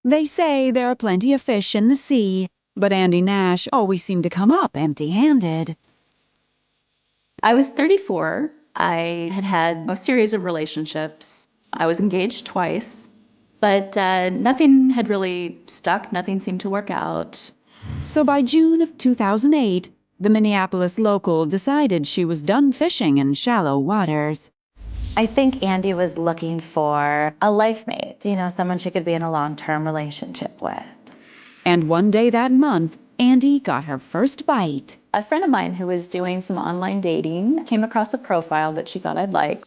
They say there are plenty of fish in the sea, but Andy Nash always seemed to come up empty-handed. I was 34. I had had a series of relationships. I was engaged twice, but nothing had really stuck. Nothing seemed to work out. So by June of 2008, the Minneapolis local decided she was done fishing in shallow waters. I think Andy was looking for a life mate, someone she could be in a long-term relationship with. And one day that month, Andy got her first bite. A friend of mine who was doing some online dating came across a profile that she thought I'd like.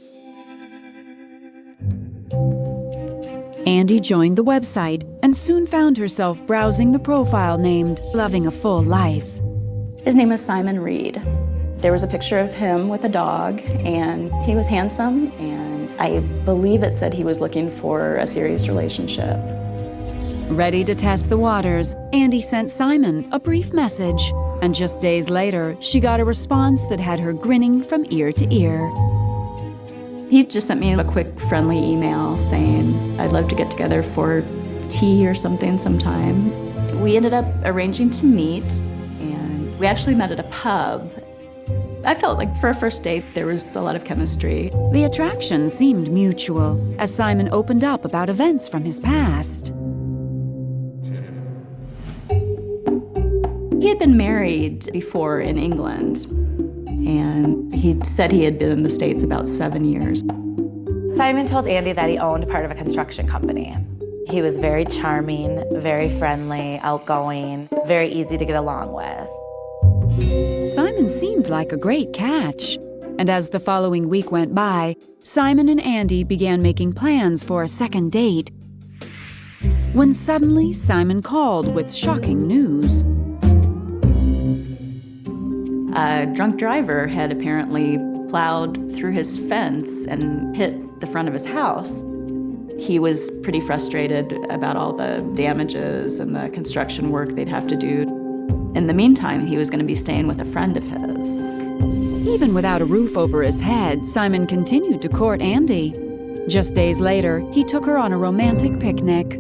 Andy joined the website and soon found herself browsing the profile named Loving a Full Life. His name is Simon Reed. There was a picture of him with a dog, and he was handsome, and I believe it said he was looking for a serious relationship. Ready to test the waters, Andy sent Simon a brief message, and just days later, she got a response that had her grinning from ear to ear. He just sent me a quick, friendly email saying, I'd love to get together for tea or something sometime. We ended up arranging to meet, and we actually met at a pub. I felt like for a first date, there was a lot of chemistry. The attraction seemed mutual, as Simon opened up about events from his past. He had been married before in England, and he said he had been in the States about 7 years. Simon told Andy that he owned part of a construction company. He was very charming, very friendly, outgoing, very easy to get along with. Simon seemed like a great catch, and as the following week went by, Simon and Andy began making plans for a second date. When suddenly Simon called with shocking news. A drunk driver had apparently plowed through his fence and hit the front of his house. He was pretty frustrated about all the damages and the construction work they'd have to do. In the meantime, he was going to be staying with a friend of his. Even without a roof over his head, Simon continued to court Andy. Just days later, he took her on a romantic picnic.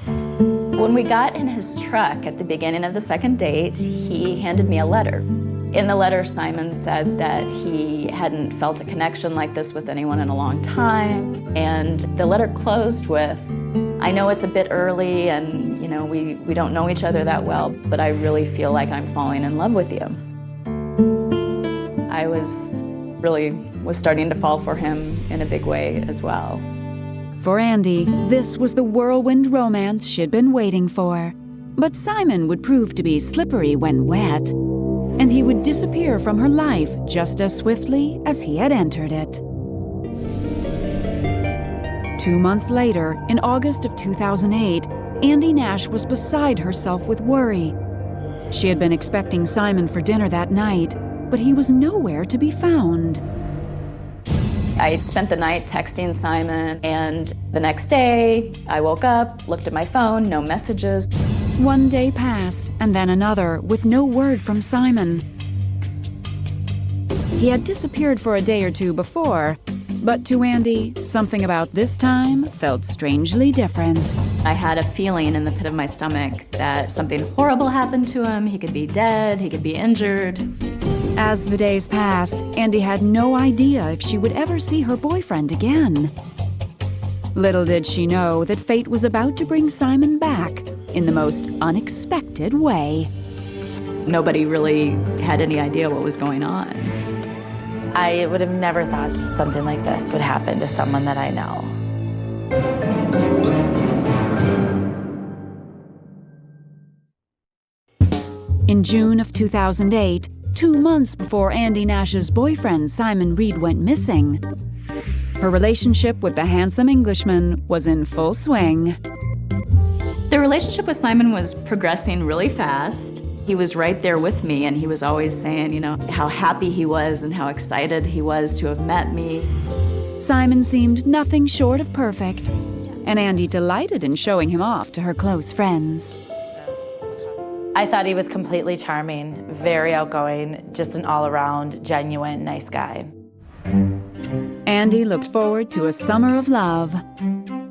When we got in his truck at the beginning of the second date, he handed me a letter. In the letter, Simon said that he hadn't felt a connection like this with anyone in a long time. And the letter closed with, I know it's a bit early and, we don't know each other that well, but I really feel like I'm falling in love with you. I was starting to fall for him in a big way as well. For Andy, this was the whirlwind romance she'd been waiting for. But Simon would prove to be slippery when wet, and he would disappear from her life just as swiftly as he had entered it. 2 months later, in August of 2008, Andy Nash was beside herself with worry. She had been expecting Simon for dinner that night, but he was nowhere to be found. I spent the night texting Simon, and the next day, I woke up, looked at my phone, no messages. One day passed, and then another, with no word from Simon. He had disappeared for a day or two before, but to Andy, something about this time felt strangely different. I had a feeling in the pit of my stomach that something horrible happened to him. He could be dead, he could be injured. As the days passed, Andy had no idea if she would ever see her boyfriend again. Little did she know that fate was about to bring Simon back in the most unexpected way. Nobody really had any idea what was going on. I would have never thought something like this would happen to someone that I know. In June of 2008, 2 months before Andy Nash's boyfriend Simon Reed went missing, her relationship with the handsome Englishman was in full swing. The relationship with Simon was progressing really fast. He was right there with me, and he was always saying, how happy he was and how excited he was to have met me. Simon seemed nothing short of perfect, and Andy delighted in showing him off to her close friends. I thought he was completely charming, very outgoing, just an all-around, genuine, nice guy. Andy looked forward to a summer of love,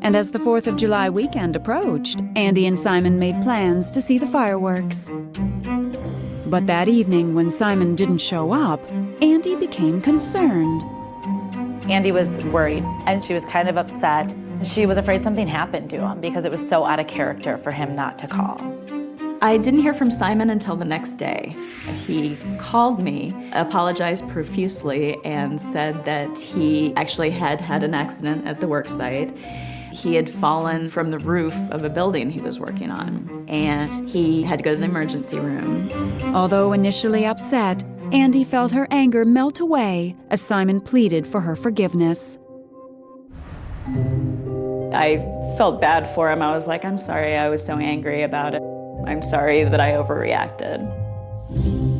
And as the 4th of July weekend approached, Andy and Simon made plans to see the fireworks. But that evening, when Simon didn't show up, Andy became concerned. Andy was worried, and she was kind of upset. She was afraid something happened to him because it was so out of character for him not to call. I didn't hear from Simon until the next day. He called me, apologized profusely, and said that he actually had had an accident at the work site. He had fallen from the roof of a building he was working on, and he had to go to the emergency room. Although initially upset, Andy felt her anger melt away as Simon pleaded for her forgiveness. I felt bad for him. I was like, I'm sorry I was so angry about it. I'm sorry that I overreacted.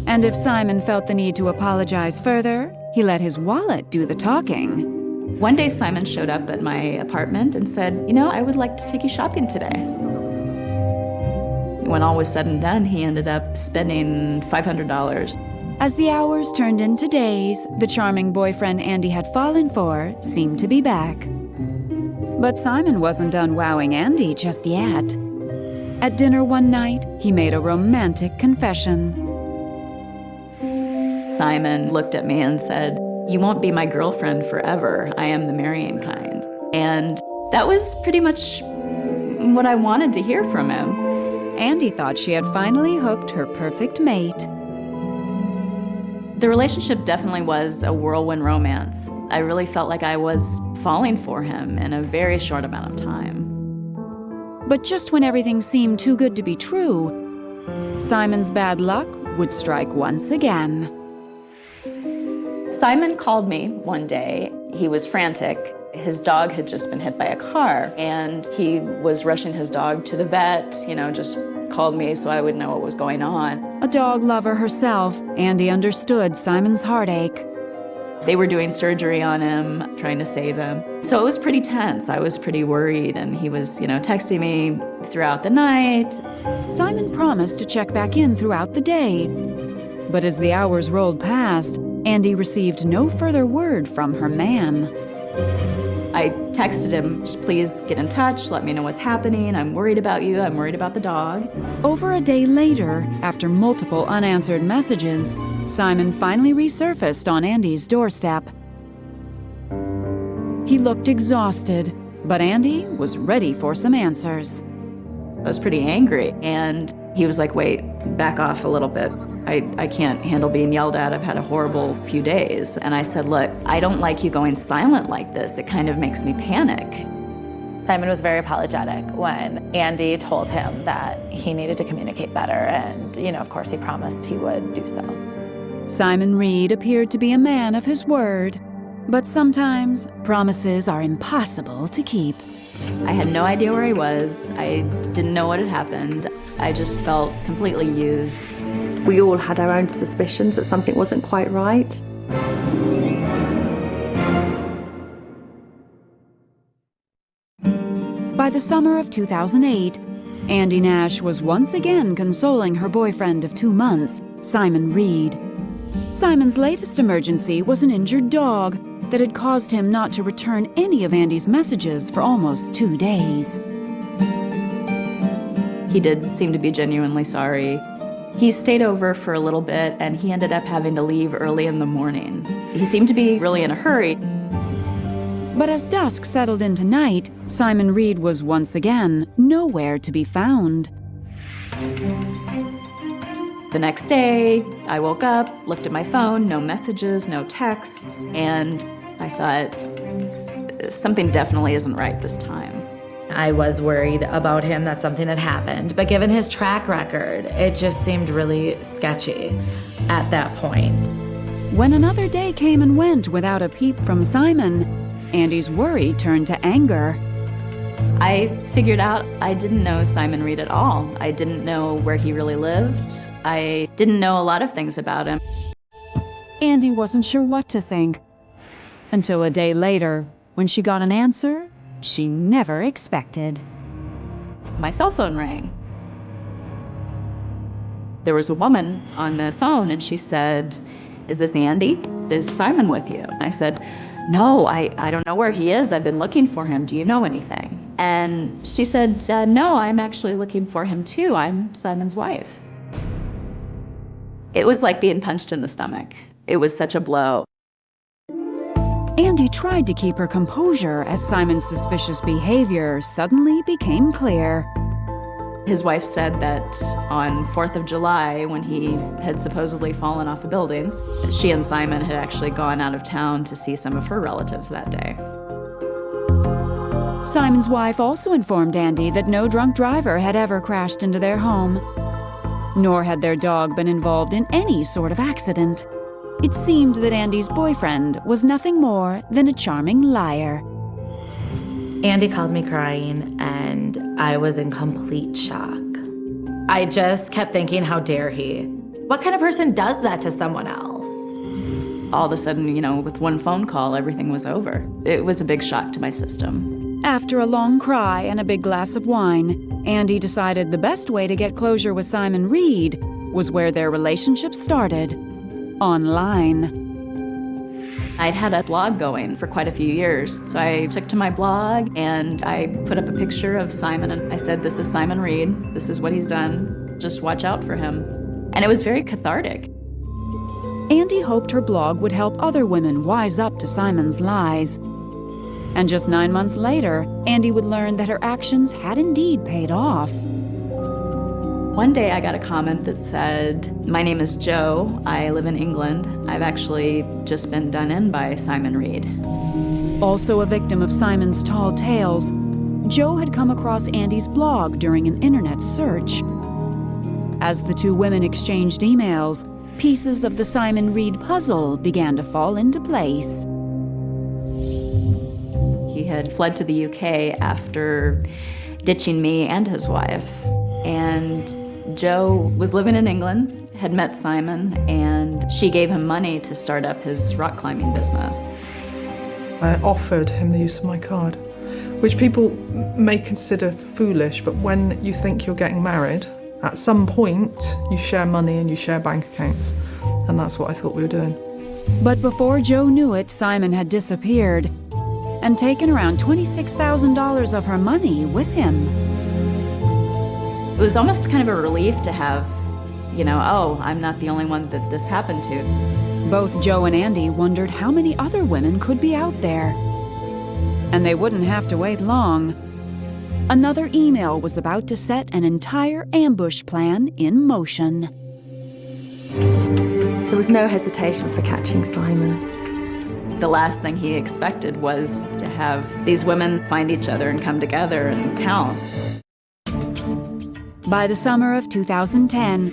And if Simon felt the need to apologize further, he let his wallet do the talking. One day Simon showed up at my apartment and said, I would like to take you shopping today. When all was said and done, he ended up spending $500. As the hours turned into days, the charming boyfriend Andy had fallen for seemed to be back. But Simon wasn't done wowing Andy just yet. At dinner one night, he made a romantic confession. Simon looked at me and said, "You won't be my girlfriend forever. I am the marrying kind." And that was pretty much what I wanted to hear from him. Andy thought she had finally hooked her perfect mate. The relationship definitely was a whirlwind romance. I really felt like I was falling for him in a very short amount of time. But just when everything seemed too good to be true, Simon's bad luck would strike once again. Simon called me one day. He was frantic. His dog had just been hit by a car, and he was rushing his dog to the vet, just called me so I would know what was going on. A dog lover herself, Andy understood Simon's heartache. They were doing surgery on him, trying to save him. So it was pretty tense. I was pretty worried, and he was, texting me throughout the night. Simon promised to check back in throughout the day. But as the hours rolled past, Andy received no further word from her man. I texted him, just please get in touch, let me know what's happening. I'm worried about you, I'm worried about the dog. Over a day later, after multiple unanswered messages, Simon finally resurfaced on Andy's doorstep. He looked exhausted, but Andy was ready for some answers. I was pretty angry, and he was like, wait, back off a little bit. I can't handle being yelled at. I've had a horrible few days. And I said, look, I don't like you going silent like this. It kind of makes me panic. Simon was very apologetic when Andy told him that he needed to communicate better. And, of course, he promised he would do so. Simon Reed appeared to be a man of his word. But sometimes promises are impossible to keep. I had no idea where he was. I didn't know what had happened. I just felt completely used. We all had our own suspicions that something wasn't quite right. By the summer of 2008, Andy Nash was once again consoling her boyfriend of 2 months, Simon Reed. Simon's latest emergency was an injured dog that had caused him not to return any of Andy's messages for almost 2 days. He did seem to be genuinely sorry. He stayed over for a little bit, and he ended up having to leave early in the morning. He seemed to be really in a hurry. But as dusk settled into night, Simon Reed was once again nowhere to be found. The next day, I woke up, looked at my phone, no messages, no texts, and I thought, something definitely isn't right this time. I was worried about him that something had happened, but given his track record, it just seemed really sketchy at that point. When another day came and went without a peep from Simon, Andy's worry turned to anger. I figured out I didn't know Simon Reed at all. I didn't know where he really lived. I didn't know a lot of things about him. Andy wasn't sure what to think, until a day later, when she got an answer she never expected. My cell phone rang. There was a woman on the phone, and she said, "Is this Andy? Is Simon with you?" I said, "No, I don't know where he is. I've been looking for him. Do you know anything?" And she said, no, I'm actually looking for him too. I'm Simon's wife. It was like being punched in the stomach. It was such a blow. Andy tried to keep her composure as Simon's suspicious behavior suddenly became clear. His wife said that on 4th of July, when he had supposedly fallen off a building, she and Simon had actually gone out of town to see some of her relatives that day. Simon's wife also informed Andy that no drunk driver had ever crashed into their home, nor had their dog been involved in any sort of accident. It seemed that Andy's boyfriend was nothing more than a charming liar. Andy called me crying, and I was in complete shock. I just kept thinking, how dare he? What kind of person does that to someone else? All of a sudden, with one phone call, everything was over. It was a big shock to my system. After a long cry and a big glass of wine, Andy decided the best way to get closure with Simon Reed was where their relationship started, online. I'd had a blog going for quite a few years, so I took to my blog and I put up a picture of Simon and I said, this is Simon Reed, this is what he's done, just watch out for him. And it was very cathartic. Andy hoped her blog would help other women wise up to Simon's lies. And just 9 months later, Andy would learn that her actions had indeed paid off. One day I got a comment that said, my name is Joe, I live in England. I've actually just been done in by Simon Reed. Also a victim of Simon's tall tales, Joe had come across Andy's blog during an internet search. As the two women exchanged emails, pieces of the Simon Reed puzzle began to fall into place. He had fled to the UK after ditching me and his wife. And Joe was living in England, had met Simon, and she gave him money to start up his rock climbing business. I offered him the use of my card, which people may consider foolish, but when you think you're getting married, at some point you share money and you share bank accounts, and that's what I thought we were doing. But before Joe knew it, Simon had disappeared and taken around $26,000 of her money with him. It was almost kind of a relief to have, oh, I'm not the only one that this happened to. Both Joe and Andy wondered how many other women could be out there. And they wouldn't have to wait long. Another email was about to set an entire ambush plan in motion. There was no hesitation for catching Simon. The last thing he expected was to have these women find each other and come together and pounce. By the summer of 2010,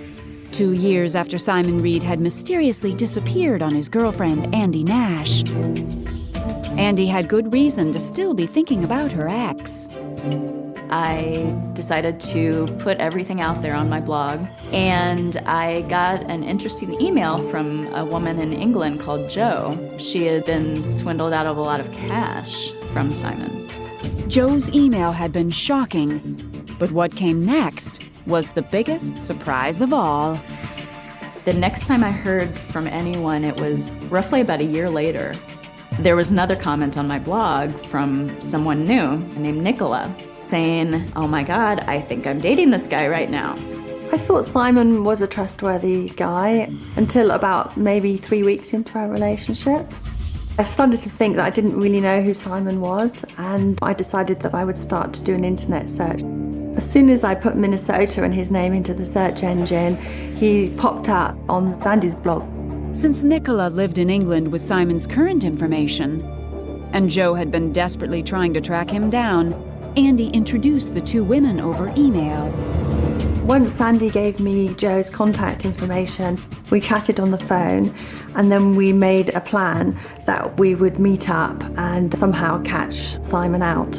2 years after Simon Reed had mysteriously disappeared on his girlfriend, Andy Nash, Andy had good reason to still be thinking about her ex. I decided to put everything out there on my blog, and I got an interesting email from a woman in England called Jo. She had been swindled out of a lot of cash from Simon. Joe's email had been shocking, but what came next was the biggest surprise of all. The next time I heard from anyone, it was roughly about a year later. There was another comment on my blog from someone new named Nicola saying, oh my God, I think I'm dating this guy right now. I thought Simon was a trustworthy guy until about maybe 3 weeks into our relationship. I started to think that I didn't really know who Simon was, and I decided that I would start to do an internet search. As soon as I put Minnesota and his name into the search engine, he popped up on Sandy's blog. Since Nicola lived in England with Simon's current information, and Joe had been desperately trying to track him down, Andy introduced the two women over email. Once Sandy gave me Joe's contact information, we chatted on the phone, and then we made a plan that we would meet up and somehow catch Simon out.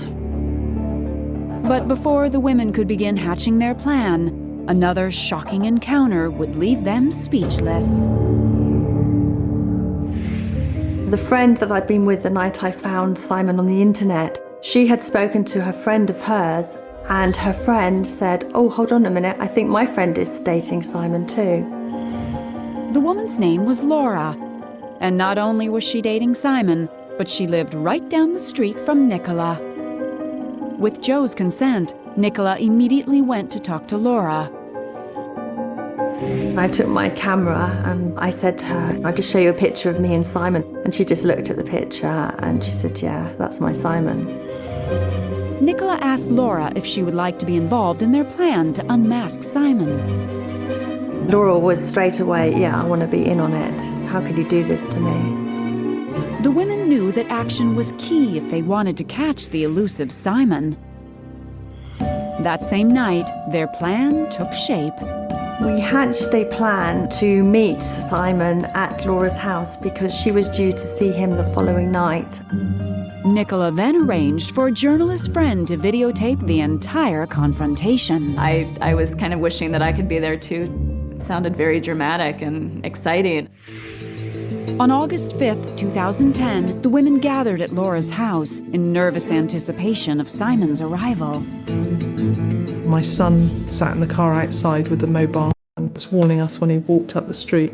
But before the women could begin hatching their plan, another shocking encounter would leave them speechless. The friend that I'd been with the night I found Simon on the internet, she had spoken to her friend of hers, and her friend said, oh, hold on a minute, I think my friend is dating Simon too. The woman's name was Laura, and not only was she dating Simon, but she lived right down the street from Nicola. With Joe's consent, Nicola immediately went to talk to Laura. I took my camera and I said to her, I'll just show you a picture of me and Simon. And she just looked at the picture and she said, yeah, that's my Simon. Nicola asked Laura if she would like to be involved in their plan to unmask Simon. Laura was straight away, yeah, I want to be in on it. How could he do this to me? The women knew that action was key if they wanted to catch the elusive Simon. That same night, their plan took shape. We hatched a plan to meet Simon at Laura's house because she was due to see him the following night. Nicola then arranged for a journalist friend to videotape the entire confrontation. I was kind of wishing that I could be there too. It sounded very dramatic and exciting. On August 5th, 2010, the women gathered at Laura's house in nervous anticipation of Simon's arrival. My son sat in the car outside with the mobile and was warning us when he walked up the street.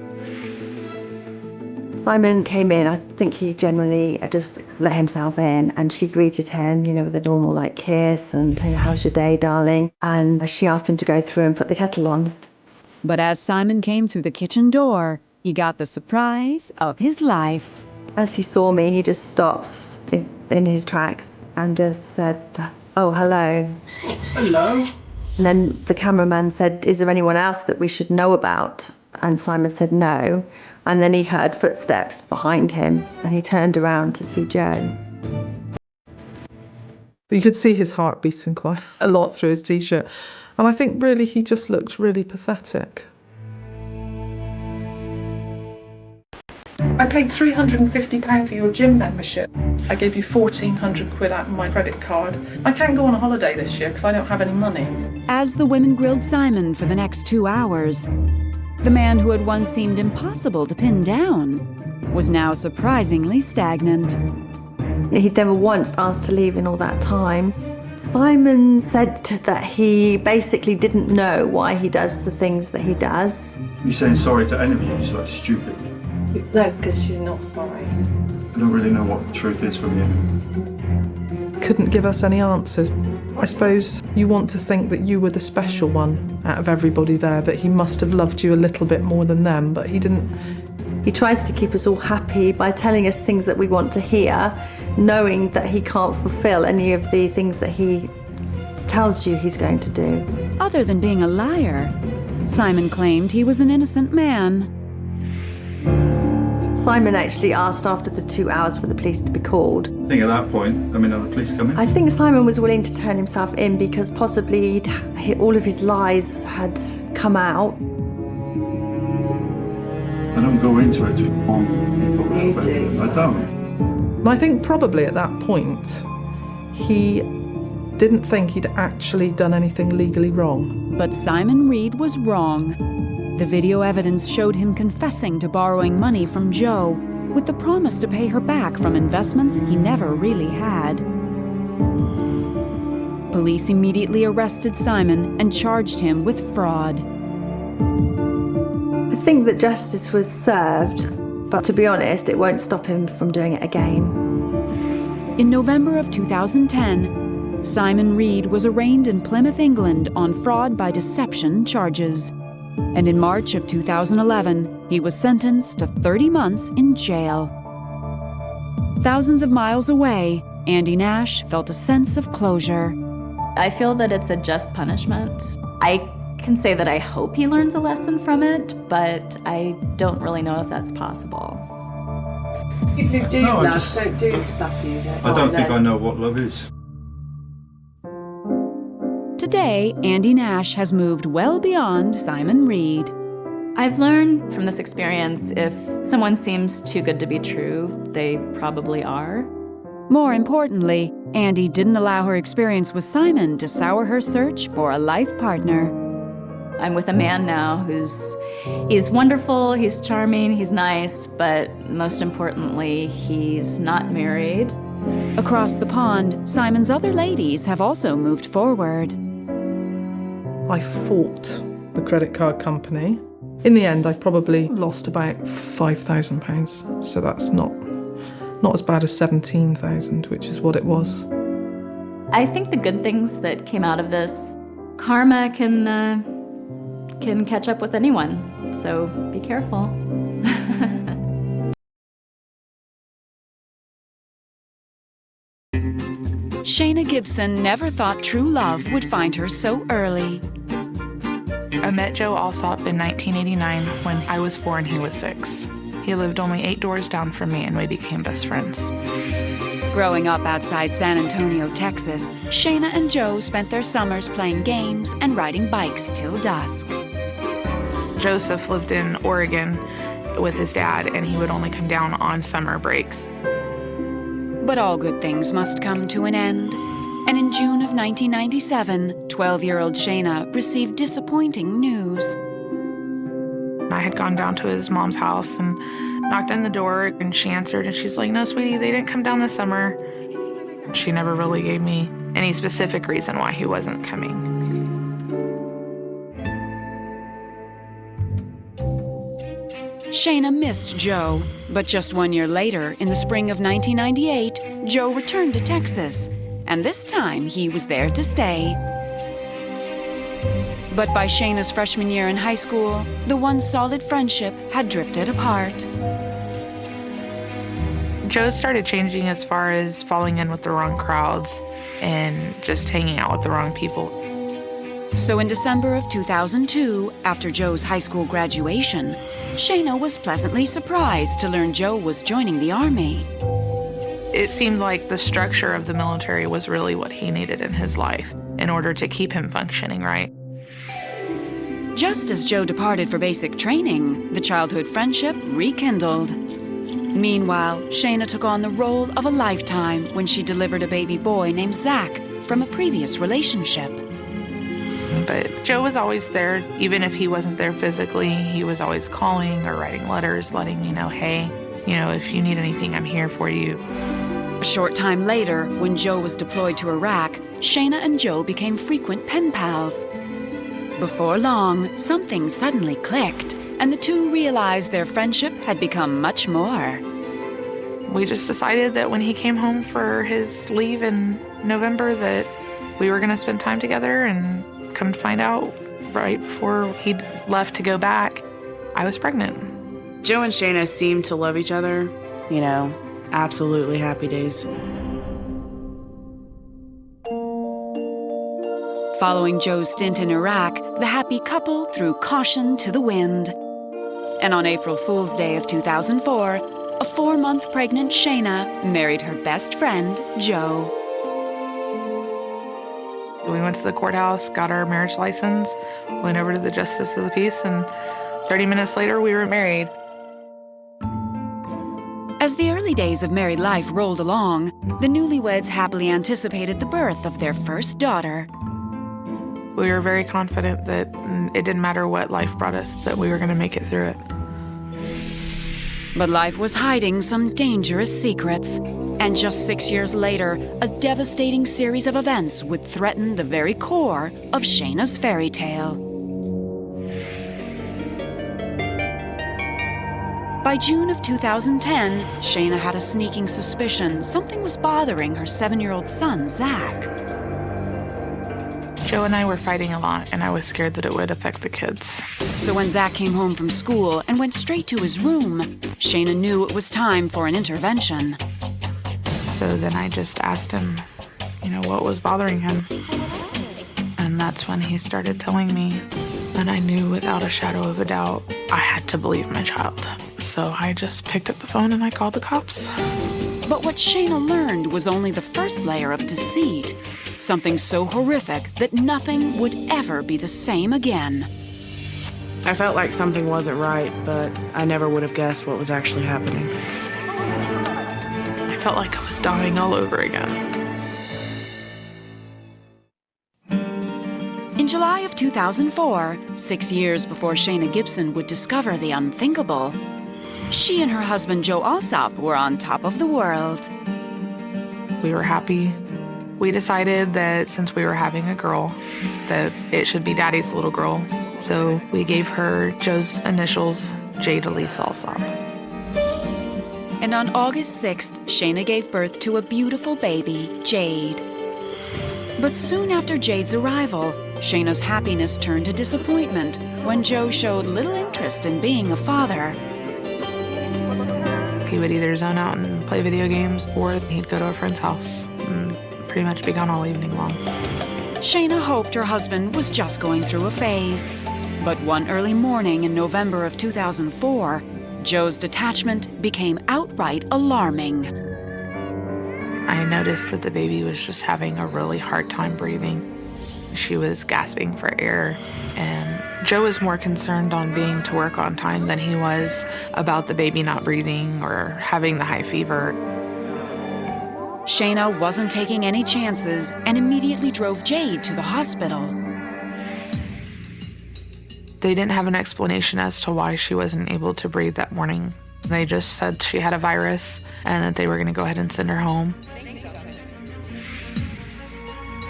Simon came in, I think he generally just let himself in, and she greeted him, with a normal kiss and, how's your day, darling? And she asked him to go through and put the kettle on. But as Simon came through the kitchen door, he got the surprise of his life. As he saw me, he just stops in his tracks and just said, oh, hello. Hello. And then the cameraman said, is there anyone else that we should know about? And Simon said no. And then he heard footsteps behind him and he turned around to see Joe. You could see his heart beating quite a lot through his t-shirt. And I think really he just looked really pathetic. I paid £350 for your gym membership. I gave you 1,400 quid out of my credit card. I can't go on a holiday this year because I don't have any money. As the women grilled Simon for the next 2 hours, the man who had once seemed impossible to pin down was now surprisingly stagnant. He'd never once asked to leave in all that time. Simon said that he basically didn't know why he does the things that he does. You're saying sorry to any of you, it's like stupid. No, because you're not sorry. I don't really know what the truth is from you. Couldn't give us any answers. I suppose you want to think that you were the special one out of everybody there, that he must have loved you a little bit more than them, but he didn't. He tries to keep us all happy by telling us things that we want to hear, knowing that he can't fulfill any of the things that he tells you he's going to do. Other than being a liar, Simon claimed he was an innocent man. Simon actually asked after the 2 hours for the police to be called. I think at that point, are the police coming? I think Simon was willing to turn himself in because possibly all of his lies had come out. I don't go into it to harm people. You do. I don't. And I think probably at that point, he didn't think he'd actually done anything legally wrong. But Simon Reed was wrong. The video evidence showed him confessing to borrowing money from Joe with the promise to pay her back from investments he never really had. Police immediately arrested Simon and charged him with fraud. I think that justice was served, but to be honest, it won't stop him from doing it again. In November of 2010, Simon Reed was arraigned in Plymouth, England on fraud by deception charges. And in March of 2011, he was sentenced to 30 months in jail. Thousands of miles away, Andy Nash felt a sense of closure. I feel that it's a just punishment. I can say that I hope he learns a lesson from it, but I don't really know if that's possible. If you do No, love, just- don't do the stuff you do. I don't think I know what love is. Today, Andy Nash has moved well beyond Simon Reed. I've learned from this experience, if someone seems too good to be true, they probably are. More importantly, Andy didn't allow her experience with Simon to sour her search for a life partner. I'm with a man now he's wonderful, he's charming, he's nice, but most importantly, he's not married. Across the pond, Simon's other ladies have also moved forward. I fought the credit card company. In the end, I probably lost about £5,000, so that's not as bad as 17,000, which is what it was. I think the good things that came out of this, karma can catch up with anyone, so be careful. Shayna Gibson never thought true love would find her so early. I met Joe Alsop in 1989 when I was 4 and he was 6. He lived only 8 doors down from me and we became best friends. Growing up outside San Antonio, Texas, Shayna and Joe spent their summers playing games and riding bikes till dusk. Joseph lived in Oregon with his dad and he would only come down on summer breaks. But all good things must come to an end. And in June of 1997, 12-year-old Shayna received disappointing news. I had gone down to his mom's house and knocked on the door, and she answered, and she's like, "No, sweetie, they didn't come down this summer." She never really gave me any specific reason why he wasn't coming. Shayna missed Joe, but just 1 year later, in the spring of 1998, Joe returned to Texas, and this time he was there to stay. But by Shayna's freshman year in high school, the once solid friendship had drifted apart. Joe started changing as far as falling in with the wrong crowds and just hanging out with the wrong people. So in December of 2002, after Joe's high school graduation, Shayna was pleasantly surprised to learn Joe was joining the Army. It seemed like the structure of the military was really what he needed in his life in order to keep him functioning right. Just as Joe departed for basic training, the childhood friendship rekindled. Meanwhile, Shayna took on the role of a lifetime when she delivered a baby boy named Zach from a previous relationship. But Joe was always there. Even if he wasn't there physically, he was always calling or writing letters, letting me know, hey, if you need anything, I'm here for you. A short time later, when Joe was deployed to Iraq, Shayna and Joe became frequent pen pals. Before long, something suddenly clicked, and the two realized their friendship had become much more. We just decided that when he came home for his leave in November that we were going to spend time together, and come to find out, right before he'd left to go back, I was pregnant. Joe and Shayna seemed to love each other, absolutely happy days. Following Joe's stint in Iraq, the happy couple threw caution to the wind. And on April Fool's Day of 2004, a 4-month pregnant Shayna married her best friend, Joe. We went to the courthouse, got our marriage license, went over to the Justice of the Peace, and 30 minutes later, we were married. As the early days of married life rolled along, the newlyweds happily anticipated the birth of their first daughter. We were very confident that it didn't matter what life brought us, that we were going to make it through it. But life was hiding some dangerous secrets. And just 6 years later, a devastating series of events would threaten the very core of Shayna's fairy tale. By June of 2010, Shayna had a sneaking suspicion something was bothering her 7-year-old son, Zach. Joe and I were fighting a lot, and I was scared that it would affect the kids. So when Zach came home from school and went straight to his room, Shayna knew it was time for an intervention. So then I just asked him, what was bothering him. And that's when he started telling me. And I knew without a shadow of a doubt, I had to believe my child. So I just picked up the phone and I called the cops. But what Shayna learned was only the first layer of deceit. Something so horrific that nothing would ever be the same again. I felt like something wasn't right, but I never would have guessed what was actually happening. I felt like I was dying all over again. In July of 2004, 6 years before Shayna Gibson would discover the unthinkable, she and her husband Joe Alsop were on top of the world. We were happy. We decided that since we were having a girl, that it should be Daddy's little girl. So we gave her Joe's initials, Jade Elise Alsop. And on August 6th, Shayna gave birth to a beautiful baby, Jade. But soon after Jade's arrival, Shayna's happiness turned to disappointment when Joe showed little interest in being a father. He would either zone out and play video games, or he'd go to a friend's house and pretty much be gone all evening long. Shayna hoped her husband was just going through a phase. But one early morning in November of 2004, Joe's detachment became outright alarming. I noticed that the baby was just having a really hard time breathing. She was gasping for air, and Joe was more concerned on being to work on time than he was about the baby not breathing or having the high fever. Shayna wasn't taking any chances and immediately drove Jade to the hospital. They didn't have an explanation as to why she wasn't able to breathe that morning. They just said she had a virus and that they were going to go ahead and send her home.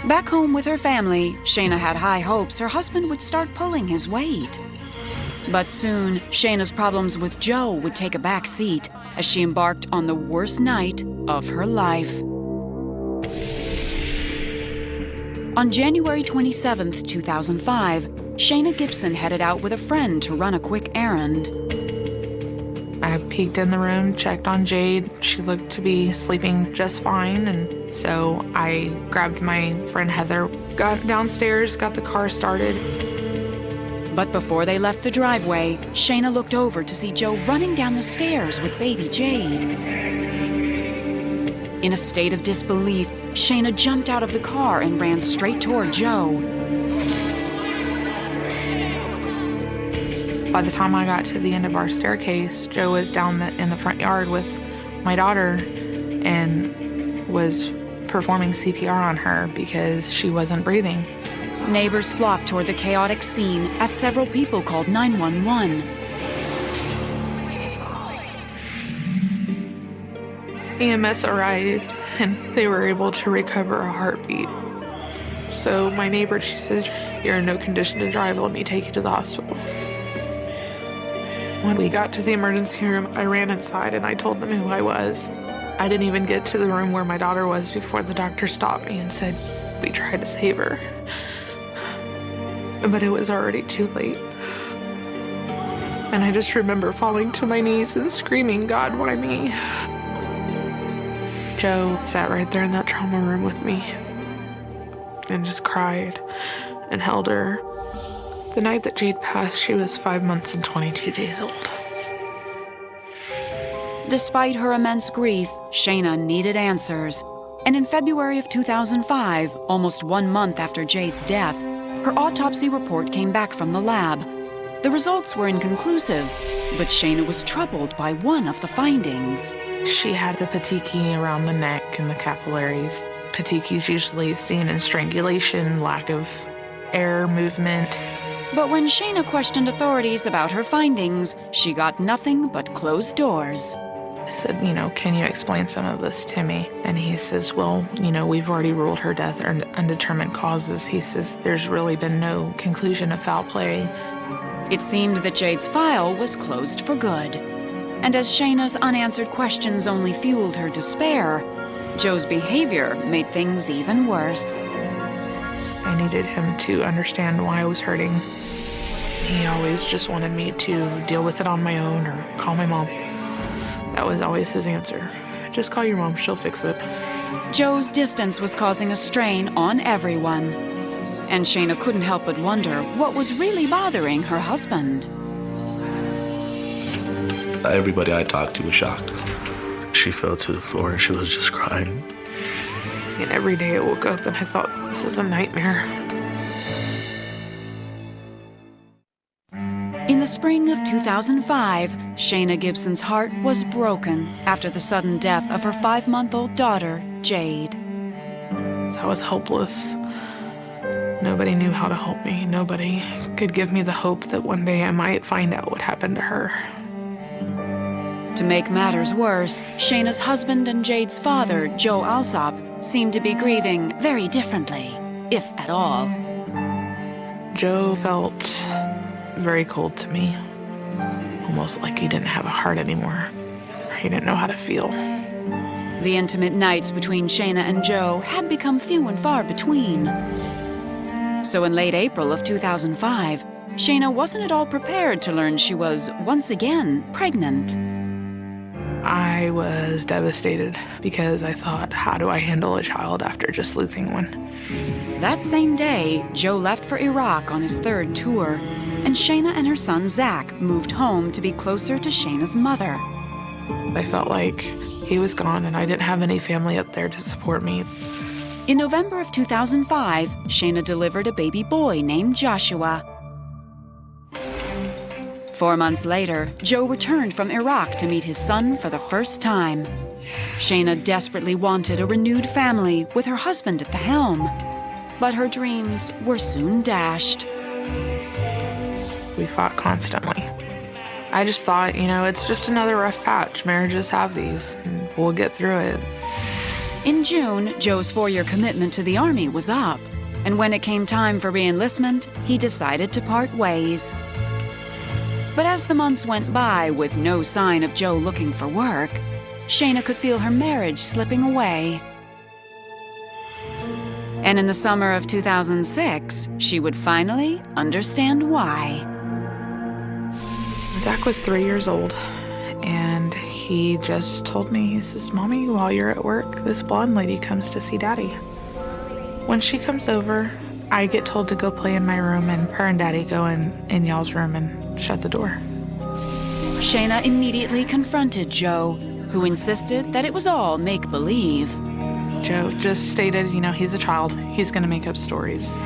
Back home with her family, Shayna had high hopes her husband would start pulling his weight. But soon, Shayna's problems with Joe would take a back seat as she embarked on the worst night of her life. On January 27, 2005, Shayna Gibson headed out with a friend to run a quick errand. I peeked in the room, checked on Jade. She looked to be sleeping just fine, and so I grabbed my friend Heather, got downstairs, got the car started. But before they left the driveway, Shayna looked over to see Joe running down the stairs with baby Jade. In a state of disbelief, Shayna jumped out of the car and ran straight toward Joe. By the time I got to the end of our staircase, Joe was down in the front yard with my daughter and was performing CPR on her because she wasn't breathing. Neighbors flocked toward the chaotic scene as several people called 911. EMS arrived and they were able to recover a heartbeat. So my neighbor, she says, "You're in no condition to drive, let me take you to the hospital." When we got to the emergency room, I ran inside and I told them who I was. I didn't even get to the room where my daughter was before the doctor stopped me and said, "We tried to save her." But it was already too late. And I just remember falling to my knees and screaming, "God, why me?" Joe sat right there in that trauma room with me and just cried and held her. The night that Jade passed, she was 5 months and 22 days old. Despite her immense grief, Shayna needed answers. And in February of 2005, almost 1 month after Jade's death, her autopsy report came back from the lab. The results were inconclusive, but Shayna was troubled by one of the findings. She had the petechiae around the neck and the capillaries. Petechiae is usually seen in strangulation, lack of air movement. But when Shayna questioned authorities about her findings, she got nothing but closed doors. I said, "Can you explain some of this to me?" And he says, "Well, we've already ruled her death undetermined causes." He says, "There's really been no conclusion of foul play." It seemed that Jade's file was closed for good. And as Shayna's unanswered questions only fueled her despair, Joe's behavior made things even worse. I needed him to understand why I was hurting. He always just wanted me to deal with it on my own or call my mom. That was always his answer. "Just call your mom, she'll fix it." Joe's distance was causing a strain on everyone. And Shayna couldn't help but wonder what was really bothering her husband. Everybody I talked to was shocked. She fell to the floor and she was just crying. And every day I woke up and I thought, this is a nightmare. In the spring of 2005, Shayna Gibson's heart was broken after the sudden death of her 5-month-old daughter, Jade. I was helpless. Nobody knew how to help me. Nobody could give me the hope that one day I might find out what happened to her. To make matters worse, Shayna's husband and Jade's father, Joe Alsop, seemed to be grieving very differently, if at all. Joe felt very cold to me, almost like he didn't have a heart anymore. He didn't know how to feel. The intimate nights between Shayna and Joe had become few and far between. So in late April of 2005, Shayna wasn't at all prepared to learn she was, once again, pregnant. I was devastated because I thought, how do I handle a child after just losing one? That same day, Joe left for Iraq on his third tour, and Shayna and her son, Zach, moved home to be closer to Shayna's mother. I felt like he was gone and I didn't have any family up there to support me. In November of 2005, Shayna delivered a baby boy named Joshua. 4 months later, Joe returned from Iraq to meet his son for the first time. Shayna desperately wanted a renewed family with her husband at the helm, but her dreams were soon dashed. We fought constantly. I just thought, it's just another rough patch. Marriages have these, and we'll get through it. In June, Joe's 4-year commitment to the Army was up, and when it came time for re-enlistment, he decided to part ways. But as the months went by with no sign of Joe looking for work, Shayna could feel her marriage slipping away. And in the summer of 2006, she would finally understand why. Zach was 3 years old, and he just told me, he says, "Mommy, while you're at work, this blonde lady comes to see Daddy." When she comes over, I get told to go play in my room, and her and Daddy go in y'all's room and shut the door. Shayna immediately confronted Joe, who insisted that it was all make-believe. Joe just stated, he's a child. He's gonna make up stories.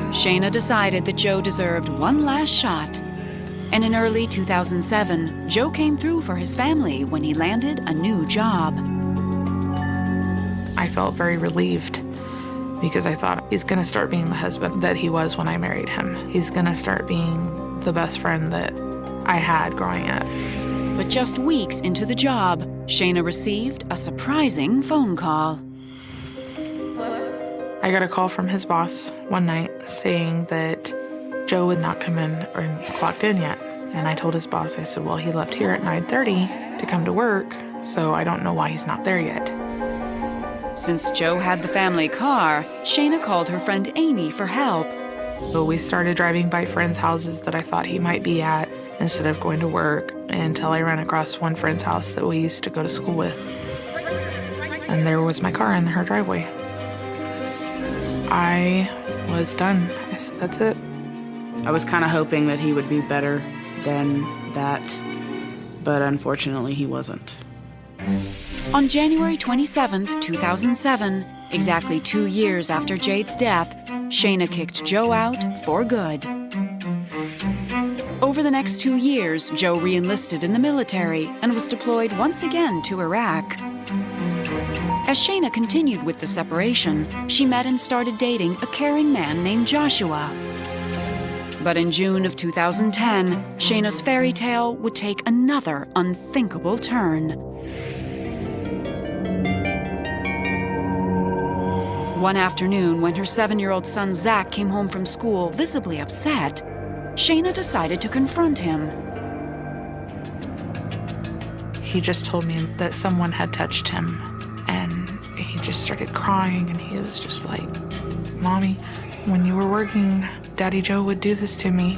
Shayna decided that Joe deserved one last shot. And in early 2007, Joe came through for his family when he landed a new job. I felt very relieved because I thought he's gonna start being the husband that he was when I married him. He's gonna start being the best friend that I had growing up. But just weeks into the job, Shayna received a surprising phone call. I got a call from his boss one night saying that Joe would not come in or clocked in yet. And I told his boss, I said, well, he left here at 9:30 to come to work, so I don't know why he's not there yet. Since Joe had the family car, Shayna called her friend Amy for help. So we started driving by friends' houses that I thought he might be at instead of going to work until I ran across one friend's house that we used to go to school with. And there was my car in her driveway. I was done. I said, that's it. I was kind of hoping that he would be better than that, but unfortunately he wasn't. On January 27th, 2007, exactly 2 years after Jade's death, Shayna kicked Joe out for good. Over the next 2 years, Joe re-enlisted in the military and was deployed once again to Iraq. As Shayna continued with the separation, she met and started dating a caring man named Joshua. But in June of 2010, Shayna's fairy tale would take another unthinkable turn. One afternoon, when her 7-year-old son Zach came home from school visibly upset, Shayna decided to confront him. He just told me that someone had touched him, and he just started crying, and he was just like, "Mommy, when you were working, Daddy Joe would do this to me."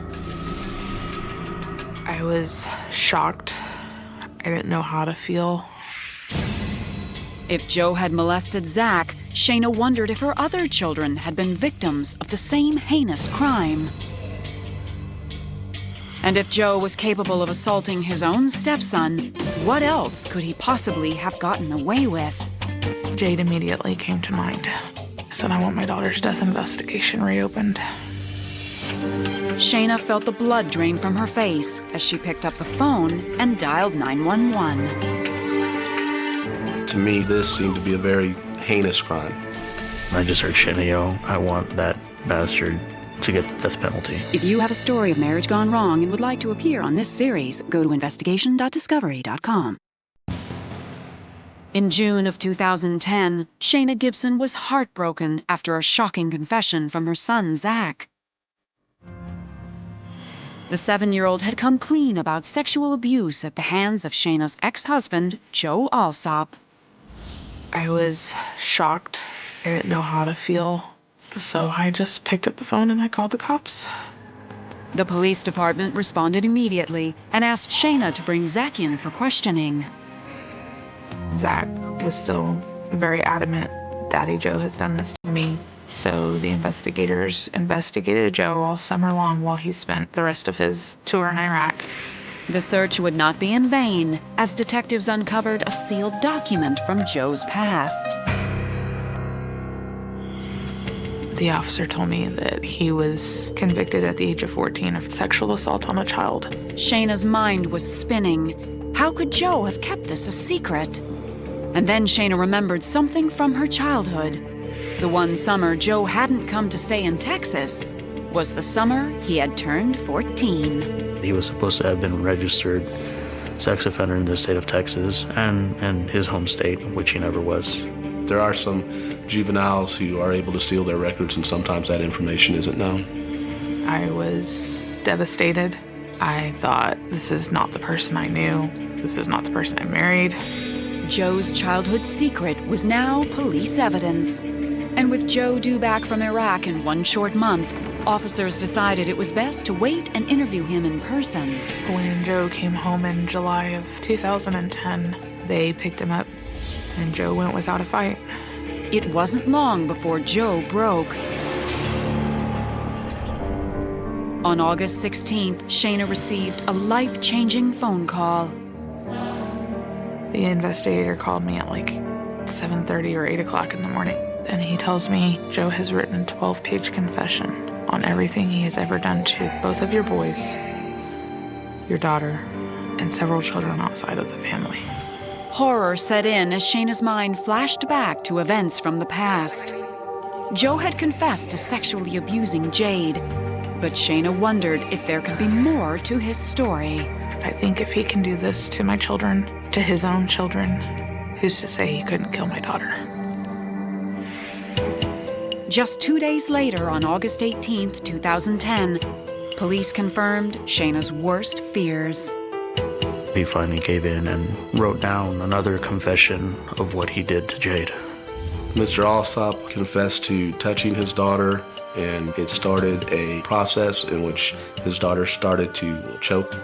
I was shocked. I didn't know how to feel. If Joe had molested Zach, Shayna wondered if her other children had been victims of the same heinous crime. And if Joe was capable of assaulting his own stepson, what else could he possibly have gotten away with? Jade immediately came to mind. I said, I want my daughter's death investigation reopened. Shayna felt the blood drain from her face as she picked up the phone and dialed 911. To me, this seemed to be a very heinous crime. I just heard Shayna yell, "I want that bastard to get the death penalty." If you have a story of marriage gone wrong and would like to appear on this series, go to investigation.discovery.com. In June of 2010, Shayna Gibson was heartbroken after a shocking confession from her son, Zach. The 7-year-old had come clean about sexual abuse at the hands of Shayna's ex-husband, Joe Alsop. I was shocked. I didn't know how to feel. So I just picked up the phone and I called the cops. The police department responded immediately and asked Shayna to bring Zach in for questioning. Zach was still very adamant, Daddy Joe has done this to me. So the investigators investigated Joe all summer long while he spent the rest of his tour in Iraq. The search would not be in vain, as detectives uncovered a sealed document from Joe's past. The officer told me that he was convicted at the age of 14 of sexual assault on a child. Shayna's mind was spinning. How could Joe have kept this a secret? And then Shayna remembered something from her childhood. The one summer Joe hadn't come to stay in Texas was the summer he had turned 14. He was supposed to have been registered sex offender in the state of Texas and his home state, which he never was. There are some juveniles who are able to steal their records, and sometimes that information isn't known. I was devastated. I thought, this is not the person I knew. This is not the person I married. Joe's childhood secret was now police evidence. And with Joe due back from Iraq in one short month, officers decided it was best to wait and interview him in person. When Joe came home in July of 2010, they picked him up, and Joe went without a fight. It wasn't long before Joe broke. On August 16th, Shayna received a life-changing phone call. The investigator called me at like 7:30 or 8 o'clock in the morning, and he tells me Joe has written a 12-page confession on everything he has ever done to both of your boys, your daughter, and several children outside of the family. Horror set in as Shayna's mind flashed back to events from the past. Joe had confessed to sexually abusing Jade, but Shayna wondered if there could be more to his story. I think if he can do this to my children, to his own children, who's to say he couldn't kill my daughter? Just 2 days later, on August 18th, 2010, police confirmed Shayna's worst fears. He finally gave in and wrote down another confession of what he did to Jade. Mr. Alsop confessed to touching his daughter, and it started a process in which his daughter started to choke.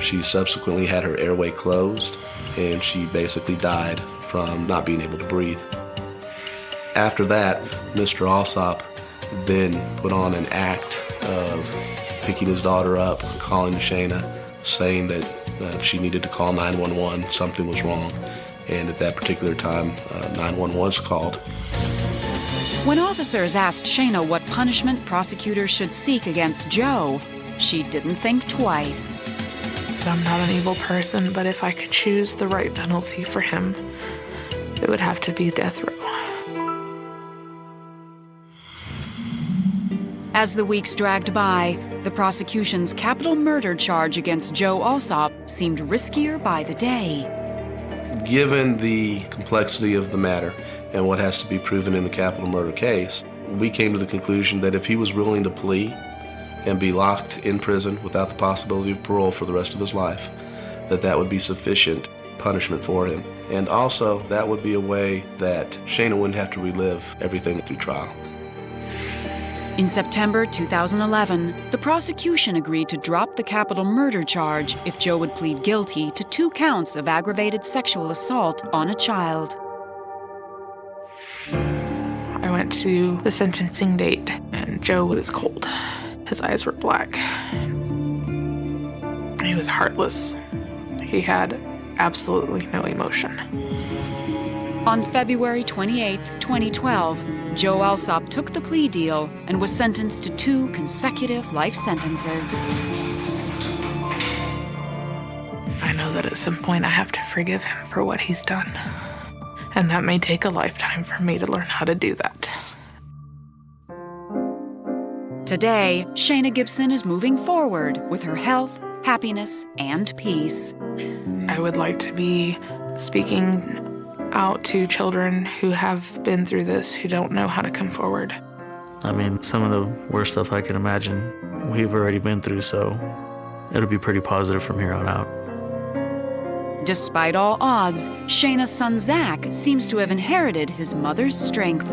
She subsequently had her airway closed, and she basically died from not being able to breathe. After that, Mr. Alsop then put on an act of picking his daughter up, calling Shayna, saying that she needed to call 911, something was wrong. And at that particular time, 911 was called. When officers asked Shayna what punishment prosecutors should seek against Joe, she didn't think twice. I'm not an evil person, but if I could choose the right penalty for him, it would have to be death row. As the weeks dragged by, the prosecution's capital murder charge against Joe Alsop seemed riskier by the day. Given the complexity of the matter and what has to be proven in the capital murder case, we came to the conclusion that if he was willing to plea and be locked in prison without the possibility of parole for the rest of his life, that would be sufficient punishment for him. And also, that would be a way that Shayna wouldn't have to relive everything through trial. In September 2011, the prosecution agreed to drop the capital murder charge if Joe would plead guilty to 2 counts of aggravated sexual assault on a child. I went to the sentencing date, and Joe was cold. His eyes were black. He was heartless. He had absolutely no emotion. On February 28, 2012, Joe Alsop took the plea deal and was sentenced to 2 consecutive life sentences. I know that at some point I have to forgive him for what he's done. And that may take a lifetime for me to learn how to do that. Today, Shayna Gibson is moving forward with her health, happiness, and peace. I would like to be speaking out to children who have been through this, who don't know how to come forward. I mean, some of the worst stuff I can imagine, we've already been through, so it'll be pretty positive from here on out. Despite all odds, Shayna's son Zach seems to have inherited his mother's strength.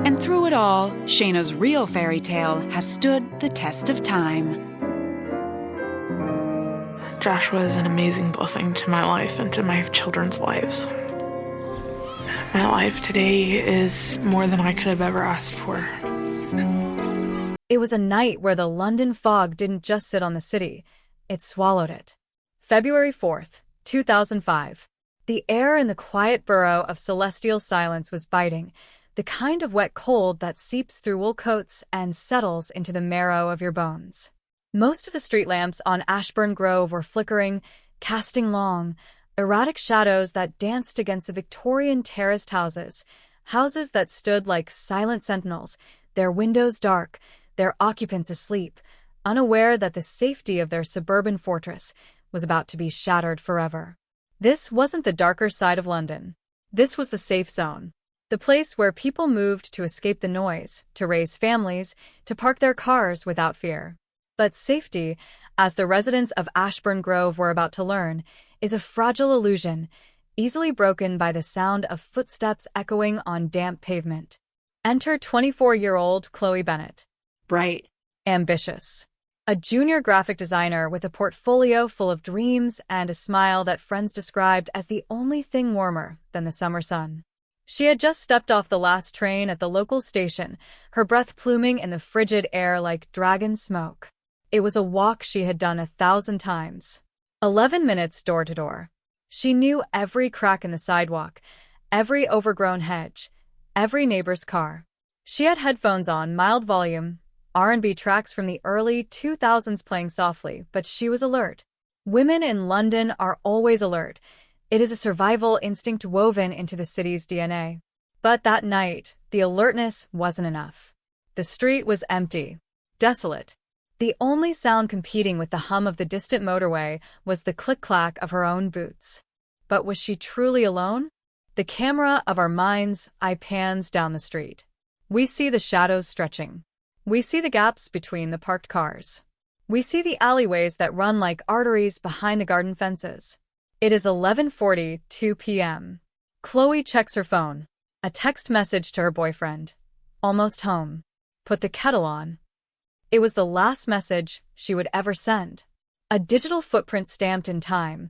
And through it all, Shayna's real fairy tale has stood the test of time. Joshua is an amazing blessing to my life and to my children's lives. My life today is more than I could have ever asked for. It was a night where the London fog didn't just sit on the city, it swallowed it. February 4th, 2005. The air in the quiet borough of Celestial Silence was biting, the kind of wet cold that seeps through wool coats and settles into the marrow of your bones. Most of the street lamps on Ashburn Grove were flickering, casting long, erratic shadows that danced against the Victorian terraced houses that stood like silent sentinels, their windows dark, their occupants asleep, unaware that the safety of their suburban fortress was about to be shattered forever. This wasn't the darker side of London. This was the safe zone, the place where people moved to escape the noise, to raise families, to park their cars without fear. But safety, as the residents of Ashburn Grove were about to learn, is a fragile illusion, easily broken by the sound of footsteps echoing on damp pavement. Enter 24-year-old Chloe Bennett. Bright, ambitious. A junior graphic designer with a portfolio full of dreams and a smile that friends described as the only thing warmer than the summer sun. She had just stepped off the last train at the local station, her breath pluming in the frigid air like dragon smoke. It was a walk she had done 1,000 times. 11 minutes door to door. She knew every crack in the sidewalk, every overgrown hedge, every neighbor's car. She had headphones on, mild volume, R&B tracks from the early 2000s playing softly, but she was alert. Women in London are always alert. It is a survival instinct woven into the city's DNA. But that night, the alertness wasn't enough. The street was empty, desolate. The only sound competing with the hum of the distant motorway was the click-clack of her own boots. But was she truly alone? The camera of our mind's eye pans down the street. We see the shadows stretching. We see the gaps between the parked cars. We see the alleyways that run like arteries behind the garden fences. It is 11:42 p.m. Chloe checks her phone. A text message to her boyfriend. Almost home. Put the kettle on. It was the last message she would ever send. A digital footprint stamped in time.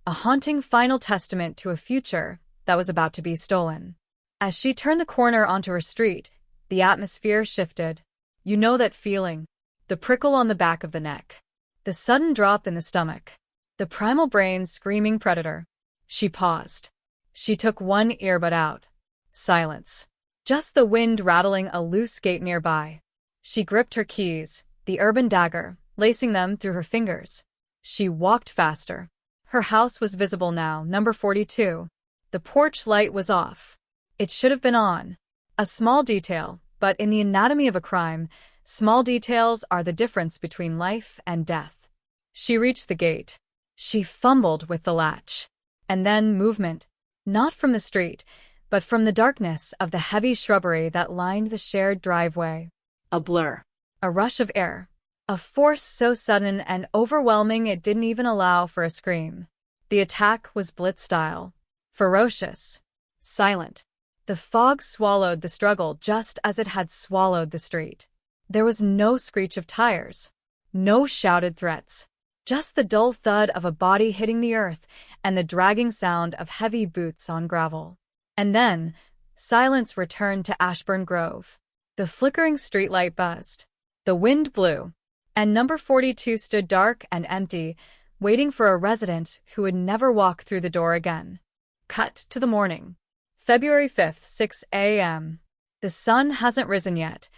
A haunting final testament to a future that was about to be stolen. As she turned the corner onto her street, the atmosphere shifted. You know that feeling. The prickle on the back of the neck. The sudden drop in the stomach. The primal brain screaming predator. She paused. She took one earbud out. Silence. Just the wind rattling a loose gate nearby. She gripped her keys, the urban dagger, lacing them through her fingers. She walked faster. Her house was visible now, number 42. The porch light was off. It should have been on. A small detail, but in the anatomy of a crime, small details are the difference between life and death. She reached the gate. She fumbled with the latch. And then movement. Not from the street, but from the darkness of the heavy shrubbery that lined the shared driveway. A blur. A rush of air. A force so sudden and overwhelming it didn't even allow for a scream. The attack was blitz style. Ferocious. Silent. The fog swallowed the struggle just as it had swallowed the street. There was no screech of tires. No shouted threats. Just the dull thud of a body hitting the earth and the dragging sound of heavy boots on gravel. And then, silence returned to Ashburn Grove. The flickering streetlight buzzed. The wind blew. And number 42 stood dark and empty, waiting for a resident who would never walk through the door again. Cut to the morning. February 5th, 6 a.m. The sun hasn't risen yet.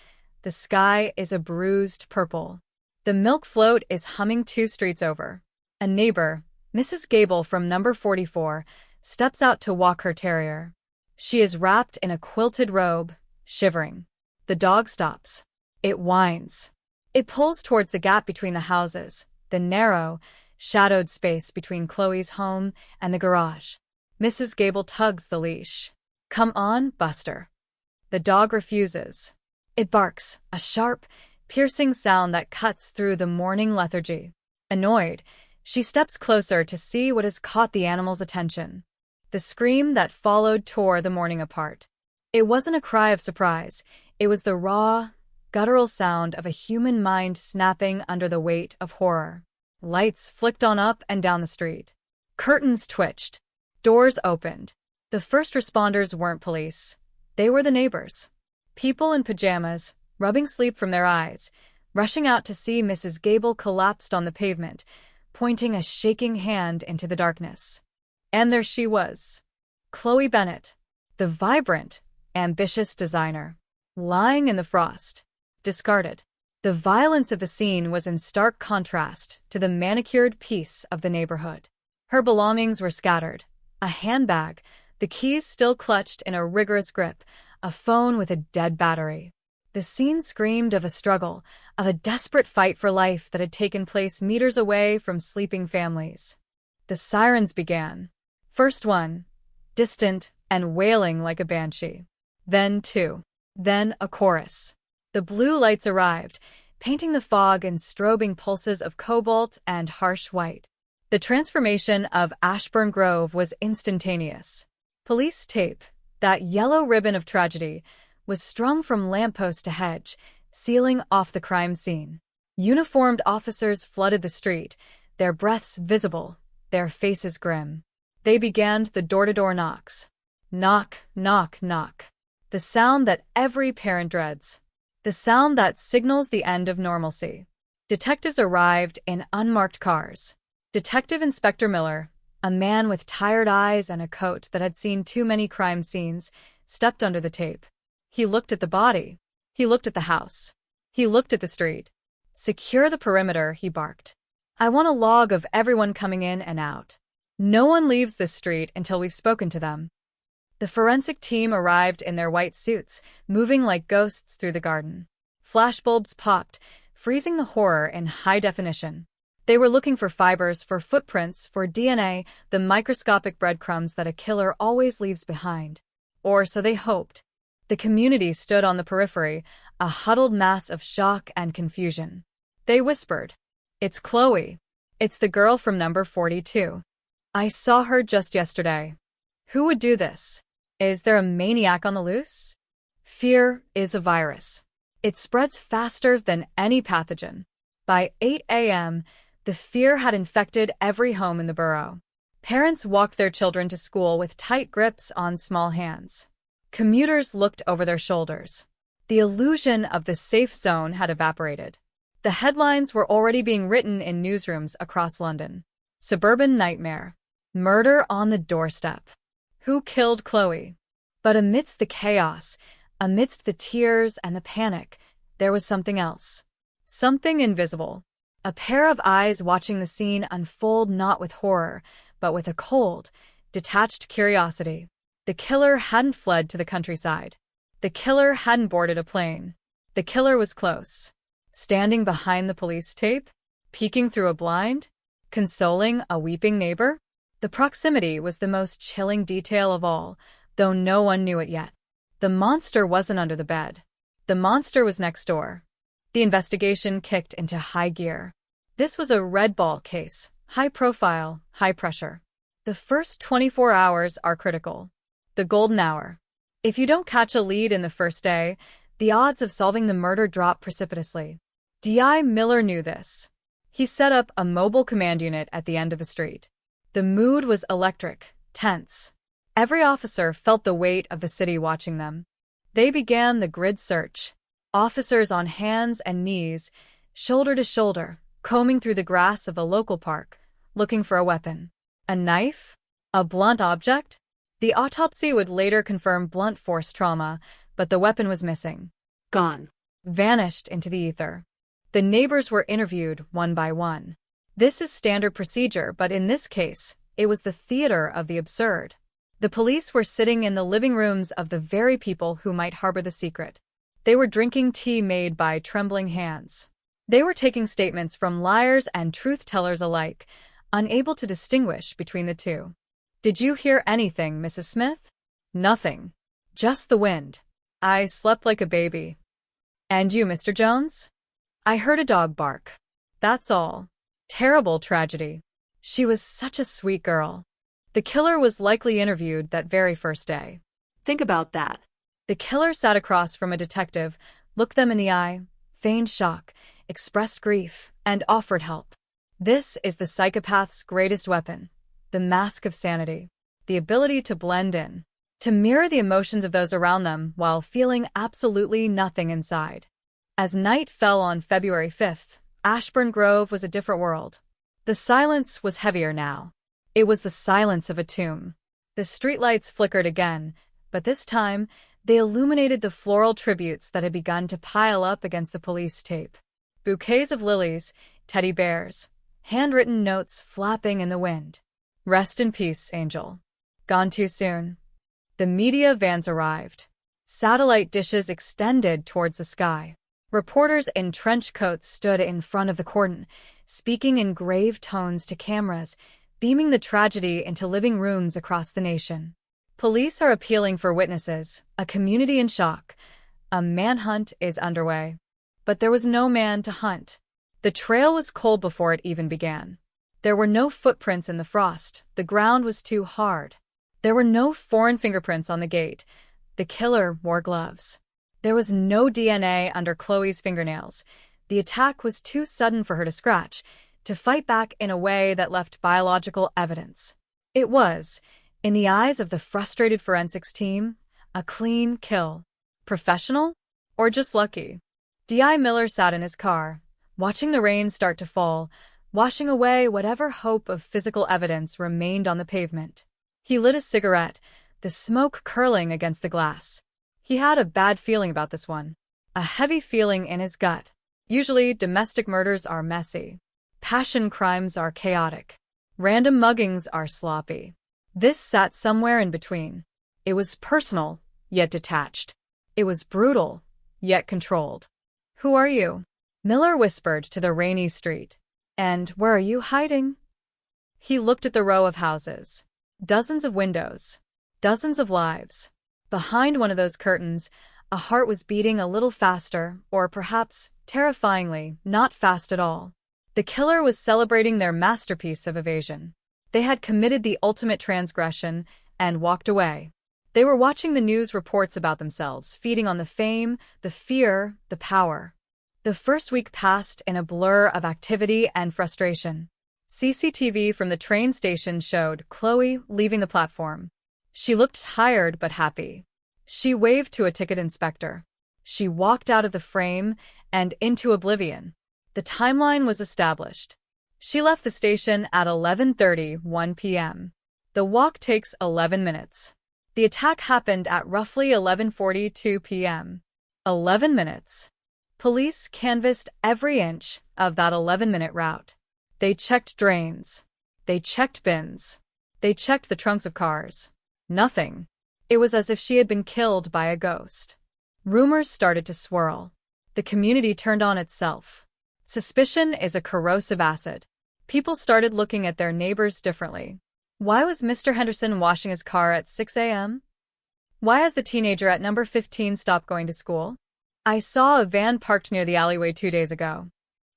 The sky is a bruised purple. The milk float is humming 2 streets over. A neighbor, Mrs. Gable from number 44, steps out to walk her terrier. She is wrapped in a quilted robe, shivering. The dog stops. It whines. It pulls towards the gap between the houses, the narrow, shadowed space between Chloe's home and the garage. Mrs. Gable tugs the leash. Come on, Buster. The dog refuses. It barks, a sharp, piercing sound that cuts through the morning lethargy. Annoyed, She steps closer to see what has caught the animal's attention. The scream that followed tore the morning apart. It wasn't a cry of surprise. It was the raw, guttural sound of a human mind snapping under the weight of horror. Lights flicked on up and down the street. Curtains twitched. Doors opened. The first responders weren't police. They were the neighbors. People in pajamas, rubbing sleep from their eyes, rushing out to see Mrs. Gable collapsed on the pavement, pointing a shaking hand into the darkness. And there she was, Chloe Bennett, the vibrant, ambitious designer, lying in the frost, discarded. The violence of the scene was in stark contrast to the manicured peace of the neighborhood. Her belongings were scattered. A handbag, the keys still clutched in a rigorous grip, a phone with a dead battery. The scene screamed of a struggle, of a desperate fight for life that had taken place meters away from sleeping families. The sirens began. First one, distant and wailing like a banshee. Then two. Then a chorus. The blue lights arrived, painting the fog in strobing pulses of cobalt and harsh white. The transformation of Ashburn Grove was instantaneous. Police tape, that yellow ribbon of tragedy, was strung from lamppost to hedge, sealing off the crime scene. Uniformed officers flooded the street, their breaths visible, their faces grim. They began the door-to-door knocks. Knock, knock, knock. The sound that every parent dreads. The sound that signals the end of normalcy. Detectives arrived in unmarked cars. Detective Inspector Miller, a man with tired eyes and a coat that had seen too many crime scenes, stepped under the tape. He looked at the body. He looked at the house. He looked at the street. Secure the perimeter, he barked. I want a log of everyone coming in and out. No one leaves this street until we've spoken to them. The forensic team arrived in their white suits, moving like ghosts through the garden. Flashbulbs popped, freezing the horror in high definition. They were looking for fibers, for footprints, for DNA, the microscopic breadcrumbs that a killer always leaves behind. Or so they hoped. The community stood on the periphery, a huddled mass of shock and confusion. They whispered, "It's Chloe. It's the girl from number 42. I saw her just yesterday. Who would do this? Is there a maniac on the loose?" Fear is a virus. It spreads faster than any pathogen. By 8 a.m., the fear had infected every home in the borough. Parents walked their children to school with tight grips on small hands. Commuters looked over their shoulders. The illusion of the safe zone had evaporated. The headlines were already being written in newsrooms across London. Suburban nightmare. Murder on the doorstep. Who killed Chloe? But amidst the chaos, amidst the tears and the panic, there was something else. Something invisible. A pair of eyes watching the scene unfold not with horror, but with a cold, detached curiosity. The killer hadn't fled to the countryside. The killer hadn't boarded a plane. The killer was close. Standing behind the police tape? Peeking through a blind? Consoling a weeping neighbor? The proximity was the most chilling detail of all, though no one knew it yet. The monster wasn't under the bed. The monster was next door. The investigation kicked into high gear. This was a red ball case, high profile, high pressure. The first 24 hours are critical. The golden hour. If you don't catch a lead in the first day, the odds of solving the murder drop precipitously. D.I. Miller knew this. He set up a mobile command unit at the end of the street. The mood was electric, tense. Every officer felt the weight of the city watching them. They began the grid search. Officers on hands and knees, shoulder to shoulder, combing through the grass of a local park, looking for a weapon. A knife? A blunt object? The autopsy would later confirm blunt force trauma, but the weapon was missing. Gone. Vanished into the ether. The neighbors were interviewed one by one. This is standard procedure, but in this case, it was the theater of the absurd. The police were sitting in the living rooms of the very people who might harbor the secret. They were drinking tea made by trembling hands. They were taking statements from liars and truth-tellers alike, unable to distinguish between the two. Did you hear anything, Mrs. Smith? Nothing. Just the wind. I slept like a baby. And you, Mr. Jones? I heard a dog bark. That's all. Terrible tragedy. She was such a sweet girl. The killer was likely interviewed that very first day. Think about that. The killer sat across from a detective, looked them in the eye, feigned shock, expressed grief, and offered help. This is the psychopath's greatest weapon, the mask of sanity, the ability to blend in, to mirror the emotions of those around them while feeling absolutely nothing inside. As night fell on February 5th, Ashburn Grove was a different world. The silence was heavier now. It was the silence of a tomb. The streetlights flickered again, but this time, they illuminated the floral tributes that had begun to pile up against the police tape. Bouquets of lilies, teddy bears, handwritten notes flapping in the wind. Rest in peace, Angel. Gone too soon. The media vans arrived. Satellite dishes extended towards the sky. Reporters in trench coats stood in front of the cordon, speaking in grave tones to cameras, beaming the tragedy into living rooms across the nation. Police are appealing for witnesses, a community in shock. A manhunt is underway. But there was no man to hunt. The trail was cold before it even began. There were no footprints in the frost. The ground was too hard. There were no foreign fingerprints on the gate. The killer wore gloves. There was no DNA under Chloe's fingernails. The attack was too sudden for her to scratch, to fight back in a way that left biological evidence. It was, in the eyes of the frustrated forensics team, a clean kill. Professional? Or just lucky? D.I. Miller sat in his car, watching the rain start to fall, washing away whatever hope of physical evidence remained on the pavement. He lit a cigarette, the smoke curling against the glass. He had a bad feeling about this one, a heavy feeling in his gut. Usually, domestic murders are messy. Passion crimes are chaotic. Random muggings are sloppy. This sat somewhere in between. It was personal, yet detached. It was brutal, yet controlled. Who are you? Miller whispered to the rainy street. And where are you hiding? He looked at the row of houses. Dozens of windows. Dozens of lives. Behind one of those curtains, a heart was beating a little faster, or perhaps, terrifyingly, not fast at all. The killer was celebrating their masterpiece of evasion. They had committed the ultimate transgression and walked away. They were watching the news reports about themselves, feeding on the fame, the fear, the power. The first week passed in a blur of activity and frustration. CCTV from the train station showed Chloe leaving the platform. She looked tired but happy. She waved to a ticket inspector. She walked out of the frame and into oblivion. The timeline was established. She left the station at 11:31 p.m. The walk takes 11 minutes. The attack happened at roughly 11:42 p.m. 11 minutes. Police canvassed every inch of that 11-minute route. They checked drains. They checked bins. They checked the trunks of cars. Nothing. It was as if she had been killed by a ghost. Rumors started to swirl. The community turned on itself. Suspicion is a corrosive acid. People started looking at their neighbors differently. Why was Mr. Henderson washing his car at 6 a.m.? Why has the teenager at number 15 stopped going to school? I saw a van parked near the alleyway 2 days ago.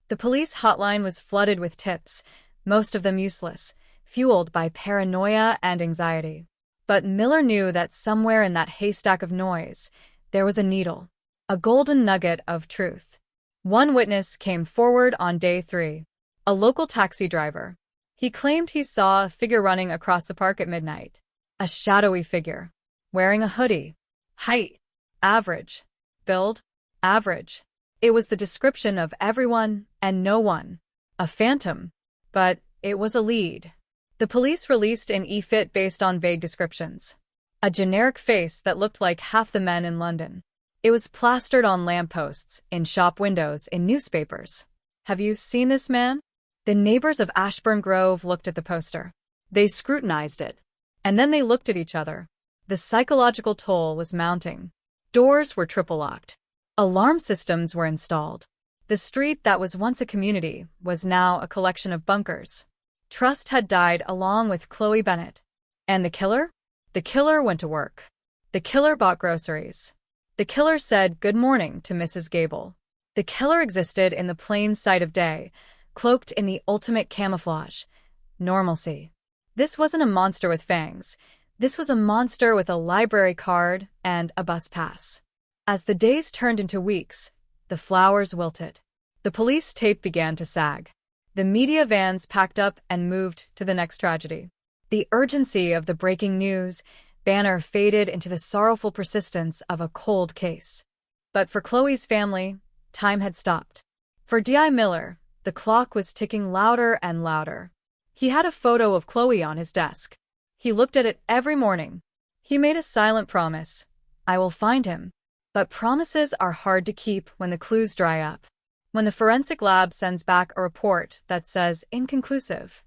The police hotline was flooded with tips, most of them useless, fueled by paranoia and anxiety. But Miller knew that somewhere in that haystack of noise, there was a needle, a golden nugget of truth. One witness came forward on day 3, a local taxi driver. He claimed he saw a figure running across the park at midnight, a shadowy figure, wearing a hoodie. Height, average. Build, average. It was the description of everyone and no one. A phantom. But it was a lead. The police released an e-fit based on vague descriptions. A generic face that looked like half the men in London. It was plastered on lampposts, in shop windows, in newspapers. Have you seen this man? The neighbors of Ashburn Grove looked at the poster. They scrutinized it. And then they looked at each other. The psychological toll was mounting. Doors were triple-locked. Alarm systems were installed. The street that was once a community was now a collection of bunkers. Trust had died along with Chloe Bennett. And the killer? The killer went to work. The killer bought groceries. The killer said good morning to Mrs. Gable. The killer existed in the plain sight of day, cloaked in the ultimate camouflage. normalcy. This wasn't a monster with fangs. This was a monster with a library card and a bus pass. As the days turned into weeks, the flowers wilted. The police tape began to sag. The media vans packed up and moved to the next tragedy. The urgency of the breaking news banner faded into the sorrowful persistence of a cold case. But for Chloe's family, time had stopped. For D.I. Miller, the clock was ticking louder and louder. He had a photo of Chloe on his desk. He looked at it every morning. He made a silent promise: I will find him. But promises are hard to keep when the clues dry up. When the forensic lab sends back a report that says inconclusive.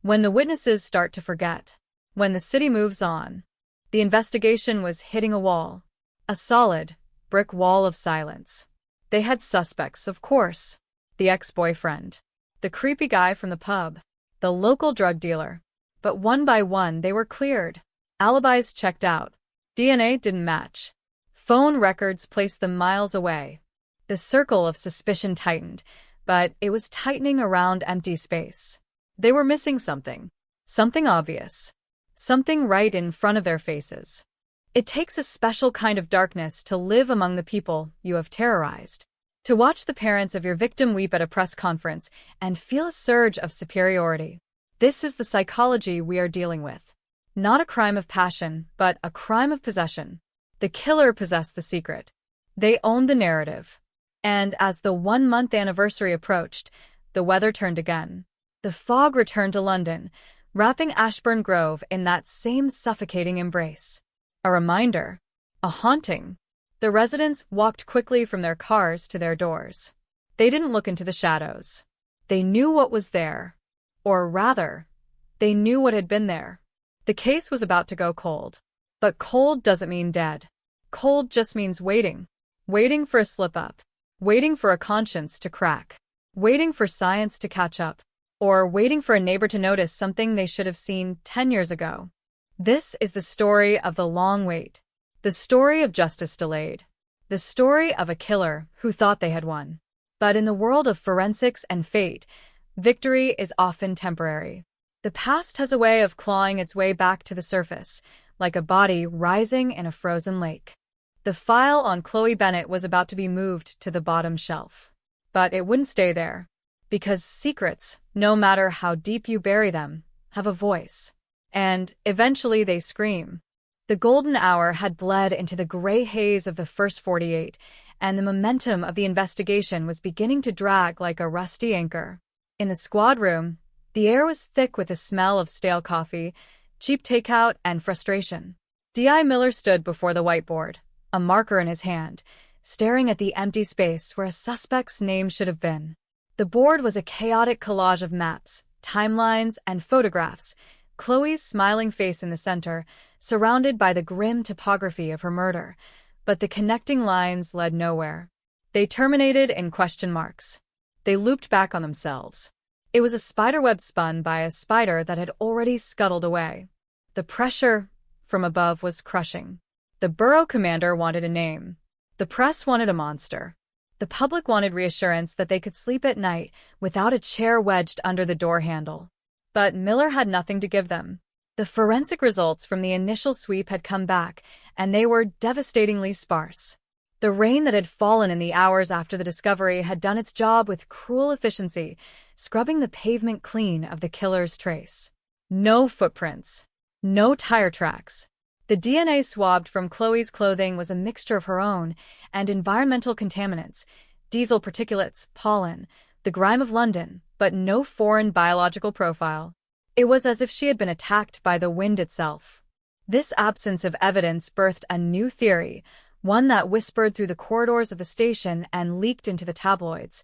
When the witnesses start to forget. When the city moves on. The investigation was hitting a wall. A solid, brick wall of silence. They had suspects, of course. The ex-boyfriend. The creepy guy from the pub. The local drug dealer. But one by one they were cleared. Alibis checked out. DNA didn't match. Phone records placed them miles away. The circle of suspicion tightened, but it was tightening around empty space. They were missing something. Something obvious. Something right in front of their faces. It takes a special kind of darkness to live among the people you have terrorized. To watch the parents of your victim weep at a press conference and feel a surge of superiority. This is the psychology we are dealing with. Not a crime of passion, but a crime of possession. The killer possessed the secret. They owned the narrative. And as the 1-month anniversary approached, the weather turned again. The fog returned to London, wrapping Ashbourne Grove in that same suffocating embrace. A reminder. A haunting. The residents walked quickly from their cars to their doors. They didn't look into the shadows. They knew what was there. Or rather, they knew what had been there. The case was about to go cold. But cold doesn't mean dead. Cold just means waiting. Waiting for a slip-up. Waiting for a conscience to crack. Waiting for science to catch up. Or waiting for a neighbor to notice something they should have seen 10 years ago. This is the story of the long wait. The story of justice delayed. The story of a killer who thought they had won. But in the world of forensics and fate, victory is often temporary. The past has a way of clawing its way back to the surface, like a body rising in a frozen lake. The file on Chloe Bennett was about to be moved to the bottom shelf. But it wouldn't stay there. Because secrets, no matter how deep you bury them, have a voice. And eventually they scream. The golden hour had bled into the gray haze of the first 48, and the momentum of the investigation was beginning to drag like a rusty anchor. In the squad room, the air was thick with the smell of stale coffee, cheap takeout, and frustration. D.I. Miller stood before the whiteboard, a marker in his hand, staring at the empty space where a suspect's name should have been. The board was a chaotic collage of maps, timelines, and photographs, Chloe's smiling face in the center, surrounded by the grim topography of her murder, but the connecting lines led nowhere. They terminated in question marks. They looped back on themselves. It was a spiderweb spun by a spider that had already scuttled away. The pressure from above was crushing. The borough commander wanted a name. The press wanted a monster. The public wanted reassurance that they could sleep at night without a chair wedged under the door handle. But Miller had nothing to give them. The forensic results from the initial sweep had come back, and they were devastatingly sparse. The rain that had fallen in the hours after the discovery had done its job with cruel efficiency, scrubbing the pavement clean of the killer's trace. No footprints. No tire tracks. The DNA swabbed from Chloe's clothing was a mixture of her own and environmental contaminants, diesel particulates, pollen, the grime of London, but no foreign biological profile. It was as if she had been attacked by the wind itself. This absence of evidence birthed a new theory, one that whispered through the corridors of the station and leaked into the tabloids.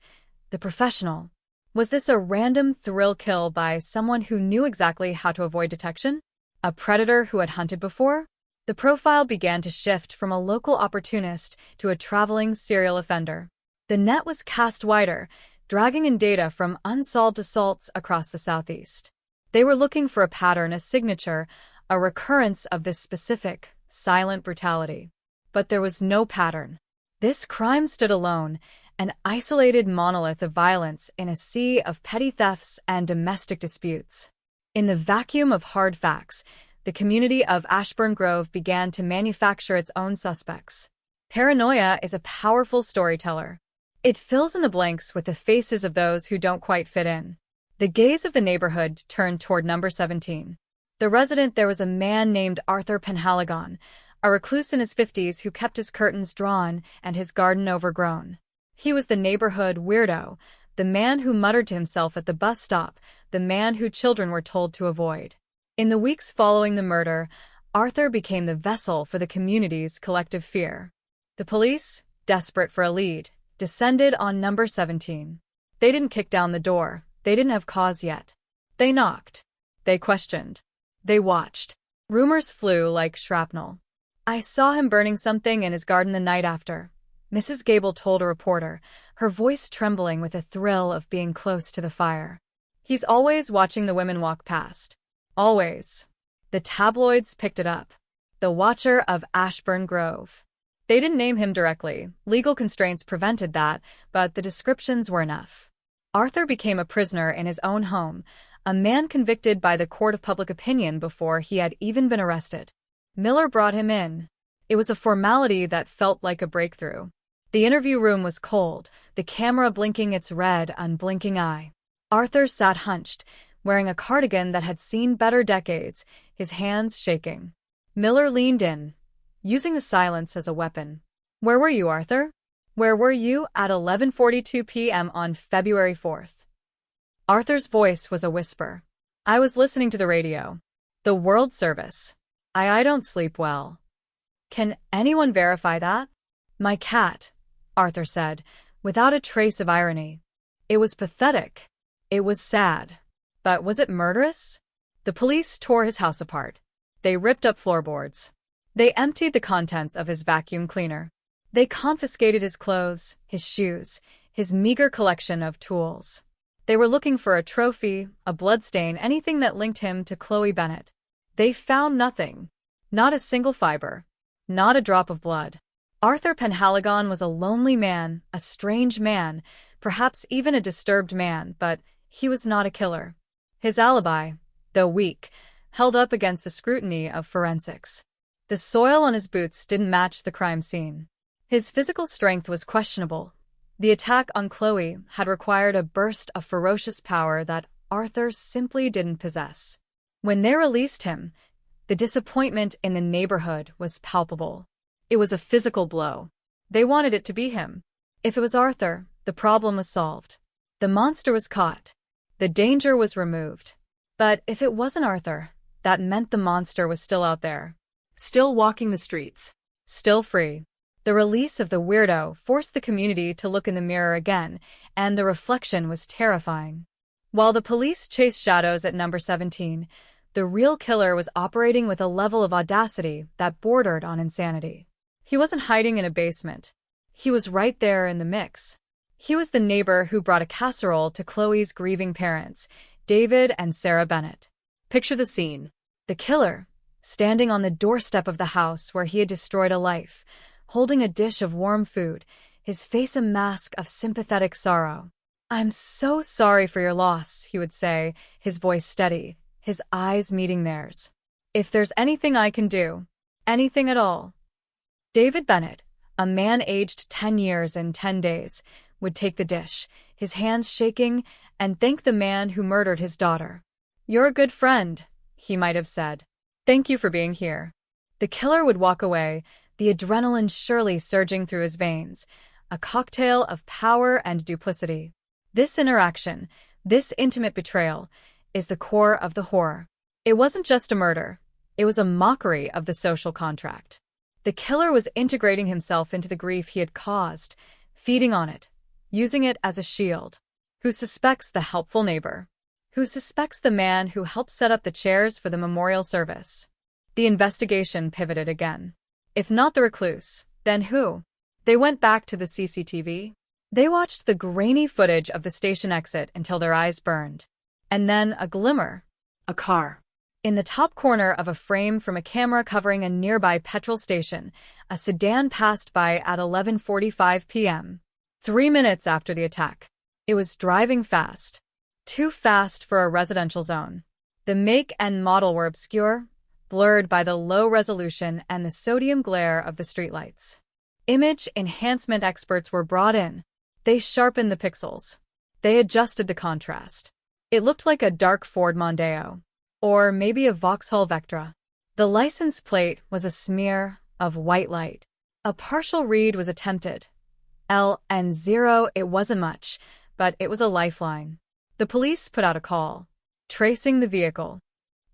The professional. Was this a random thrill kill by someone who knew exactly how to avoid detection? A predator who had hunted before? The profile began to shift from a local opportunist to a traveling serial offender. The net was cast wider, dragging in data from unsolved assaults across the southeast. They were looking for a pattern, a signature, a recurrence of this specific, silent brutality. But there was no pattern. This crime stood alone, an isolated monolith of violence in a sea of petty thefts and domestic disputes. In the vacuum of hard facts, the community of Ashburn Grove began to manufacture its own suspects. Paranoia is a powerful storyteller. It fills in the blanks with the faces of those who don't quite fit in. The gaze of the neighborhood turned toward number 17. The resident there was a man named Arthur Penhaligon, a recluse in his 50s who kept his curtains drawn and his garden overgrown. He was the neighborhood weirdo, the man who muttered to himself at the bus stop, the man who children were told to avoid. In the weeks following the murder, Arthur became the vessel for the community's collective fear. The police, desperate for a lead, descended on number 17. They didn't kick down the door. They didn't have cause yet. They knocked. They questioned. They watched. Rumors flew like shrapnel. "I saw him burning something in his garden the night after," Mrs. Gable told a reporter, her voice trembling with the thrill of being close to the fire. "He's always watching the women walk past. Always." The tabloids picked it up. The Watcher of Ashburn Grove. They didn't name him directly. Legal constraints prevented that, but the descriptions were enough. Arthur became a prisoner in his own home, a man convicted by the court of public opinion before he had even been arrested. Miller brought him in. It was a formality that felt like a breakthrough. The interview room was cold, the camera blinking its red, unblinking eye. Arthur sat hunched, wearing a cardigan that had seen better decades, his hands shaking. Miller leaned in, using the silence as a weapon. "Where were you, Arthur? Where were you at 11:42 p.m. on February 4th? Arthur's voice was a whisper. "I was listening to the radio. The World Service. I don't sleep well." "Can anyone verify that?" "My cat," Arthur said, without a trace of irony. It was pathetic. It was sad. But was it murderous? The police tore his house apart. They ripped up floorboards. They emptied the contents of his vacuum cleaner. They confiscated his clothes, his shoes, his meager collection of tools. They were looking for a trophy, a bloodstain, anything that linked him to Chloe Bennett. They found nothing. Not a single fiber. Not a drop of blood. Arthur Penhaligon was a lonely man, a strange man, perhaps even a disturbed man, but he was not a killer. His alibi, though weak, held up against the scrutiny of forensics. The soil on his boots didn't match the crime scene. His physical strength was questionable. The attack on Chloe had required a burst of ferocious power that Arthur simply didn't possess. When they released him, the disappointment in the neighborhood was palpable. It was a physical blow. They wanted it to be him. If it was Arthur, the problem was solved. The monster was caught. The danger was removed. But if it wasn't Arthur, that meant the monster was still out there. Still walking the streets. Still free. The release of the weirdo forced the community to look in the mirror again, and the reflection was terrifying. While the police chased shadows at number 17, the real killer was operating with a level of audacity that bordered on insanity. He wasn't hiding in a basement. He was right there in the mix. He was the neighbor who brought a casserole to Chloe's grieving parents, David and Sarah Bennett. Picture the scene. The killer, standing on the doorstep of the house where he had destroyed a life, holding a dish of warm food, his face a mask of sympathetic sorrow. "I'm so sorry for your loss," he would say, his voice steady, his eyes meeting theirs. "If there's anything I can do, anything at all." David Bennett, a man aged 10 years and 10 days, would take the dish, his hands shaking, and thank the man who murdered his daughter. "You're a good friend," he might have said. "Thank you for being here." The killer would walk away, the adrenaline surely surging through his veins, a cocktail of power and duplicity. This interaction, this intimate betrayal, is the core of the horror. It wasn't just a murder. It was a mockery of the social contract. The killer was integrating himself into the grief he had caused, feeding on it, using it as a shield. Who suspects the helpful neighbor? Who suspects the man who helped set up the chairs for the memorial service? The investigation pivoted again. If not the recluse, then who? They went back to the CCTV. They watched the grainy footage of the station exit until their eyes burned. And then a glimmer. A car. In the top corner of a frame from a camera covering a nearby petrol station, a sedan passed by at 11:45 p.m., 3 minutes after the attack. It was driving fast. Too fast for a residential zone. The make and model were obscure, blurred by the low resolution and the sodium glare of the streetlights. Image enhancement experts were brought in. They sharpened the pixels. They adjusted the contrast. It looked like a dark Ford Mondeo, or maybe a Vauxhall Vectra. The license plate was a smear of white light. A partial read was attempted. L and 0, it wasn't much, but it was a lifeline. The police put out a call, tracing the vehicle.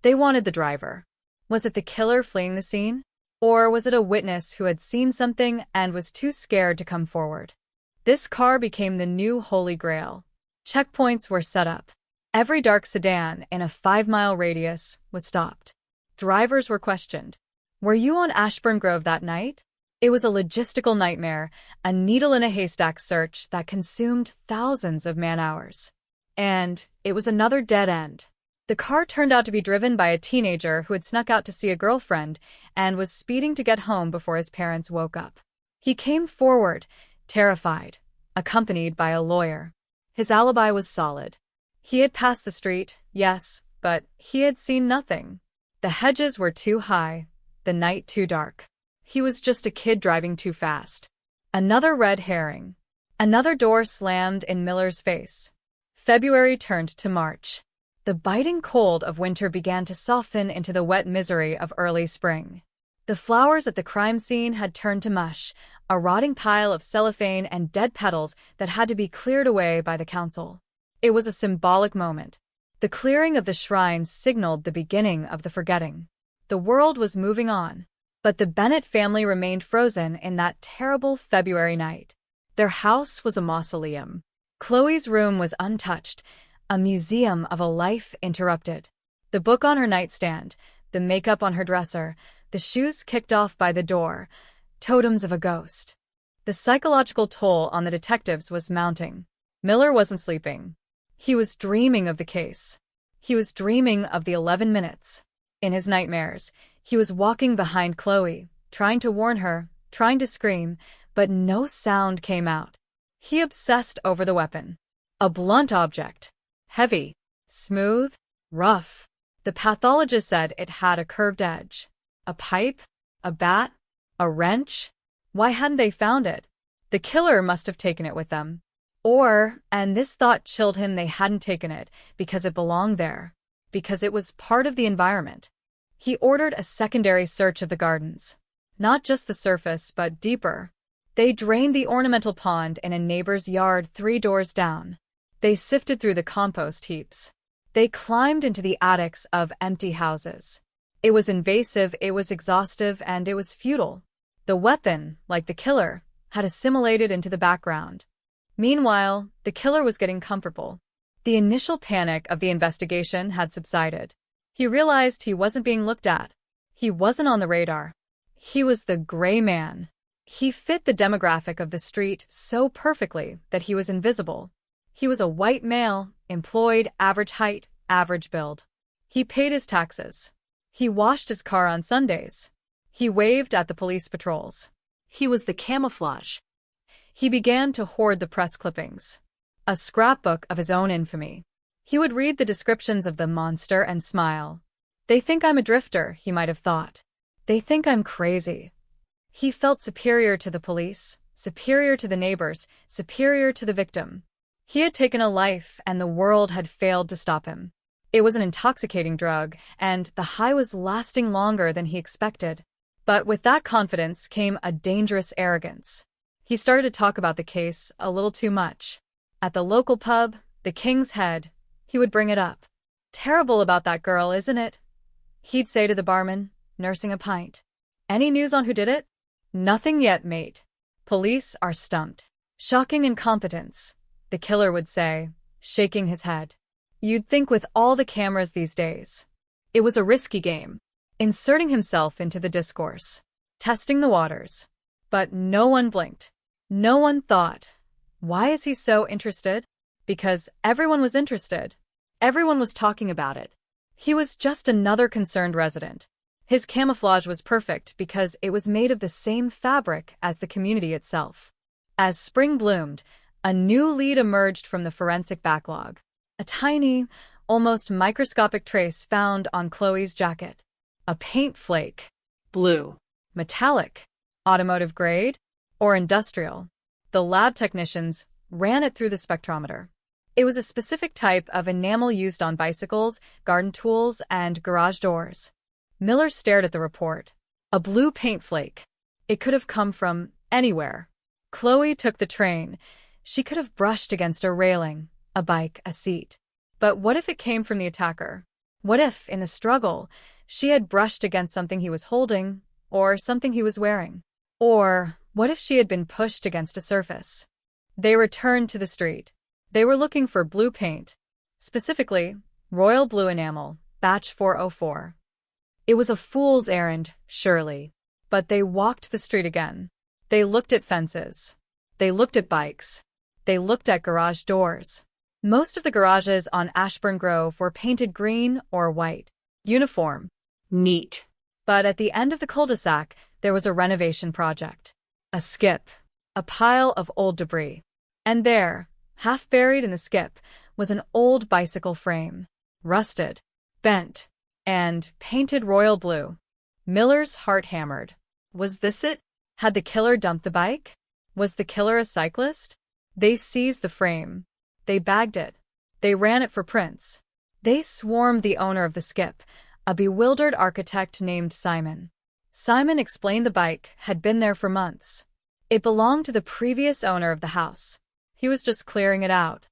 They wanted the driver. Was it the killer fleeing the scene? Or was it a witness who had seen something and was too scared to come forward? This car became the new holy grail. Checkpoints were set up. Every dark sedan in a 5-mile radius was stopped. Drivers were questioned. Were you on Ashburn Grove that night? It was a logistical nightmare, a needle-in-a-haystack search that consumed thousands of man-hours. And it was another dead end. The car turned out to be driven by a teenager who had snuck out to see a girlfriend and was speeding to get home before his parents woke up. He came forward, terrified, accompanied by a lawyer. His alibi was solid. He had passed the street, yes, but he had seen nothing. The hedges were too high, the night too dark. He was just a kid driving too fast. Another red herring. Another door slammed in Miller's face. February turned to March. The biting cold of winter began to soften into the wet misery of early spring. The flowers at the crime scene had turned to mush, a rotting pile of cellophane and dead petals that had to be cleared away by the council. It was a symbolic moment. The clearing of the shrines signaled the beginning of the forgetting. The world was moving on, but the Bennett family remained frozen in that terrible February night. Their house was a mausoleum. Chloe's room was untouched, a museum of a life interrupted. The book on her nightstand, the makeup on her dresser, the shoes kicked off by the door, totems of a ghost. The psychological toll on the detectives was mounting. Miller wasn't sleeping. He was dreaming of the case. He was dreaming of the 11 minutes. In his nightmares, he was walking behind Chloe, trying to warn her, trying to scream, but no sound came out. He obsessed over the weapon. A blunt object. Heavy, smooth, rough. The pathologist said it had a curved edge. A pipe? A bat? A wrench? Why hadn't they found it? The killer must have taken it with them. Or, and this thought chilled him, they hadn't taken it because it belonged there, because it was part of the environment. He ordered a secondary search of the gardens. Not just the surface, but deeper. They drained the ornamental pond in a neighbor's yard 3 doors down. They sifted through the compost heaps. They climbed into the attics of empty houses. It was invasive, it was exhaustive, and it was futile. The weapon, like the killer, had assimilated into the background. Meanwhile, the killer was getting comfortable. The initial panic of the investigation had subsided. He realized he wasn't being looked at. He wasn't on the radar. He was the gray man. He fit the demographic of the street so perfectly that he was invisible. He was a white male, employed, average height, average build. He paid his taxes. He washed his car on Sundays. He waved at the police patrols. He was the camouflage. He began to hoard the press clippings, a scrapbook of his own infamy. He would read the descriptions of the monster and smile. They think I'm a drifter, he might have thought. They think I'm crazy. He felt superior to the police, superior to the neighbors, superior to the victim. He had taken a life, and the world had failed to stop him. It was an intoxicating drug, and the high was lasting longer than he expected. But with that confidence came a dangerous arrogance. He started to talk about the case a little too much. At the local pub, the King's Head, he would bring it up. Terrible about that girl, isn't it? He'd say to the barman, nursing a pint. Any news on who did it? Nothing yet, mate. Police are stumped. Shocking incompetence, the killer would say, shaking his head. You'd think with all the cameras these days. It was a risky game, inserting himself into the discourse, testing the waters. But no one blinked. No one thought, why is he so interested? Because everyone was interested. Everyone was talking about it. He was just another concerned resident. His camouflage was perfect because it was made of the same fabric as the community itself. As spring bloomed, a new lead emerged from the forensic backlog. A tiny, almost microscopic trace found on Chloe's jacket. A paint flake. Blue. Metallic. Automotive grade? Or industrial? The lab technicians ran it through the spectrometer. It was a specific type of enamel used on bicycles, garden tools, and garage doors. Miller stared at the report. A blue paint flake. It could have come from anywhere. Chloe took the train. She could have brushed against a railing, a bike, a seat. But what if it came from the attacker? What if, in the struggle, she had brushed against something he was holding, or something he was wearing? Or what if she had been pushed against a surface? They returned to the street. They were looking for blue paint, specifically royal blue enamel, batch 404. It was a fool's errand, surely. But they walked the street again. They looked at fences. They looked at bikes. They looked at garage doors. Most of the garages on Ashburn Grove were painted green or white. Uniform. Neat. But at the end of the cul-de-sac, there was a renovation project. A skip. A pile of old debris. And there, half buried in the skip, was an old bicycle frame. Rusted. Bent. And painted royal blue. Miller's heart hammered. Was this it? Had the killer dumped the bike? Was the killer a cyclist? They seized the frame. They bagged it. They ran it for prints. They swarmed the owner of the skip, a bewildered architect named Simon. Simon explained the bike had been there for months. It belonged to the previous owner of the house. He was just clearing it out.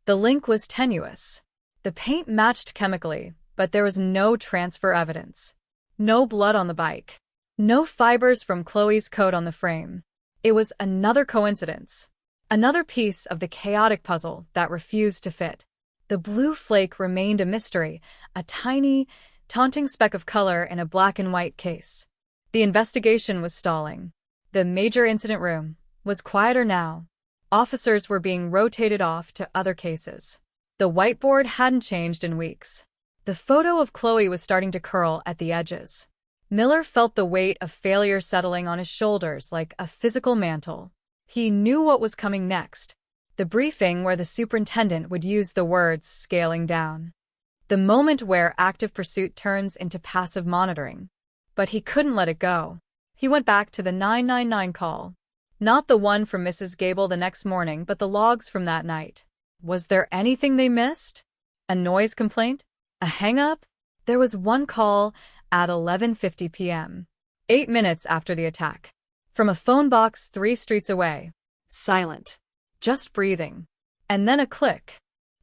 The link was tenuous. The paint matched chemically, but there was no transfer evidence. No blood on the bike. No fibers from Chloe's coat on the frame. It was another coincidence. Another piece of the chaotic puzzle that refused to fit. The blue flake remained a mystery, a tiny, taunting speck of color in a black and white case. The investigation was stalling. The major incident room was quieter now. Officers were being rotated off to other cases. The whiteboard hadn't changed in weeks. The photo of Chloe was starting to curl at the edges. Miller felt the weight of failure settling on his shoulders like a physical mantle. He knew what was coming next. The briefing where the superintendent would use the words scaling down. The moment where active pursuit turns into passive monitoring. But he couldn't let it go. He went back to the 999 call. Not the one from Mrs. Gable the next morning, but the logs from that night. Was there anything they missed? A noise complaint? A hang-up? There was one call at 11:50 p.m., 8 minutes after the attack. From a phone box 3 streets away. Silent. Just breathing. And then a click.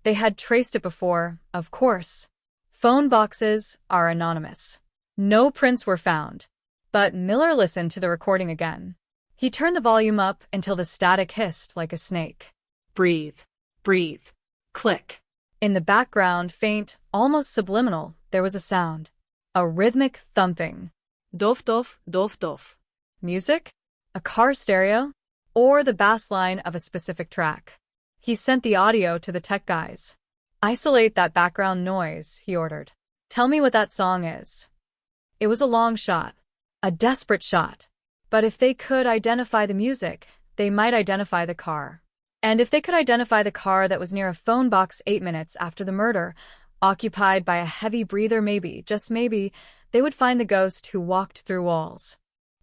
They had traced it before, of course. Phone boxes are anonymous. No prints were found. But Miller listened to the recording again. He turned the volume up until the static hissed like a snake. Breathe. Breathe. Click. In the background, faint, almost subliminal, there was a sound. A rhythmic thumping. Dof dof, dof dof. Music? A car stereo? Or the bass line of a specific track? He sent the audio to the tech guys. Isolate that background noise, he ordered. Tell me what that song is. It was a long shot. A desperate shot. But if they could identify the music, they might identify the car. And if they could identify the car that was near a phone box 8 minutes after the murder, occupied by a heavy breather, maybe, just maybe, they would find the ghost who walked through walls.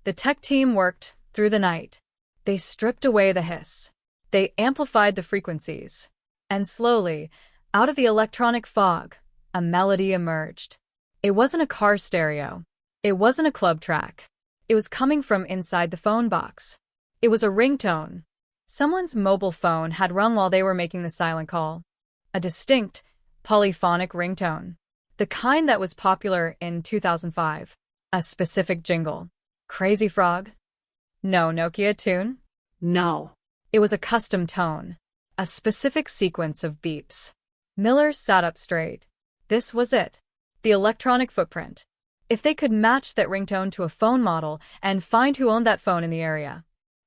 The tech team worked through the night. They stripped away the hiss. They amplified the frequencies. And slowly, out of the electronic fog, a melody emerged. It wasn't a car stereo. It wasn't a club track. It was coming from inside the phone box. It was a ringtone. Someone's mobile phone had rung while they were making the silent call. A distinct, polyphonic ringtone. The kind that was popular in 2005. A specific jingle. Crazy Frog? No Nokia tune? No. It was a custom tone. A specific sequence of beeps. Miller sat up straight. This was it. The electronic footprint. If they could match that ringtone to a phone model and find who owned that phone in the area.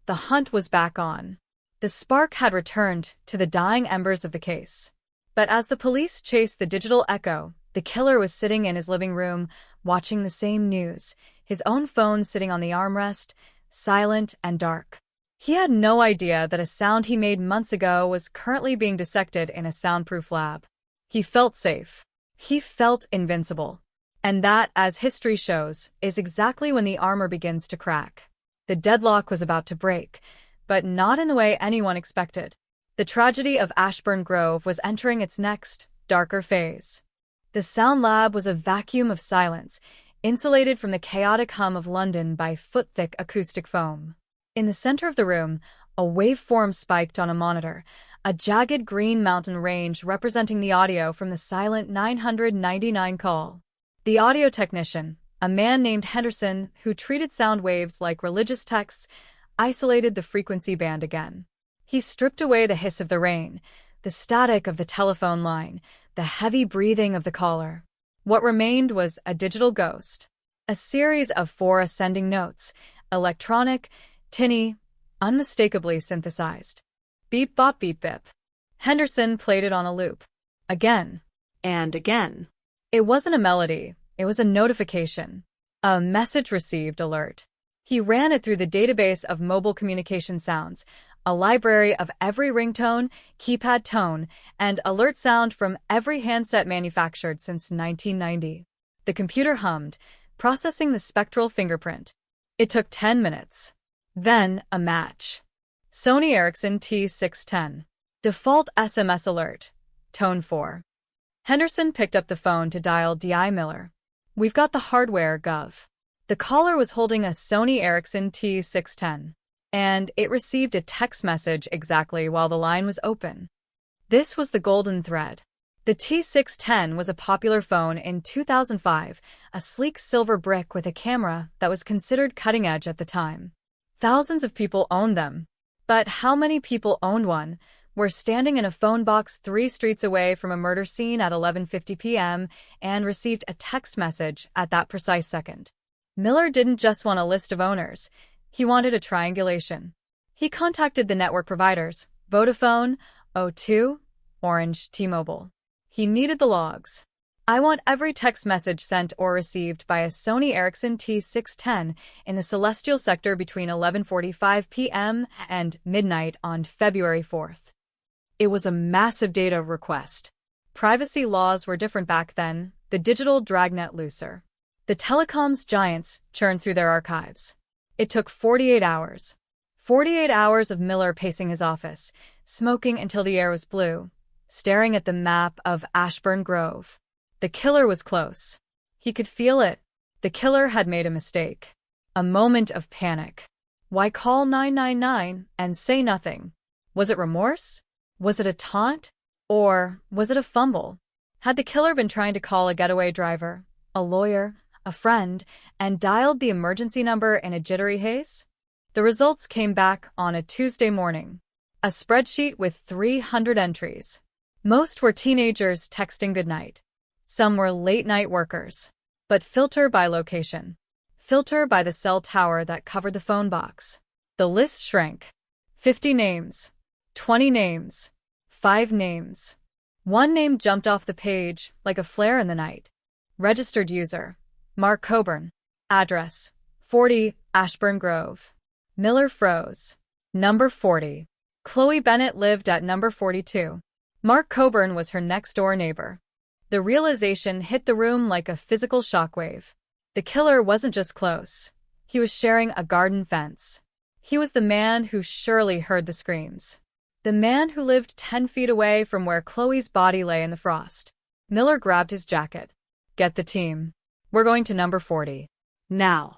The hunt was back on. The spark had returned to the dying embers of the case. But as the police chased the digital echo, the killer was sitting in his living room, watching the same news, his own phone sitting on the armrest, silent and dark. He had no idea that a sound he made months ago was currently being dissected in a soundproof lab. He felt safe. He felt invincible. And that, as history shows, is exactly when the armor begins to crack. The deadlock was about to break, but not in the way anyone expected. The tragedy of Ashburn Grove was entering its next, darker phase. The sound lab was a vacuum of silence, insulated from the chaotic hum of London by foot-thick acoustic foam. In the center of the room, a waveform spiked on a monitor, a jagged green mountain range representing the audio from the silent 999 call. The audio technician, a man named Henderson who treated sound waves like religious texts, isolated the frequency band again. He stripped away the hiss of the rain, the static of the telephone line, the heavy breathing of the caller. What remained was a digital ghost, a series of 4 ascending notes, electronic, tinny, unmistakably synthesized. Beep bop beep bip. Henderson played it on a loop. Again. And again. It wasn't a melody, it was a notification. A message received alert. He ran it through the database of mobile communication sounds, a library of every ringtone, keypad tone, and alert sound from every handset manufactured since 1990. The computer hummed, processing the spectral fingerprint. It took 10 minutes. Then, a match. Sony Ericsson T610. Default SMS alert. Tone 4. Henderson picked up the phone to dial D.I. Miller. We've got the hardware, Gov. The caller was holding a Sony Ericsson T610, and it received a text message exactly while the line was open. This was the golden thread. The T610 was a popular phone in 2005, a sleek silver brick with a camera that was considered cutting-edge at the time. Thousands of people owned them. But how many people owned one, were standing in a phone box 3 streets away from a murder scene at 11:50 p.m. and received a text message at that precise second? Miller didn't just want a list of owners. He wanted a triangulation. He contacted the network providers, Vodafone, O2, Orange, T-Mobile. He needed the logs. I want every text message sent or received by a Sony Ericsson T610 in the celestial sector between 11:45 p.m. and midnight on February 4th. It was a massive data request. Privacy laws were different back then, the digital dragnet looser. The telecoms giants churned through their archives. It took 48 hours. 48 hours of Miller pacing his office, smoking until the air was blue, staring at the map of Ashburn Grove. The killer was close. He could feel it. The killer had made a mistake. A moment of panic. Why call 999 and say nothing? Was it remorse? Was it a taunt? Or was it a fumble? Had the killer been trying to call a getaway driver, a lawyer, a friend, and dialed the emergency number in a jittery haze? The results came back on a Tuesday morning. A spreadsheet with 300 entries. Most were teenagers texting goodnight. Some were late-night workers. But filter by location. Filter by the cell tower that covered the phone box. The list shrank. 50 names. 20 names. 5 names. One name jumped off the page like a flare in the night. Registered user. Mark Coburn. Address. 40 Ashburn Grove. Miller froze. Number 40. Chloe Bennett lived at number 42. Mark Coburn was her next-door neighbor. The realization hit the room like a physical shockwave. The killer wasn't just close. He was sharing a garden fence. He was the man who surely heard the screams. The man who lived 10 feet away from where Chloe's body lay in the frost. Miller grabbed his jacket. Get the team. We're going to number 40. Now.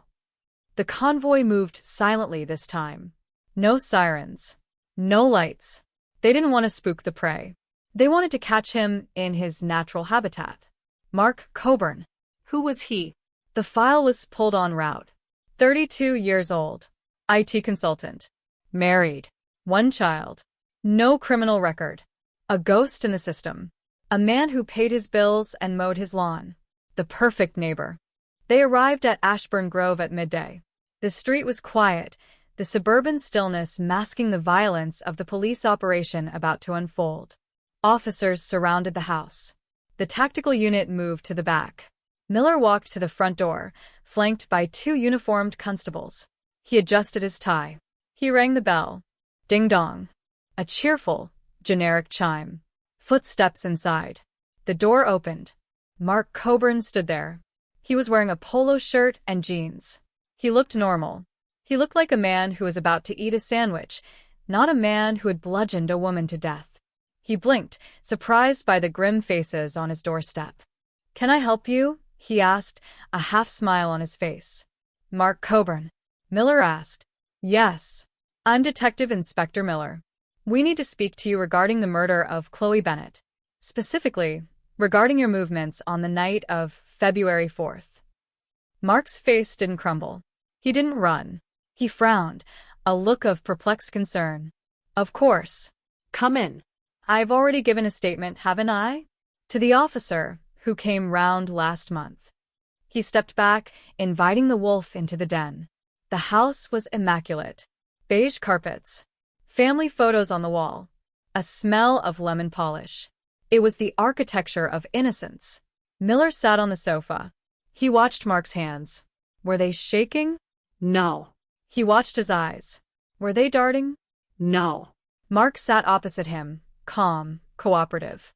The convoy moved silently this time. No sirens. No lights. They didn't want to spook the prey. They wanted to catch him in his natural habitat. Mark Coburn. Who was he? The file was pulled en route. 32 years old. IT consultant. Married. 1 child. No criminal record. A ghost in the system. A man who paid his bills and mowed his lawn. The perfect neighbor. They arrived at Ashburn Grove at midday. The street was quiet, the suburban stillness masking the violence of the police operation about to unfold. Officers surrounded the house. The tactical unit moved to the back. Miller walked to the front door, flanked by 2 uniformed constables. He adjusted his tie. He rang the bell. Ding-dong. A cheerful, generic chime. Footsteps inside. The door opened. Mark Coburn stood there. He was wearing a polo shirt and jeans. He looked normal. He looked like a man who was about to eat a sandwich, not a man who had bludgeoned a woman to death. He blinked, surprised by the grim faces on his doorstep. "Can I help you?" he asked, a half-smile on his face. "Mark Coburn?" Miller asked. "Yes. I'm Detective Inspector Miller. We need to speak to you regarding the murder of Chloe Bennett. Specifically, regarding your movements on the night of February 4th. Mark's face didn't crumble. He didn't run. He frowned, a look of perplexed concern. "Of course. Come in." "I've already given a statement, haven't I? To the officer who came round last month." He stepped back, inviting the wolf into the den. The house was immaculate. Beige carpets. Family photos on the wall. A smell of lemon polish. It was the architecture of innocence. Miller sat on the sofa. He watched Mark's hands. Were they shaking? No. He watched his eyes. Were they darting? No. Mark sat opposite him, calm, cooperative.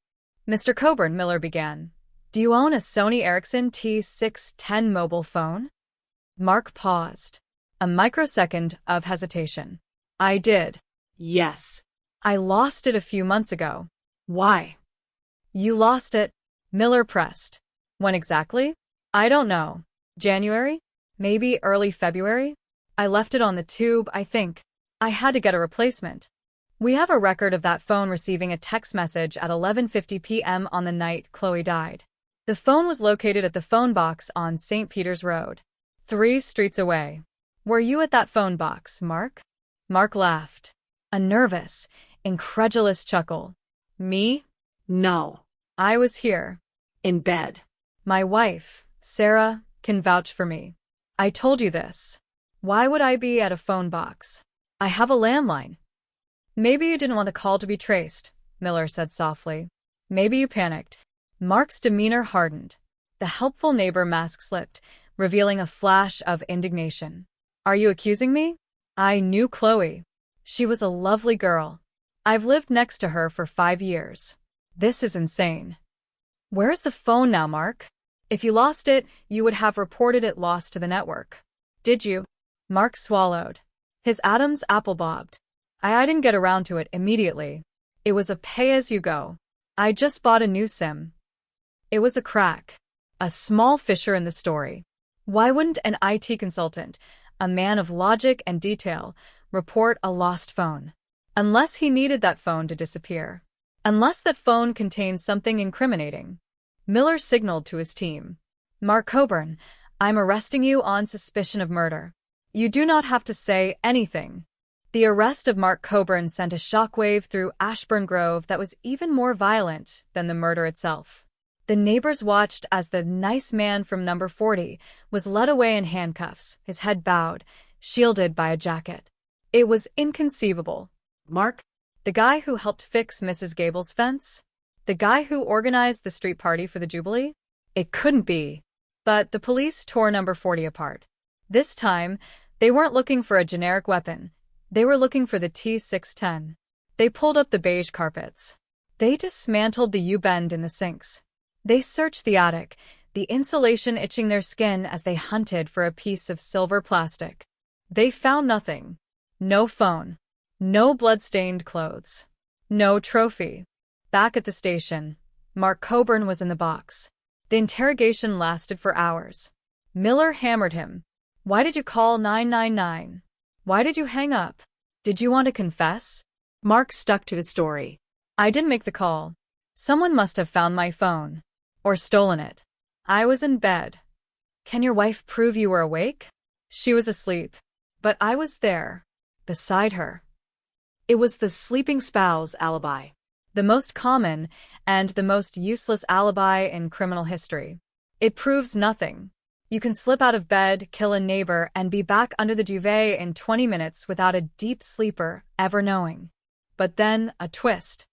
"Mr. Coburn," Miller began, "do you own a Sony Ericsson T610 mobile phone?" Mark paused. A microsecond of hesitation. "I did." "Yes." "I lost it a few months ago." "Why?" "You lost it," Miller pressed. "When exactly?" "I don't know. January? Maybe early February? I left it on the tube, I think. I had to get a replacement." We have a record of that phone receiving a text message at 11:50 p.m. on the night Chloe died. The phone was located at the phone box on St. Peter's Road, 3 streets away. "Were you at that phone box, Mark?" Mark laughed. A nervous, incredulous chuckle. "Me? No. I was here." In bed. "My wife, Sarah, can vouch for me. I told you this. Why would I be at a phone box? I have a landline." "Maybe you didn't want the call to be traced," Miller said softly. "Maybe you panicked." Mark's demeanor hardened. The helpful neighbor mask slipped, revealing a flash of indignation. "Are you accusing me? I knew Chloe. She was a lovely girl. I've lived next to her for 5 years. This is insane." "Where's the phone now, Mark? If you lost it, you would have reported it lost to the network. Did you?" Mark swallowed. His Adam's apple bobbed. I didn't get around to it immediately. It was a pay-as-you-go. I just bought a new SIM. It was a crack. A small fissure in the story. Why wouldn't an IT consultant, a man of logic and detail, report a lost phone? Unless he needed that phone to disappear. Unless that phone contained something incriminating. Miller signaled to his team. "Mark Coburn, I'm arresting you on suspicion of murder. You do not have to say anything." The arrest of Mark Coburn sent a shockwave through Ashburn Grove that was even more violent than the murder itself. The neighbors watched as the nice man from number 40 was led away in handcuffs, his head bowed, shielded by a jacket. It was inconceivable. "Mark?" The guy who helped fix Mrs. Gable's fence? The guy who organized the street party for the Jubilee? It couldn't be. But the police tore number 40 apart. This time, they weren't looking for a generic weapon. They were looking for the T610. They pulled up the beige carpets. They dismantled the U-bend in the sinks. They searched the attic, the insulation itching their skin as they hunted for a piece of silver plastic. They found nothing. No phone. No blood-stained clothes. No trophy. Back at the station, Mark Coburn was in the box. The interrogation lasted for hours. Miller hammered him. "Why did you call 999? Why did you hang up? Did you want to confess?" Mark stuck to his story. "I didn't make the call. Someone must have found my phone. Or stolen it. I was in bed." "Can your wife prove you were awake?" "She was asleep. But I was there. Beside her." It was the sleeping spouse alibi. The most common and the most useless alibi in criminal history. It proves nothing. You can slip out of bed, kill a neighbor, and be back under the duvet in 20 minutes without a deep sleeper ever knowing. But then, a twist.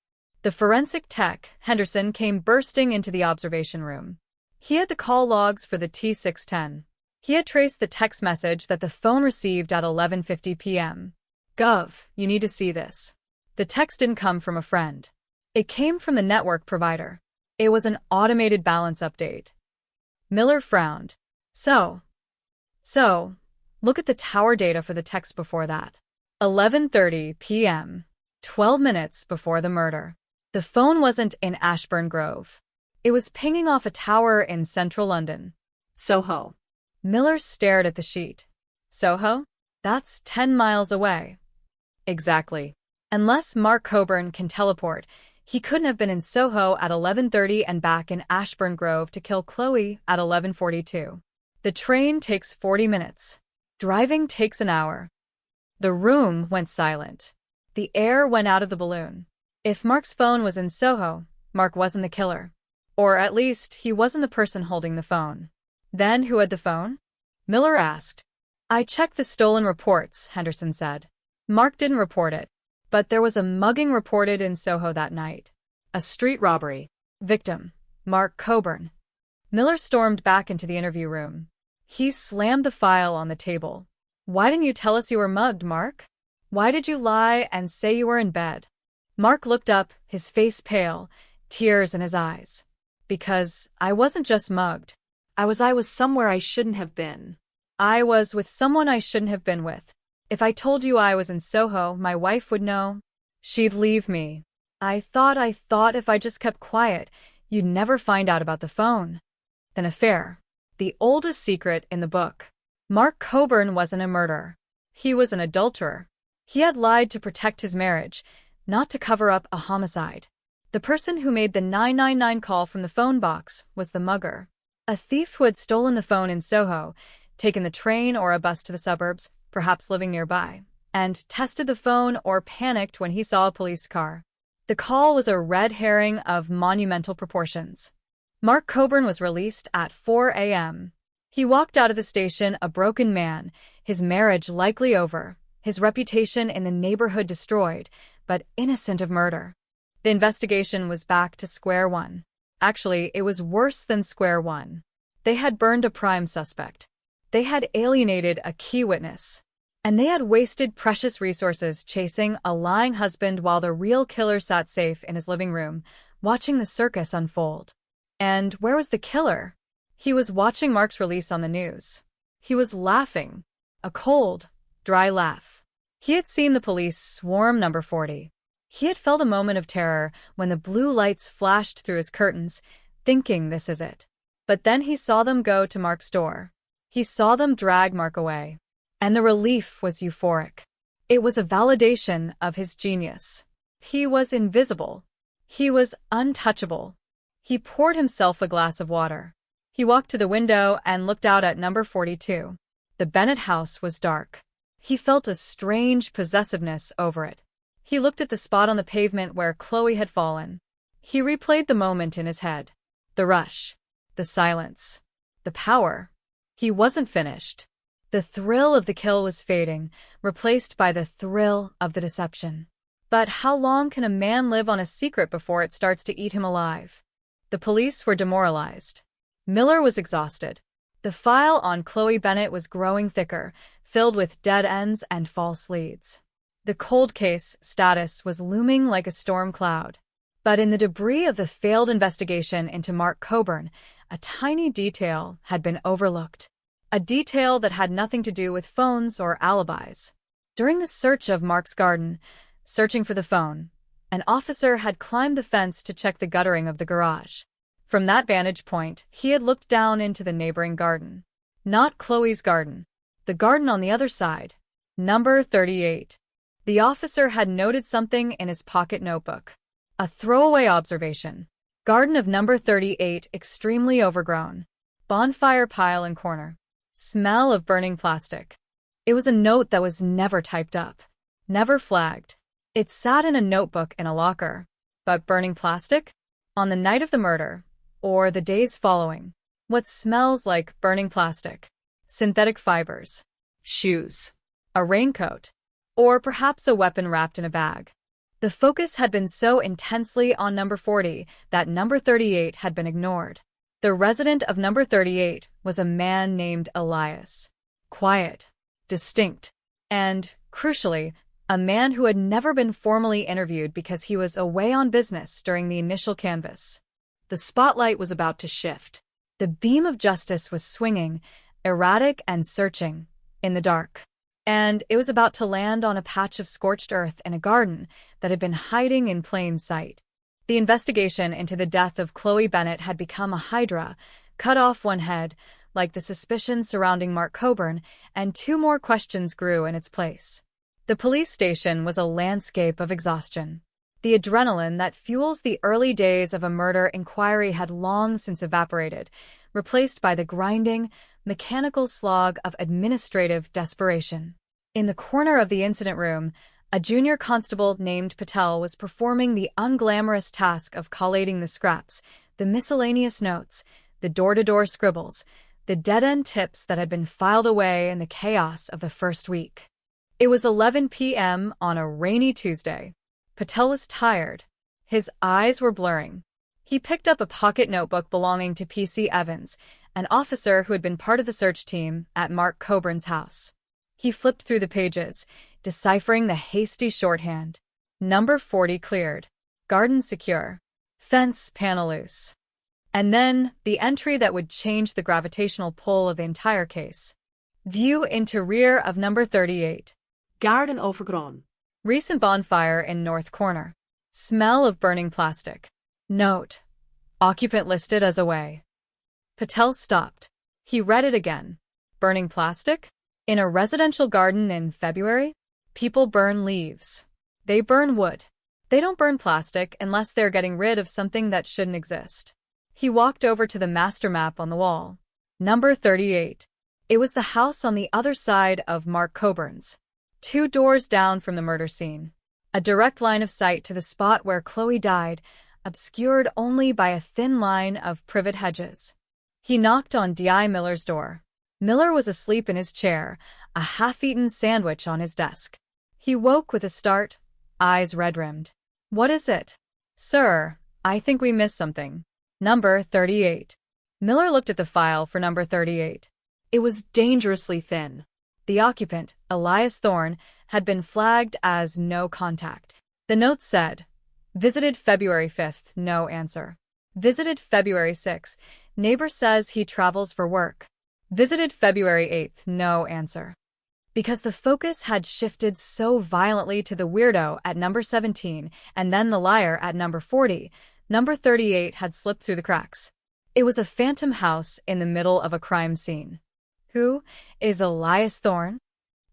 The forensic tech, Henderson, came bursting into the observation room. He had the call logs for the T610. He had traced the text message that the phone received at 11:50 p.m. "Gov, you need to see this." The text didn't come from a friend. It came from the network provider. It was an automated balance update. Miller frowned. So, look at the tower data for the text before that. 11:30 p.m., 12 minutes before the murder. The phone wasn't in Ashburn Grove. It was pinging off a tower in central London. Soho. Miller stared at the sheet. Soho? That's 10 miles away. Exactly. Unless Mark Coburn can teleport, he couldn't have been in Soho at 11:30 and back in Ashburn Grove to kill Chloe at 11:42. The train takes 40 minutes. Driving takes an hour. The room went silent. The air went out of the balloon. If Mark's phone was in Soho, Mark wasn't the killer. Or at least, he wasn't the person holding the phone. Then who had the phone? Miller asked. I checked the stolen reports, Henderson said. Mark didn't report it. But there was a mugging reported in Soho that night. A street robbery. Victim, Mark Coburn. Miller stormed back into the interview room. He slammed the file on the table. Why didn't you tell us you were mugged, Mark? Why did you lie and say you were in bed? Mark looked up, his face pale, tears in his eyes. Because I wasn't just mugged. I was somewhere I shouldn't have been. I was with someone I shouldn't have been with. If I told you I was in Soho, my wife would know. She'd leave me. I thought if I just kept quiet, you'd never find out about the phone. An affair. The oldest secret in the book. Mark Coburn wasn't a murderer. He was an adulterer. He had lied to protect his marriage, not to cover up a homicide. The person who made the 999 call from the phone box was the mugger. A thief who had stolen the phone in Soho, taken the train or a bus to the suburbs, perhaps living nearby, and tested the phone or panicked when he saw a police car. The call was a red herring of monumental proportions. Mark Coburn was released at 4 a.m. He walked out of the station a broken man, his marriage likely over, his reputation in the neighborhood destroyed, but innocent of murder. The investigation was back to square one. Actually, it was worse than square one. They had burned a prime suspect. They had alienated a key witness. And they had wasted precious resources chasing a lying husband while the real killer sat safe in his living room, watching the circus unfold. And where was the killer? He was watching Mark's release on the news. He was laughing. A cold, dry laugh. He had seen the police swarm number 40. He had felt a moment of terror when the blue lights flashed through his curtains, thinking this is it. But then he saw them go to Mark's door. He saw them drag Mark away. And the relief was euphoric. It was a validation of his genius. He was invisible. He was untouchable. He poured himself a glass of water. He walked to the window and looked out at number 42. The Bennett house was dark. He felt a strange possessiveness over it. He looked at the spot on the pavement where Chloe had fallen. He replayed the moment in his head. The rush. The silence. The power. He wasn't finished. The thrill of the kill was fading, replaced by the thrill of the deception. But how long can a man live on a secret before it starts to eat him alive? The police were demoralized. Miller was exhausted. The file on Chloe Bennett was growing thicker, filled with dead ends and false leads. The cold case status was looming like a storm cloud. But in the debris of the failed investigation into Mark Coburn, a tiny detail had been overlooked. A detail that had nothing to do with phones or alibis. During the search of Mark's garden, searching for the phone, an officer had climbed the fence to check the guttering of the garage. From that vantage point, he had looked down into the neighboring garden. Not Chloe's garden. The garden on the other side. Number 38. The officer had noted something in his pocket notebook. A throwaway observation. Garden of number 38 extremely overgrown. Bonfire pile in corner. Smell of burning plastic. It was a note that was never typed up. Never flagged. It sat in a notebook in a locker. But burning plastic? On the night of the murder, or the days following. What smells like burning plastic? Synthetic fibers. Shoes. A raincoat. Or perhaps a weapon wrapped in a bag. The focus had been so intensely on number 40 that number 38 had been ignored. The resident of number 38 was a man named Elias. Quiet, distinct, and, crucially, a man who had never been formally interviewed because he was away on business during the initial canvass. The spotlight was about to shift. The beam of justice was swinging, erratic and searching, in the dark. And it was about to land on a patch of scorched earth in a garden that had been hiding in plain sight. The investigation into the death of Chloe Bennett had become a hydra, cut off one head, like the suspicion surrounding Mark Coburn, and 2 more questions grew in its place. The police station was a landscape of exhaustion. The adrenaline that fuels the early days of a murder inquiry had long since evaporated, replaced by the grinding, mechanical slog of administrative desperation. In the corner of the incident room, a junior constable named Patel was performing the unglamorous task of collating the scraps, the miscellaneous notes, the door-to-door scribbles, the dead-end tips that had been filed away in the chaos of the first week. It was 11 p.m. on a rainy Tuesday. Patel was tired. His eyes were blurring. He picked up a pocket notebook belonging to P.C. Evans, an officer who had been part of the search team at Mark Coburn's house. He flipped through the pages, deciphering the hasty shorthand. Number 40 cleared. Garden secure. Fence panel loose. And then, the entry that would change the gravitational pull of the entire case. View into rear of number 38. Garden overgrown. Recent bonfire in north corner. Smell of burning plastic. Note. Occupant listed as away. Patel stopped. He read it again. Burning plastic? In a residential garden in February? People burn leaves. They burn wood. They don't burn plastic unless they're getting rid of something that shouldn't exist. He walked over to the master map on the wall. Number 38. It was the house on the other side of Mark Coburn's. 2 doors down from the murder scene. A direct line of sight to the spot where Chloe died, obscured only by a thin line of privet hedges. He knocked on D.I. Miller's door. Miller was asleep in his chair, a half-eaten sandwich on his desk. He woke with a start, eyes red-rimmed. "What is it?" "Sir, I think we missed something." Number 38. Miller looked at the file for number 38. It was dangerously thin. The occupant, Elias Thorne, had been flagged as no contact. The note said, visited February 5th, no answer. Visited February 6th, neighbor says he travels for work. Visited February 8th, no answer. Because the focus had shifted so violently to the weirdo at number 17 and then the liar at number 40, number 38 had slipped through the cracks. It was a phantom house in the middle of a crime scene. Who is Elias Thorne?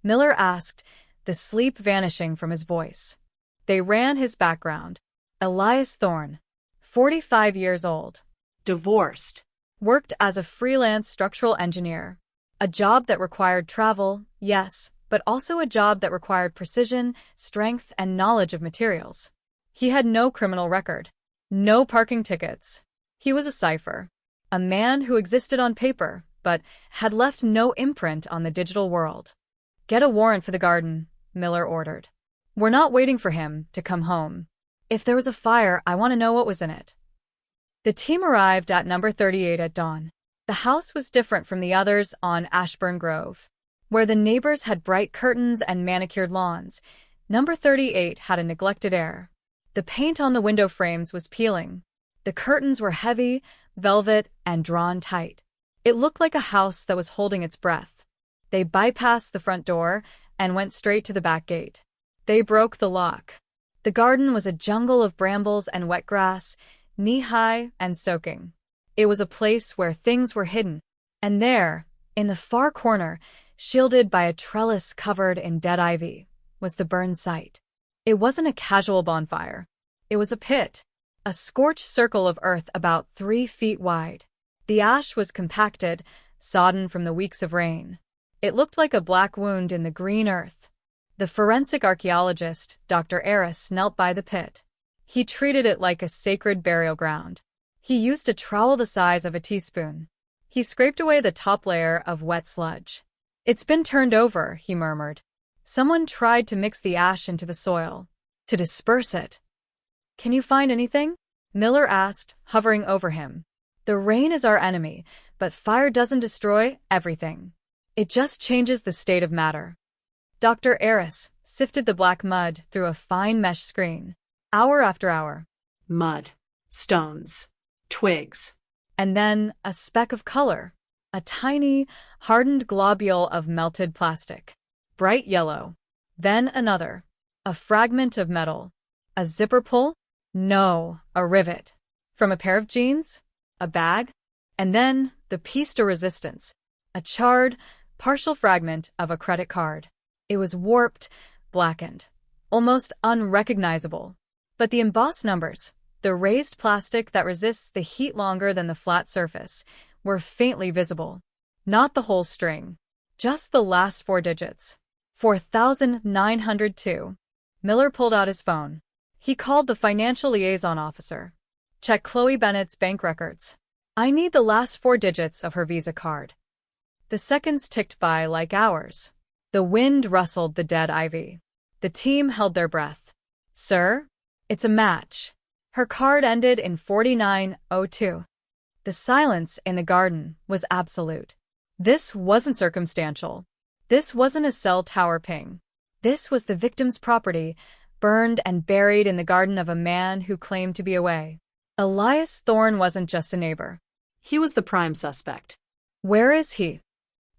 Miller asked, the sleep vanishing from his voice. They ran his background. Elias Thorne, 45 years old. Divorced. Worked as a freelance structural engineer. A job that required travel, yes, but also a job that required precision, strength, and knowledge of materials. He had no criminal record. No parking tickets. He was a cipher. A man who existed on paper, but had left no imprint on the digital world. Get a warrant for the garden, Miller ordered. We're not waiting for him to come home. If there was a fire, I want to know what was in it. The team arrived at number 38 at dawn. The house was different from the others on Ashburn Grove. Where the neighbors had bright curtains and manicured lawns, number 38 had a neglected air. The paint on the window frames was peeling. The curtains were heavy, velvet, and drawn tight. It looked like a house that was holding its breath. They bypassed the front door and went straight to the back gate. They broke the lock. The garden was a jungle of brambles and wet grass, knee-high and soaking. It was a place where things were hidden. And there, in the far corner, shielded by a trellis covered in dead ivy, was the burn site. It wasn't a casual bonfire. It was a pit, a scorched circle of earth about 3 feet wide. The ash was compacted, sodden from the weeks of rain. It looked like a black wound in the green earth. The forensic archaeologist, Dr. Aris, knelt by the pit. He treated it like a sacred burial ground. He used a trowel the size of a teaspoon. He scraped away the top layer of wet sludge. It's been turned over, he murmured. Someone tried to mix the ash into the soil, to disperse it. Can you find anything? Miller asked, hovering over him. The rain is our enemy, but fire doesn't destroy everything. It just changes the state of matter. Dr. Aris sifted the black mud through a fine mesh screen. Hour after hour. Mud. Stones. twigs. And then a speck of color, a tiny, hardened globule of melted plastic. Bright yellow. Then another, a fragment of metal. A zipper pull? No, a rivet. From a pair of jeans? A bag? And then the piece de resistance, a charred, partial fragment of a credit card. It was warped, blackened, almost unrecognizable. But the embossed numbers, the raised plastic that resists the heat longer than the flat surface, were faintly visible. Not the whole string, just the last 4 digits. 4,902. Miller pulled out his phone. He called the financial liaison officer. Check Chloe Bennett's bank records. I need the last 4 digits of her Visa card. The seconds ticked by like hours. The wind rustled the dead ivy. The team held their breath. Sir, it's a match. Her card ended in 4902. The silence in the garden was absolute. This wasn't circumstantial. This wasn't a cell tower ping. This was the victim's property, burned and buried in the garden of a man who claimed to be away. Elias Thorne wasn't just a neighbor. He was the prime suspect. Where is he?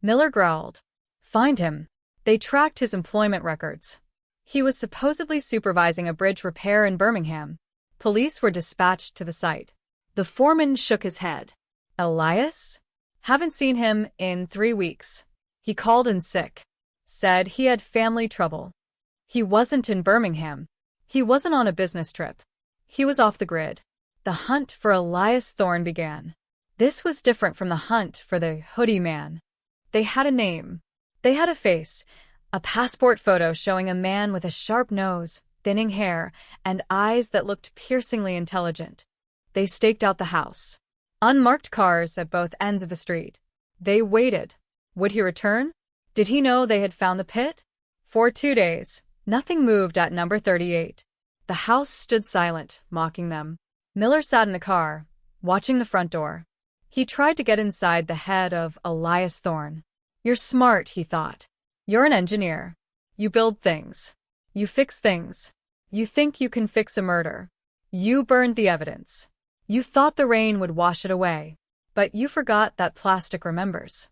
Miller growled. Find him. They tracked his employment records. He was supposedly supervising a bridge repair in Birmingham. Police were dispatched to the site. The foreman shook his head. Elias? Haven't seen him in 3 weeks. He called in sick. Said he had family trouble. He wasn't in Birmingham. He wasn't on a business trip. He was off the grid. The hunt for Elias Thorne began. This was different from the hunt for the hoodie man. They had a name. They had a face. A passport photo showing a man with a sharp nose, thinning hair, and eyes that looked piercingly intelligent. They staked out the house. Unmarked cars at both ends of the street. They waited. Would he return? Did he know they had found the pit? For 2 days, nothing moved at number 38. The house stood silent, mocking them. Miller sat in the car, watching the front door. He tried to get inside the head of Elias Thorne. You're smart, he thought. You're an engineer. You build things. You fix things. You think you can fix a murder. You burned the evidence. You thought the rain would wash it away. But you forgot that plastic remembers.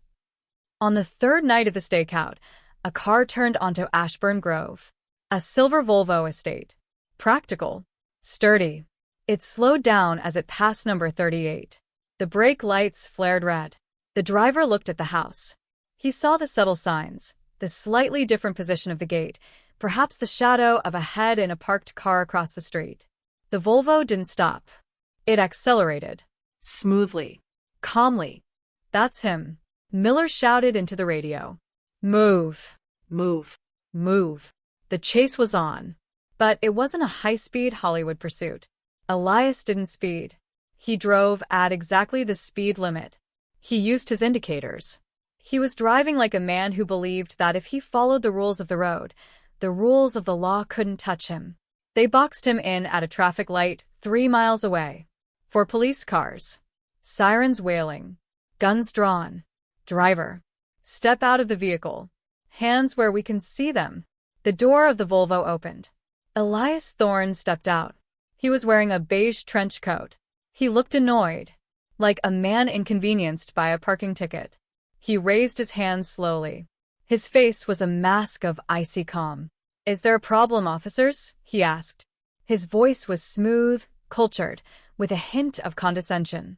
On the 3rd night of the stakeout, a car turned onto Ashburn Grove. A silver Volvo estate. Practical. Sturdy. It slowed down as it passed number 38. The brake lights flared red. The driver looked at the house. He saw the subtle signs, the slightly different position of the gate, perhaps the shadow of a head in a parked car across the street. The Volvo didn't stop. It accelerated. Smoothly. Calmly. That's him. Miller shouted into the radio. Move. Move. Move. The chase was on. But it wasn't a high-speed Hollywood pursuit. Elias didn't speed. He drove at exactly the speed limit. He used his indicators. He was driving like a man who believed that if he followed the rules of the road, the rules of the law couldn't touch him. They boxed him in at a traffic light 3 miles away. 4 police cars. Sirens wailing. Guns drawn. Driver. Step out of the vehicle. Hands where we can see them. The door of the Volvo opened. Elias Thorne stepped out. He was wearing a beige trench coat. He looked annoyed, like a man inconvenienced by a parking ticket. He raised his hands slowly. His face was a mask of icy calm. Is there a problem, officers? He asked. His voice was smooth, cultured, with a hint of condescension.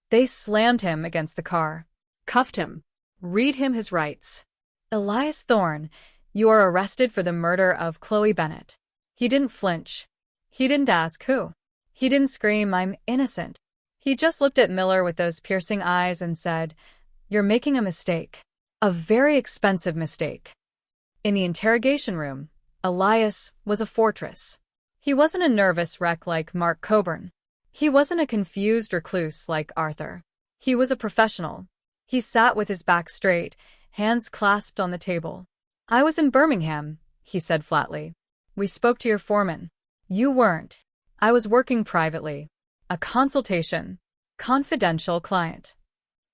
They slammed him against the car. Cuffed him. Read him his rights. Elias Thorne, you are arrested for the murder of Chloe Bennett. He didn't flinch. He didn't ask who. He didn't scream, I'm innocent. He just looked at Miller with those piercing eyes and said, You're making a mistake. A very expensive mistake. In the interrogation room, Elias was a fortress. He wasn't a nervous wreck like Mark Coburn. He wasn't a confused recluse like Arthur. He was a professional. He sat with his back straight, hands clasped on the table. I was in Birmingham, he said flatly. We spoke to your foreman. You weren't. I was working privately. A consultation. Confidential client.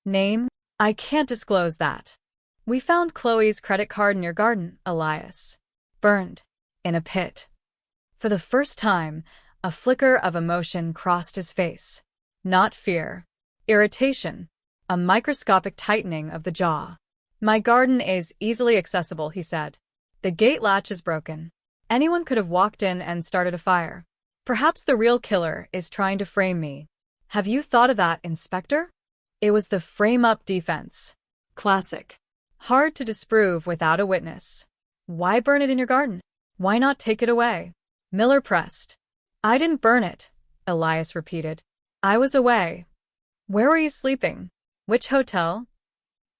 Name? I can't disclose that. We found Chloe's credit card in your garden, Elias. Burned. In a pit. For the first time, a flicker of emotion crossed his face. Not fear. Irritation. A microscopic tightening of the jaw. My garden is easily accessible, he said. The gate latch is broken. Anyone could have walked in and started a fire. Perhaps the real killer is trying to frame me. Have you thought of that, Inspector? It was the frame-up defense. Classic. Hard to disprove without a witness. Why burn it in your garden? Why not take it away? Miller pressed. I didn't burn it, Elias repeated. I was away. Where were you sleeping? Which hotel?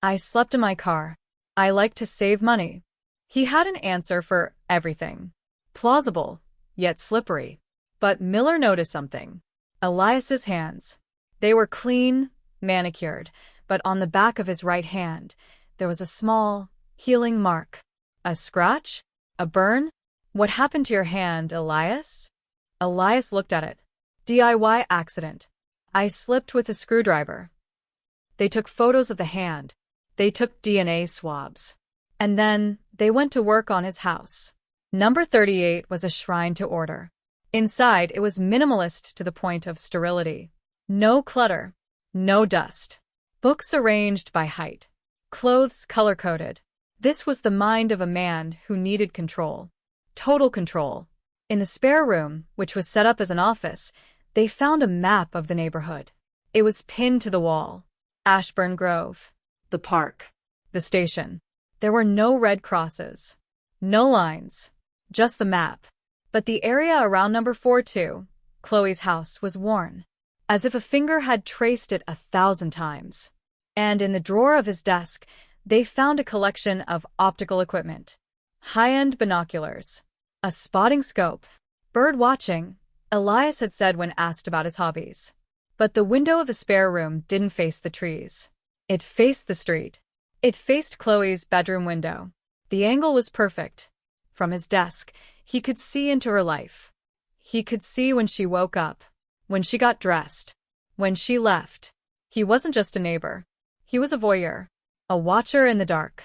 I slept in my car. I like to save money. He had an answer for everything. Plausible, yet slippery. But Miller noticed something. Elias's hands. They were clean, manicured, but on the back of his right hand, there was a small, healing mark. A scratch? A burn? What happened to your hand, Elias? Elias looked at it. DIY accident. I slipped with a screwdriver. They took photos of the hand. They took DNA swabs. And then they went to work on his house. Number 38 was a shrine to order. Inside, it was minimalist to the point of sterility. No clutter. No dust. Books arranged by height. Clothes color-coded. This was the mind of a man who needed control. Total control. In the spare room, which was set up as an office, they found a map of the neighborhood. It was pinned to the wall. Ashburn Grove. The park. The station. There were no red crosses. No lines. Just the map. But the area around number 42, Chloe's house, was worn, as if a finger had traced it 1,000 times. And in the drawer of his desk, they found a collection of optical equipment. High-end binoculars. A spotting scope. Bird watching, Elias had said when asked about his hobbies. But the window of the spare room didn't face the trees. It faced the street. It faced Chloe's bedroom window. The angle was perfect. From his desk, he could see into her life. He could see when she woke up, when she got dressed, when she left. He wasn't just a neighbor. He was a voyeur, a watcher in the dark.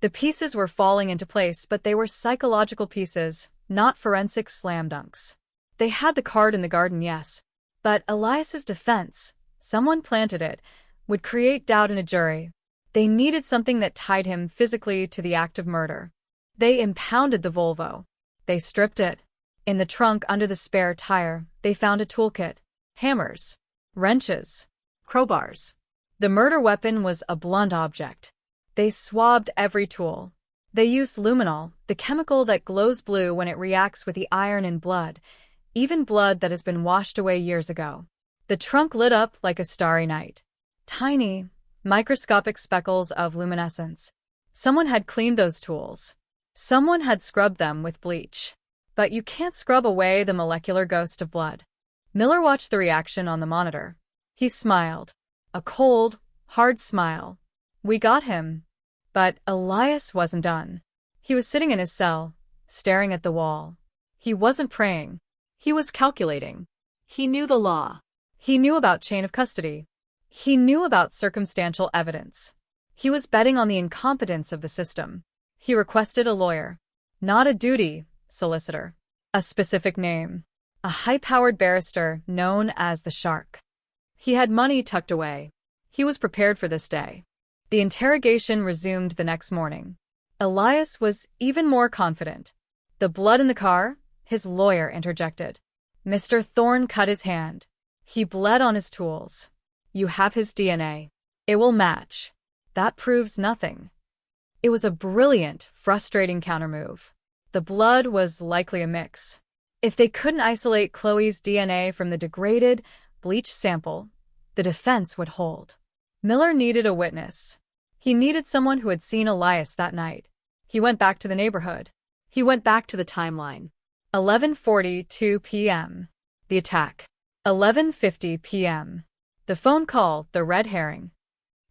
The pieces were falling into place, but they were psychological pieces, not forensic slam dunks. They had the card in the garden, yes, but Elias's defense, someone planted it, would create doubt in a jury. They needed something that tied him physically to the act of murder. They impounded the Volvo. They stripped it. In the trunk under the spare tire, they found a toolkit. Hammers. Wrenches. Crowbars. The murder weapon was a blunt object. They swabbed every tool. They used luminol, the chemical that glows blue when it reacts with the iron in blood, even blood that has been washed away years ago. The trunk lit up like a starry night. Tiny, microscopic speckles of luminescence. Someone had cleaned those tools. Someone had scrubbed them with bleach. But you can't scrub away the molecular ghost of blood. Miller watched the reaction on the monitor. He smiled. A cold, hard smile. We got him. But Elias wasn't done. He was sitting in his cell, staring at the wall. He wasn't praying. He was calculating. He knew the law. He knew about chain of custody. He knew about circumstantial evidence. He was betting on the incompetence of the system. He requested a lawyer. Not a duty solicitor. A specific name. A high-powered barrister known as the Shark. He had money tucked away. He was prepared for this day. The interrogation resumed the next morning. Elias was even more confident. The blood in the car? His lawyer interjected. Mr. Thorne cut his hand. He bled on his tools. You have his DNA. It will match. That proves nothing. It was a brilliant, frustrating countermove. The blood was likely a mix. If they couldn't isolate Chloe's DNA from the degraded, bleached sample, the defense would hold. Miller needed a witness. He needed someone who had seen Elias that night. He went back to the neighborhood. He went back to the timeline. 11:42 p.m. The attack. 11:50 p.m. The phone call, the red herring.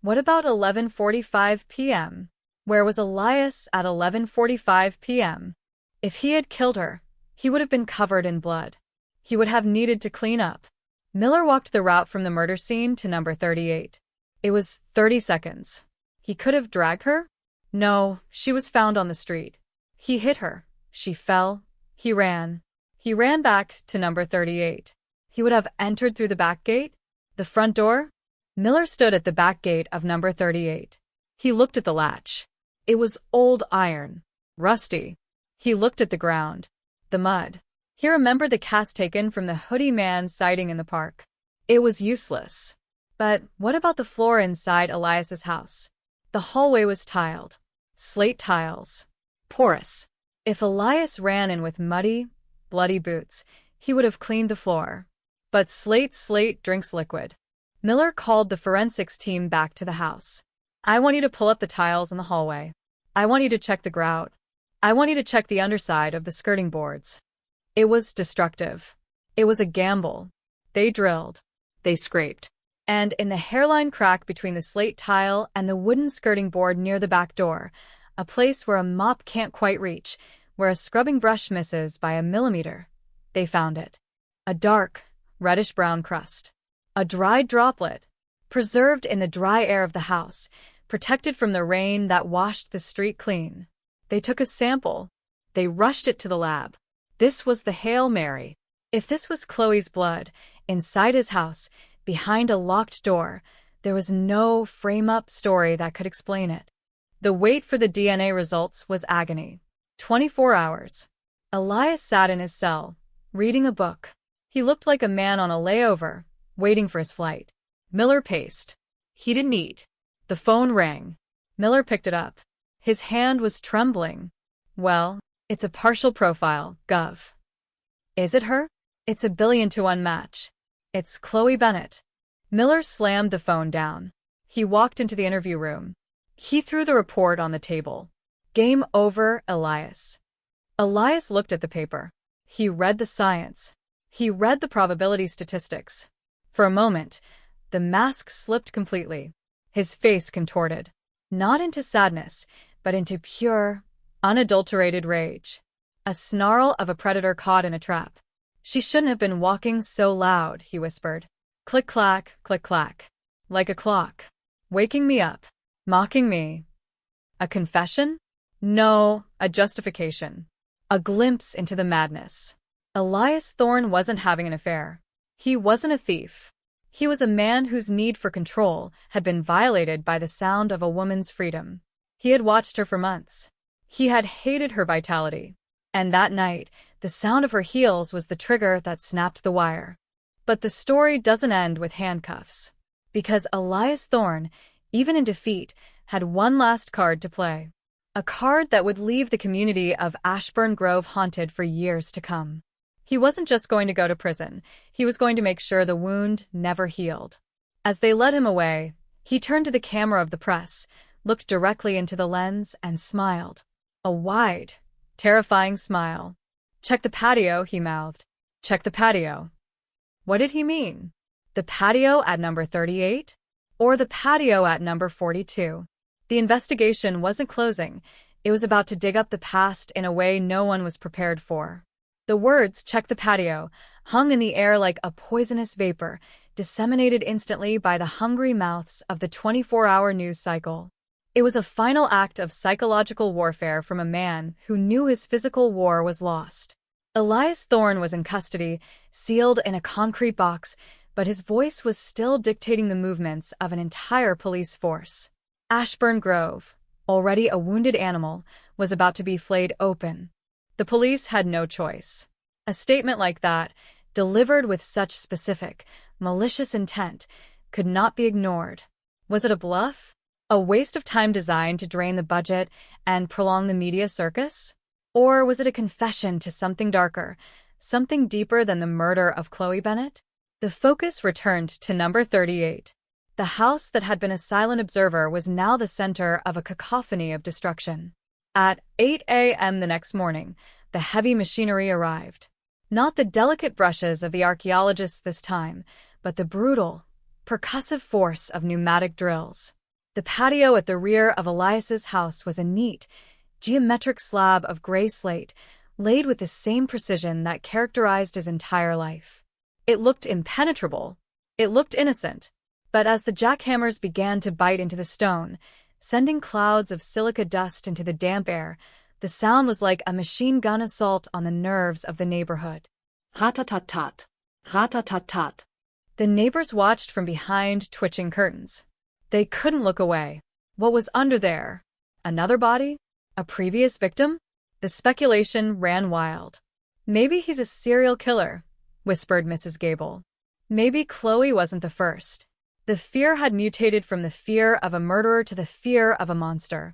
What about 11:45 p.m.? Where was Elias at 11:45 p.m.? If he had killed her, he would have been covered in blood. He would have needed to clean up. Miller walked the route from the murder scene to number 38. It was 30 seconds. He could have dragged her? No, she was found on the street. He hit her. She fell. He ran. He ran back to number 38. He would have entered through the back gate? The front door? Miller stood at the back gate of number 38. He looked at the latch. It was old iron, rusty. He looked at the ground, the mud. He remembered the cast taken from the hoodie man sighting in the park. It was useless. But what about the floor inside Elias's house? The hallway was tiled. Slate tiles. Porous. If Elias ran in with muddy, bloody boots, he would have cleaned the floor. But slate drinks liquid. Miller called the forensics team back to the house. I want you to pull up the tiles in the hallway. I want you to check the grout. I want you to check the underside of the skirting boards. It was destructive. It was a gamble. They drilled. They scraped. And in the hairline crack between the slate tile and the wooden skirting board near the back door, a place where a mop can't quite reach, where a scrubbing brush misses by a millimeter, they found it. A dark, reddish-brown crust. A dried droplet, preserved in the dry air of the house, protected from the rain that washed the street clean. They took a sample. They rushed it to the lab. This was the Hail Mary. If this was Chloe's blood, inside his house, behind a locked door, there was no frame-up story that could explain it. The wait for the DNA results was agony. 24 hours. Elias sat in his cell, reading a book. He looked like a man on a layover, waiting for his flight. Miller paced. He didn't eat. The phone rang. Miller picked it up. His hand was trembling. Well, it's a partial profile, Gov. Is it her? It's a 1,000,000,000-to-1 match. It's Chloe Bennett. Miller slammed the phone down. He walked into the interview room. He threw the report on the table. Game over, Elias. Elias looked at the paper. He read the science. He read the probability statistics. For a moment, the mask slipped completely. His face contorted. Not into sadness, but into pure, unadulterated rage. A snarl of a predator caught in a trap. She shouldn't have been walking so loud, he whispered. Click-clack, click-clack. Like a clock. Waking me up. Mocking me. A confession? No, a justification. A glimpse into the madness. Elias Thorne wasn't having an affair. He wasn't a thief. He was a man whose need for control had been violated by the sound of a woman's freedom. He had watched her for months. He had hated her vitality. And that night, the sound of her heels was the trigger that snapped the wire. But the story doesn't end with handcuffs. Because Elias Thorne, even in defeat, had one last card to play. A card that would leave the community of Ashburn Grove haunted for years to come. He wasn't just going to go to prison. He was going to make sure the wound never healed. As they led him away, he turned to the camera of the press, looked directly into the lens, and smiled. A wide, terrifying smile. Check the patio, he mouthed. Check the patio. What did he mean? The patio at number 38? Or the patio at number 42? The investigation wasn't closing. It was about to dig up the past in a way no one was prepared for. The words, check the patio, hung in the air like a poisonous vapor, disseminated instantly by the hungry mouths of the 24-hour news cycle. It was a final act of psychological warfare from a man who knew his physical war was lost. Elias Thorne was in custody, sealed in a concrete box, but his voice was still dictating the movements of an entire police force. Ashburn Grove, already a wounded animal, was about to be flayed open. The police had no choice. A statement like that, delivered with such specific, malicious intent, could not be ignored. Was it a bluff? A waste of time designed to drain the budget and prolong the media circus? Or was it a confession to something darker, something deeper than the murder of Chloe Bennett? The focus returned to number 38. The house that had been a silent observer was now the center of a cacophony of destruction. At 8 a.m. the next morning, the heavy machinery arrived. Not the delicate brushes of the archaeologists this time, but the brutal, percussive force of pneumatic drills. The patio at the rear of Elias's house was a neat, geometric slab of gray slate, laid with the same precision that characterized his entire life. It looked impenetrable. It looked innocent. But as the jackhammers began to bite into the stone, sending clouds of silica dust into the damp air, the sound was like a machine gun assault on the nerves of the neighborhood. Rat-tat-tat, rat-tat-tat. The neighbors watched from behind twitching curtains. They couldn't look away. What was under there? Another body? A previous victim? The speculation ran wild. Maybe he's a serial killer, whispered Mrs. Gable. Maybe Chloe wasn't the first. The fear had mutated from the fear of a murderer to the fear of a monster.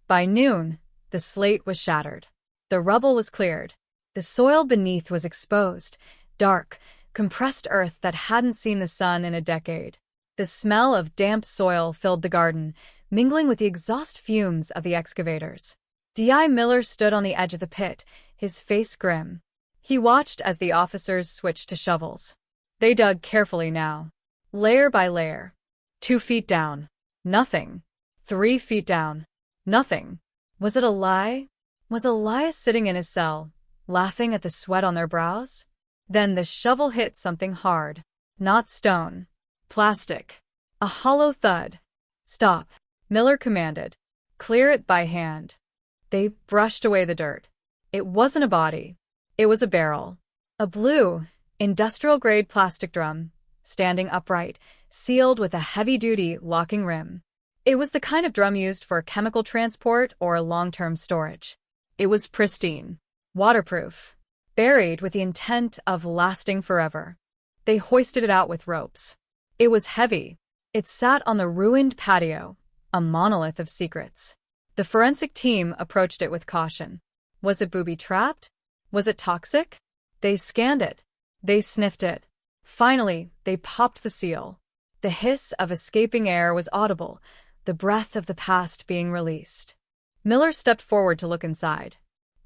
By noon, the slate was shattered. The rubble was cleared. The soil beneath was exposed, dark, compressed earth that hadn't seen the sun in a decade. The smell of damp soil filled the garden, mingling with the exhaust fumes of the excavators. D.I. Miller stood on the edge of the pit, his face grim. He watched as the officers switched to shovels. They dug carefully now, layer by layer. 2 feet down. Nothing. 3 feet down. Nothing. Was it a lie? Was Elias sitting in his cell, laughing at the sweat on their brows? Then the shovel hit something hard. Not stone. Plastic. A hollow thud. Stop, Miller commanded. Clear it by hand. They brushed away the dirt. It wasn't a body. It was a barrel. A blue, industrial-grade plastic drum, standing upright, sealed with a heavy-duty locking rim. It was the kind of drum used for chemical transport or long-term storage. It was pristine, waterproof, buried with the intent of lasting forever. They hoisted it out with ropes. It was heavy. It sat on the ruined patio, a monolith of secrets. The forensic team approached it with caution. Was it booby-trapped? Was it toxic? They scanned it. They sniffed it. Finally, they popped the seal. The hiss of escaping air was audible, the breath of the past being released. Miller stepped forward to look inside.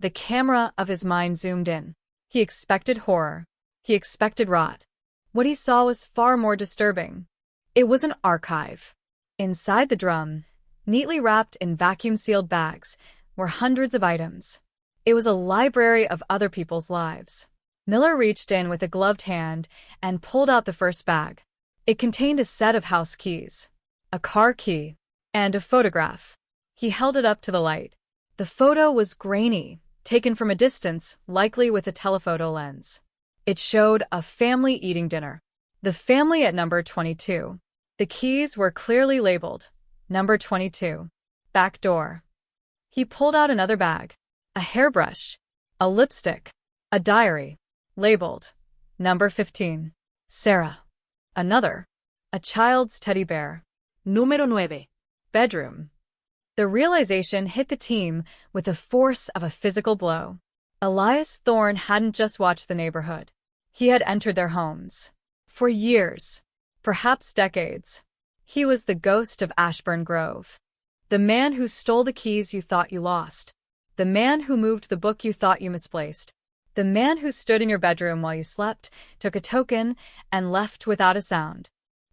The camera of his mind zoomed in. He expected horror. He expected rot. What he saw was far more disturbing. It was an archive. Inside the drum, neatly wrapped in vacuum-sealed bags, were hundreds of items. It was a library of other people's lives. Miller reached in with a gloved hand and pulled out the first bag. It contained a set of house keys, a car key, and a photograph. He held it up to the light. The photo was grainy, taken from a distance, likely with a telephoto lens. It showed a family eating dinner. The family at number 22. The keys were clearly labeled, number 22. Back door. He pulled out another bag. A hairbrush, a lipstick, a diary, labeled, number 15. Sarah. Another. A child's teddy bear. Número 9. Bedroom. The realization hit the team with the force of a physical blow. Elias Thorne hadn't just watched the neighborhood. He had entered their homes. For years. Perhaps decades. He was the ghost of Ashburn Grove. The man who stole the keys you thought you lost. The man who moved the book you thought you misplaced. The man who stood in your bedroom while you slept, took a token, and left without a sound.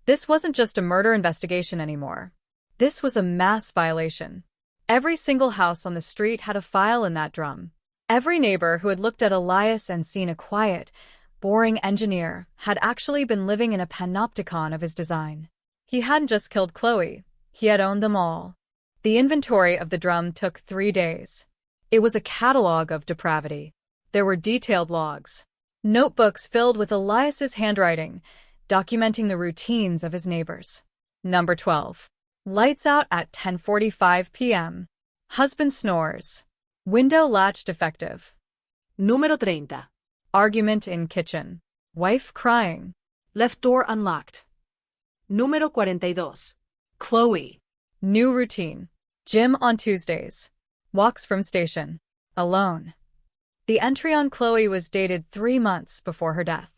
This wasn't just a murder investigation anymore. This was a mass violation. Every single house on the street had a file in that drum. Every neighbor who had looked at Elias and seen a quiet, boring engineer had actually been living in a panopticon of his design. He hadn't just killed Chloe, he had owned them all. The inventory of the drum took 3 days. It was a catalog of depravity. There were detailed logs, notebooks filled with Elias's handwriting, documenting the routines of his neighbors. Number 12. Lights out at 10:45 p.m. Husband snores. Window latch defective. Número 30. Argument in kitchen. Wife crying. Left door unlocked. Número 42. Chloe. New routine. Gym on Tuesdays. Walks from station. Alone. The entry on Chloe was dated 3 months before her death.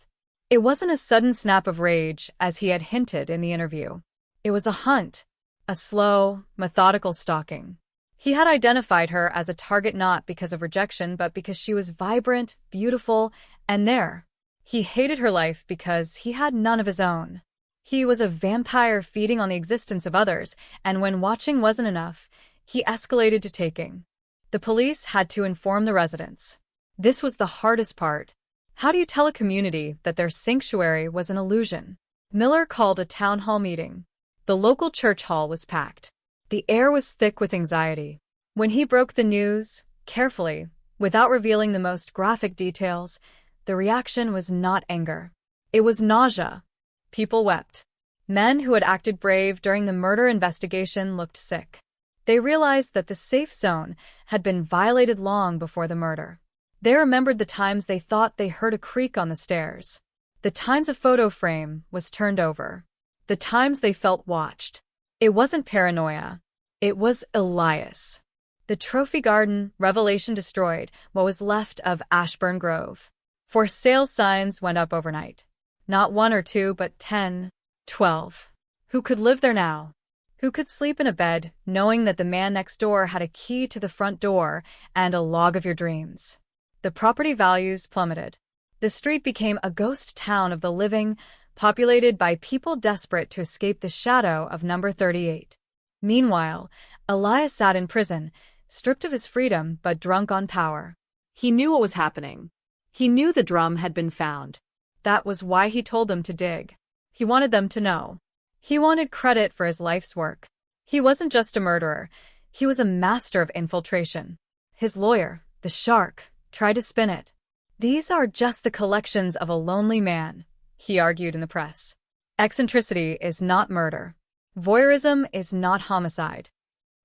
It wasn't a sudden snap of rage, as he had hinted in the interview. It was a hunt. A slow, methodical stalking. He had identified her as a target not because of rejection, but because she was vibrant, beautiful, and there. He hated her life because he had none of his own. He was a vampire feeding on the existence of others, and when watching wasn't enough, he escalated to taking. The police had to inform the residents. This was the hardest part. How do you tell a community that their sanctuary was an illusion? Miller called a town hall meeting. The local church hall was packed. The air was thick with anxiety. When he broke the news, carefully, without revealing the most graphic details, the reaction was not anger. It was nausea. People wept. Men who had acted brave during the murder investigation looked sick. They realized that the safe zone had been violated long before the murder. They remembered the times they thought they heard a creak on the stairs. The times a photo frame was turned over. The times they felt watched. It wasn't paranoia. It was Elias. The trophy garden revelation destroyed what was left of Ashburn Grove. For sale signs went up overnight. Not 1 or 2, but 10, 12. Who could live there now? Who could sleep in a bed knowing that the man next door had a key to the front door and a log of your dreams? The property values plummeted. The street became a ghost town of the living, populated by people desperate to escape the shadow of number 38. Meanwhile, Elias sat in prison, stripped of his freedom but drunk on power. He knew what was happening. He knew the drum had been found. That was why he told them to dig. He wanted them to know. He wanted credit for his life's work. He wasn't just a murderer. He was a master of infiltration. His lawyer, the shark, tried to spin it. These are just the collections of a lonely man, he argued in the press. Eccentricity is not murder. Voyeurism is not homicide.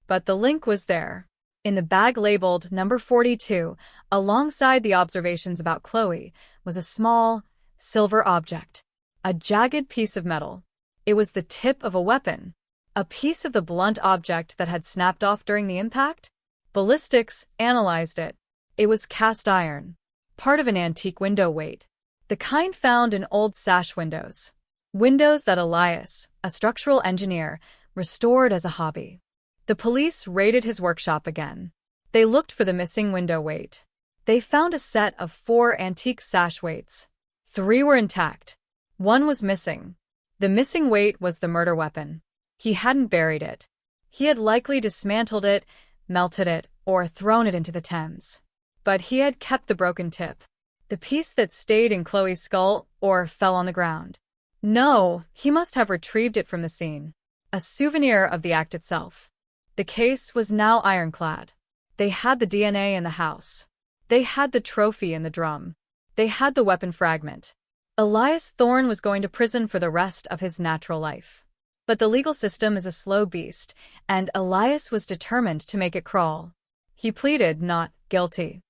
But the link was there. In the bag labeled number 42, alongside the observations about Chloe, was a small, silver object. A jagged piece of metal. It was the tip of a weapon. A piece of the blunt object that had snapped off during the impact? Ballistics analyzed it. It was cast iron. Part of an antique window weight. The kind found in old sash windows. Windows that Elias, a structural engineer, restored as a hobby. The police raided his workshop again. They looked for the missing window weight. They found a set of 4 antique sash weights. 3 were intact. 1 was missing. The missing weight was the murder weapon. He hadn't buried it. He had likely dismantled it, melted it, or thrown it into the Thames. But he had kept the broken tip. The piece that stayed in Chloe's skull or fell on the ground. No, he must have retrieved it from the scene. A souvenir of the act itself. The case was now ironclad. They had the DNA in the house. They had the trophy in the drum. They had the weapon fragment. Elias Thorne was going to prison for the rest of his natural life. But the legal system is a slow beast, and Elias was determined to make it crawl. He pleaded not guilty.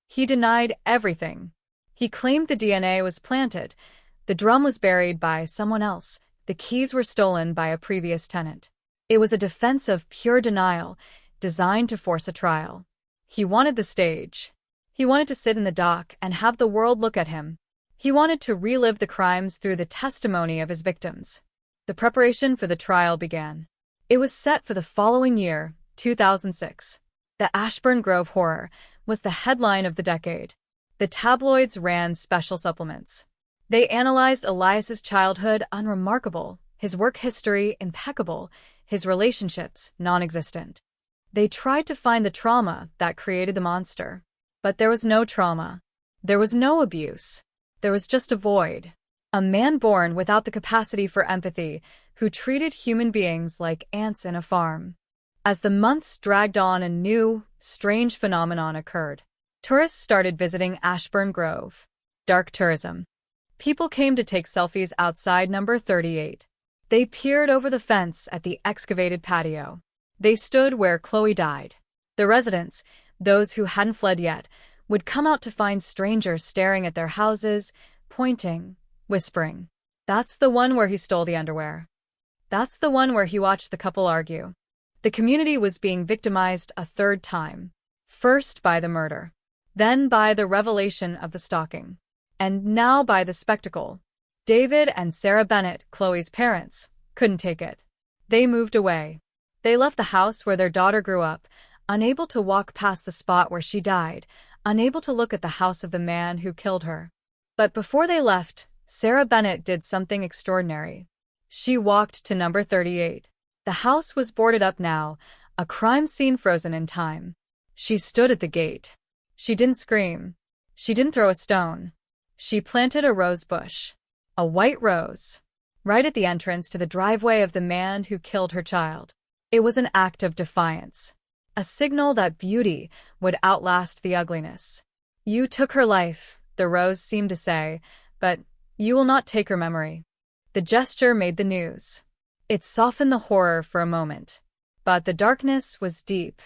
He denied everything. He claimed the DNA was planted. The drum was buried by someone else. The keys were stolen by a previous tenant. It was a defense of pure denial, designed to force a trial. He wanted the stage. He wanted to sit in the dock and have the world look at him. He wanted to relive the crimes through the testimony of his victims. The preparation for the trial began. It was set for the following year, 2006. The Ashburn Grove horror was the headline of the decade. The tabloids ran special supplements. They analyzed Elias's childhood unremarkable, his work history impeccable, his relationships non-existent. They tried to find the trauma that created the monster. But there was no trauma. There was no abuse. There was just a void. A man born without the capacity for empathy, who treated human beings like ants in a farm. As the months dragged on, a new, strange phenomenon occurred. Tourists started visiting Ashburn Grove. Dark tourism. People came to take selfies outside number 38. They peered over the fence at the excavated patio. They stood where Chloe died. The residents, those who hadn't fled yet, would come out to find strangers staring at their houses, pointing, whispering. That's the one where he stole the underwear. That's the one where he watched the couple argue. The community was being victimized a third time. First by the murder. Then by the revelation of the stalking. And now by the spectacle. David and Sarah Bennett, Chloe's parents, couldn't take it. They moved away. They left the house where their daughter grew up, unable to walk past the spot where she died, unable to look at the house of the man who killed her. But before they left, Sarah Bennett did something extraordinary. She walked to number 38. The house was boarded up now, a crime scene frozen in time. She stood at the gate. She didn't scream. She didn't throw a stone. She planted a rose bush. A white rose. Right at the entrance to the driveway of the man who killed her child. It was an act of defiance. A signal that beauty would outlast the ugliness. You took her life, the rose seemed to say, but you will not take her memory. The gesture made the news. It softened the horror for a moment. But the darkness was deep.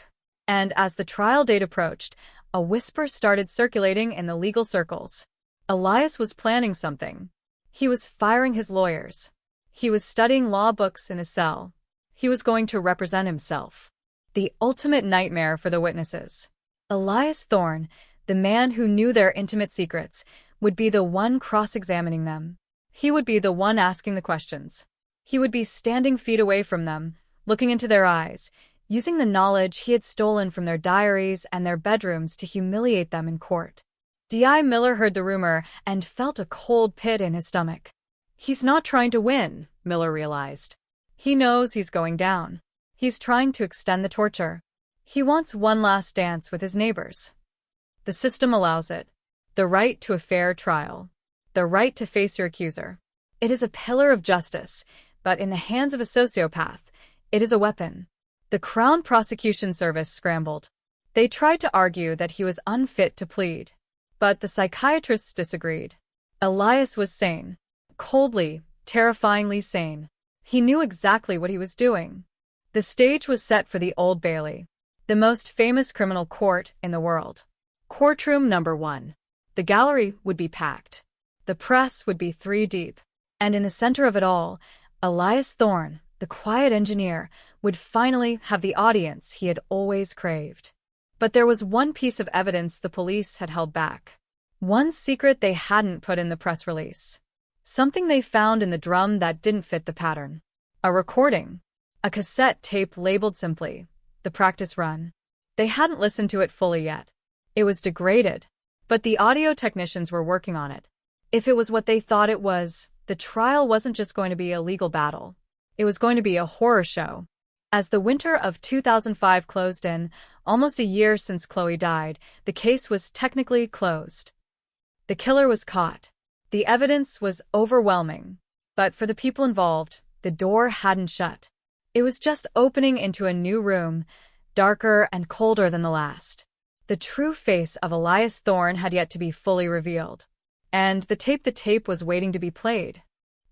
And as the trial date approached, a whisper started circulating in the legal circles. Elias was planning something. He was firing his lawyers. He was studying law books in his cell. He was going to represent himself. The ultimate nightmare for the witnesses. Elias Thorne, the man who knew their intimate secrets, would be the one cross-examining them. He would be the one asking the questions. He would be standing feet away from them, looking into their eyes, using the knowledge he had stolen from their diaries and their bedrooms to humiliate them in court. D.I. Miller heard the rumor and felt a cold pit in his stomach. He's not trying to win, Miller realized. He knows he's going down. He's trying to extend the torture. He wants one last dance with his neighbors. The system allows it. The right to a fair trial. The right to face your accuser. It is a pillar of justice, but in the hands of a sociopath, it is a weapon. The Crown Prosecution Service scrambled. They tried to argue that he was unfit to plead. But the psychiatrists disagreed. Elias was sane. Coldly, terrifyingly sane. He knew exactly what he was doing. The stage was set for the Old Bailey, the most famous criminal court in the world. Courtroom number 1. The gallery would be packed. The press would be 3 deep. And in the center of it all, Elias Thorne, the quiet engineer, would finally have the audience he had always craved. But there was one piece of evidence the police had held back. One secret they hadn't put in the press release. Something they found in the drum that didn't fit the pattern. A recording. A cassette tape labeled simply, "The Practice Run." They hadn't listened to it fully yet. It was degraded. But the audio technicians were working on it. If it was what they thought it was, the trial wasn't just going to be a legal battle. It was going to be a horror show. As the winter of 2005 closed in, almost a year since Chloe died, the case was technically closed. The killer was caught. The evidence was overwhelming. But for the people involved, the door hadn't shut. It was just opening into a new room, darker and colder than the last. The true face of Elias Thorne had yet to be fully revealed. And the tape was waiting to be played.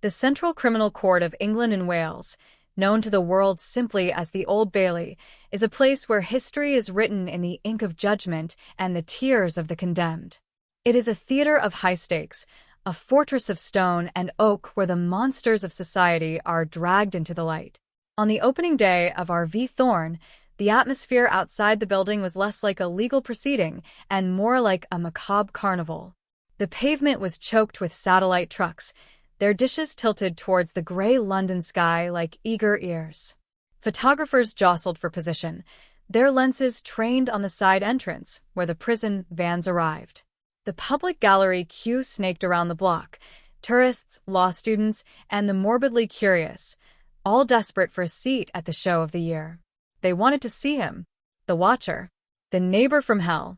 The Central Criminal Court of England and Wales, known to the world simply as the Old Bailey, is a place where history is written in the ink of judgment and the tears of the condemned. It is a theater of high stakes, a fortress of stone and oak where the monsters of society are dragged into the light. On the opening day of R.V. Thorne, the atmosphere outside the building was less like a legal proceeding and more like a macabre carnival. The pavement was choked with satellite trucks, their dishes tilted towards the gray London sky like eager ears. Photographers jostled for position, their lenses trained on the side entrance where the prison vans arrived. The public gallery queue snaked around the block, tourists, law students, and the morbidly curious, all desperate for a seat at the show of the year. They wanted to see him, the watcher, the neighbor from hell.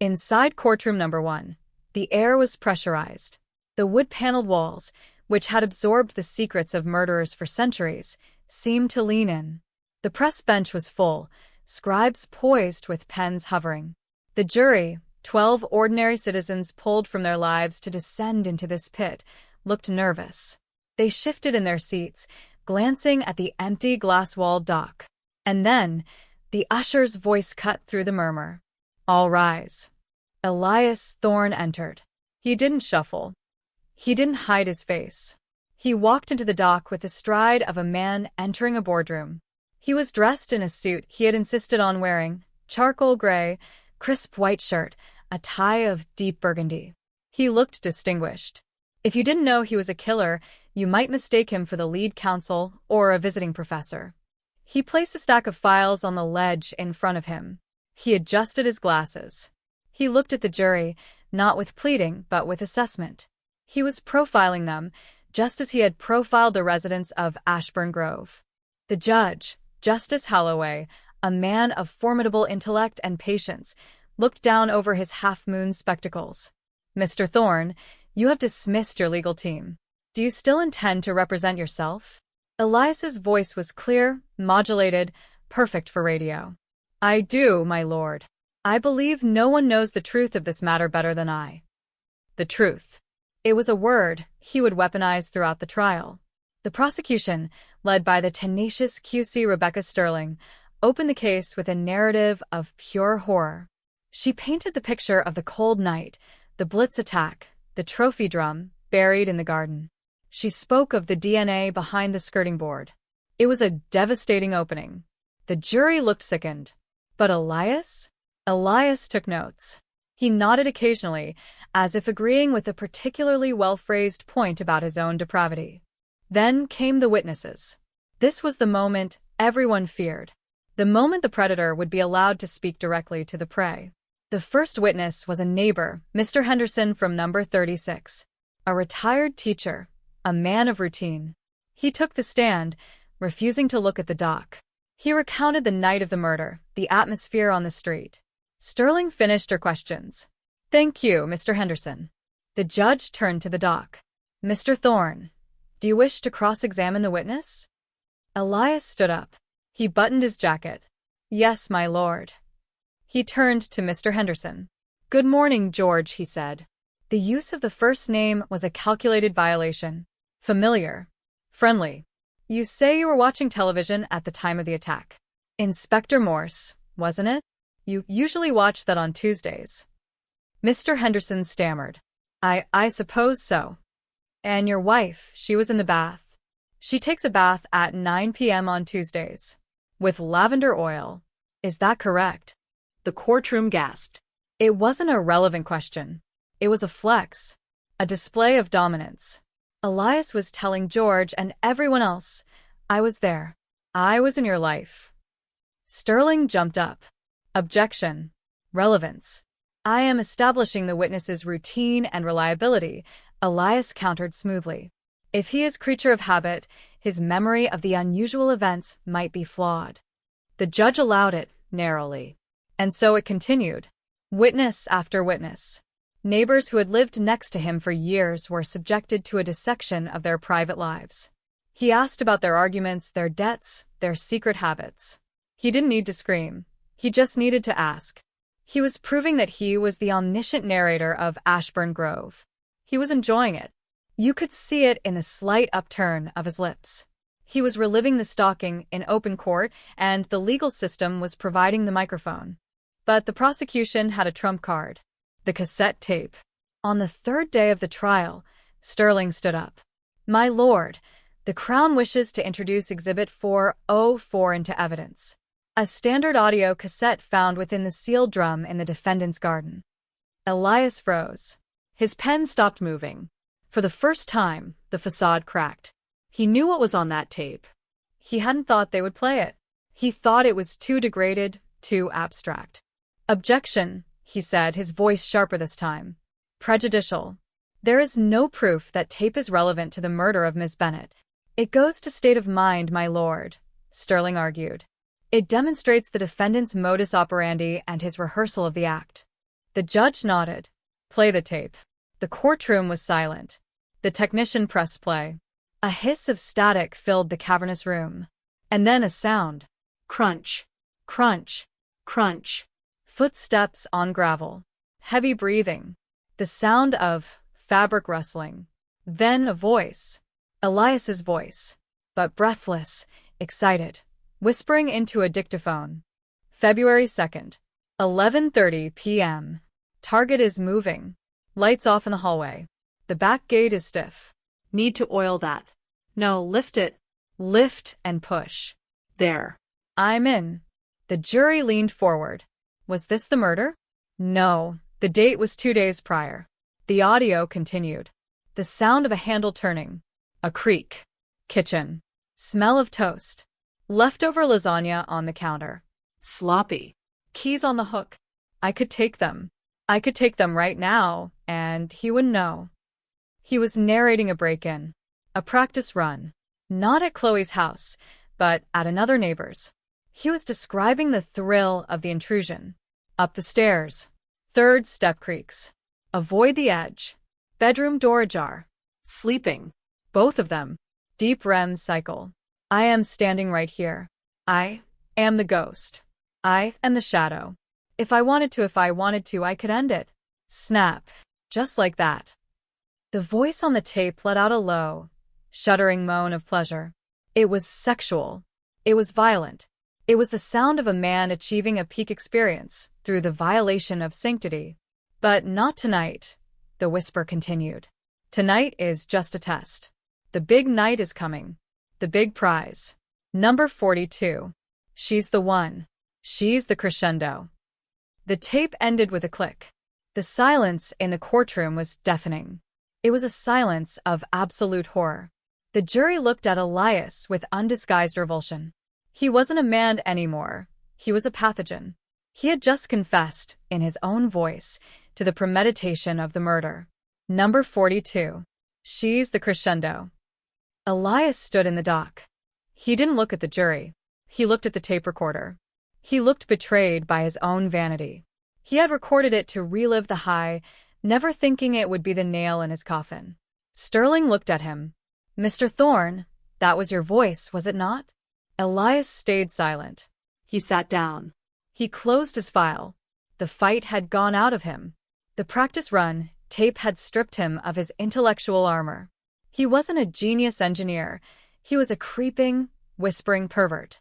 Inside courtroom number 1, the air was pressurized. The wood-paneled walls, which had absorbed the secrets of murderers for centuries, seemed to lean in. The press bench was full, scribes poised with pens hovering. The jury, 12 ordinary citizens pulled from their lives to descend into this pit, looked nervous. They shifted in their seats, glancing at the empty glass-walled dock. And then, the usher's voice cut through the murmur. "All rise." Elias Thorne entered. He didn't shuffle. He didn't hide his face. He walked into the dock with the stride of a man entering a boardroom. He was dressed in a suit he had insisted on wearing, charcoal gray, crisp white shirt, a tie of deep burgundy. He looked distinguished. If you didn't know he was a killer, you might mistake him for the lead counsel or a visiting professor. He placed a stack of files on the ledge in front of him. He adjusted his glasses. He looked at the jury, not with pleading, but with assessment. He was profiling them, just as he had profiled the residents of Ashburn Grove. The judge, Justice Holloway, a man of formidable intellect and patience, looked down over his half-moon spectacles. "Mr. Thorne, you have dismissed your legal team. Do you still intend to represent yourself?" Elias's voice was clear, modulated, perfect for radio. "I do, my lord. I believe no one knows the truth of this matter better than I." The truth. It was a word he would weaponize throughout the trial. The prosecution, led by the tenacious QC Rebecca Sterling, opened the case with a narrative of pure horror. She painted the picture of the cold night, the Blitz attack, the trophy drum buried in the garden. She spoke of the DNA behind the skirting board. It was a devastating opening. The jury looked sickened. But Elias? Elias took notes. He nodded occasionally, as if agreeing with a particularly well-phrased point about his own depravity. Then came the witnesses. This was the moment everyone feared. The moment the predator would be allowed to speak directly to the prey. The first witness was a neighbor, Mr. Henderson from number 36. A retired teacher, a man of routine. He took the stand, refusing to look at the dock. He recounted the night of the murder, the atmosphere on the street. Sterling finished her questions. "Thank you, Mr. Henderson." The judge turned to the dock. "Mr. Thorne, do you wish to cross-examine the witness?" Elias stood up. He buttoned his jacket. "Yes, my lord." He turned to Mr. Henderson. "Good morning, George," he said. The use of the first name was a calculated violation. Familiar. Friendly. "You say you were watching television at the time of the attack. Inspector Morse, wasn't it? You usually watch that on Tuesdays." Mr. Henderson stammered. I suppose so." "And your wife, she was in the bath. She takes a bath at 9 p.m. on Tuesdays. With lavender oil. Is that correct?" The courtroom gasped. It wasn't a relevant question. It was a flex. A display of dominance. Elias was telling George and everyone else, "I was there. I was in your life." Sterling jumped up. "Objection. Relevance. I am establishing the witness's routine and reliability," Elias countered smoothly. "If he is creature of habit, his memory of the unusual events might be flawed." The judge allowed it, narrowly. And so it continued. Witness after witness. Neighbors who had lived next to him for years were subjected to a dissection of their private lives. He asked about their arguments, their debts, their secret habits. He didn't need to scream. He just needed to ask. He was proving that he was the omniscient narrator of Ashburn Grove. He was enjoying it. You could see it in the slight upturn of his lips. He was reliving the stalking in open court, and the legal system was providing the microphone. But the prosecution had a trump card. The cassette tape. On the third day of the trial, Sterling stood up. "My lord, the Crown wishes to introduce Exhibit 404 into evidence. A standard audio cassette found within the sealed drum in the defendant's garden." Elias froze. His pen stopped moving. For the first time, the facade cracked. He knew what was on that tape. He hadn't thought they would play it. He thought it was too degraded, too abstract. "Objection," he said, his voice sharper this time. "Prejudicial. There is no proof that tape is relevant to the murder of Miss Bennet. It goes to state of mind, my lord," Sterling argued. "It demonstrates the defendant's modus operandi and his rehearsal of the act." The judge nodded. "Play the tape." The courtroom was silent. The technician pressed play. A hiss of static filled the cavernous room. And then a sound. Crunch. Crunch. Crunch. Footsteps on gravel. Heavy breathing. The sound of fabric rustling. Then a voice. Elias's voice. But breathless, excited. Whispering into a dictaphone. February 2nd. 11:30 p.m. Target is moving. Lights off in the hallway. The back gate is stiff. "Need to oil that. No, lift it. Lift and push. There. I'm in." The jury leaned forward. Was this the murder? No, the date was 2 days prior. The audio continued. The sound of a handle turning. A creak. Kitchen. Smell of toast. Leftover lasagna on the counter. Sloppy. Keys on the hook. I could take them. I could take them right now, and he wouldn't know. He was narrating a break-in. A practice run. Not at Chloe's house, but at another neighbor's. He was describing the thrill of the intrusion. Up the stairs. Third step creaks. Avoid the edge. Bedroom door ajar. Sleeping. Both of them. Deep REM cycle. I am standing right here. I am the ghost. I am the shadow. If I wanted to, I could end it. Snap. Just like that. The voice on the tape let out a low, shuddering moan of pleasure. It was sexual. It was violent. It was the sound of a man achieving a peak experience through the violation of sanctity. But not tonight, the whisper continued. Tonight is just a test. The big night is coming. The big prize. Number 42. She's the one. She's the crescendo. The tape ended with a click. The silence in the courtroom was deafening. It was a silence of absolute horror. The jury looked at Elias with undisguised revulsion. He wasn't a man anymore. He was a pathogen. He had just confessed, in his own voice, to the premeditation of the murder. Number 42. She's the crescendo. Elias stood in the dock. He didn't look at the jury. He looked at the tape recorder. He looked betrayed by his own vanity. He had recorded it to relive the high, never thinking it would be the nail in his coffin. Sterling looked at him. Mr. Thorne, that was your voice, was it not? Elias stayed silent. He sat down. He closed his file. The fight had gone out of him. The practice run tape had stripped him of his intellectual armor. He wasn't a genius engineer. He was a creeping, whispering pervert.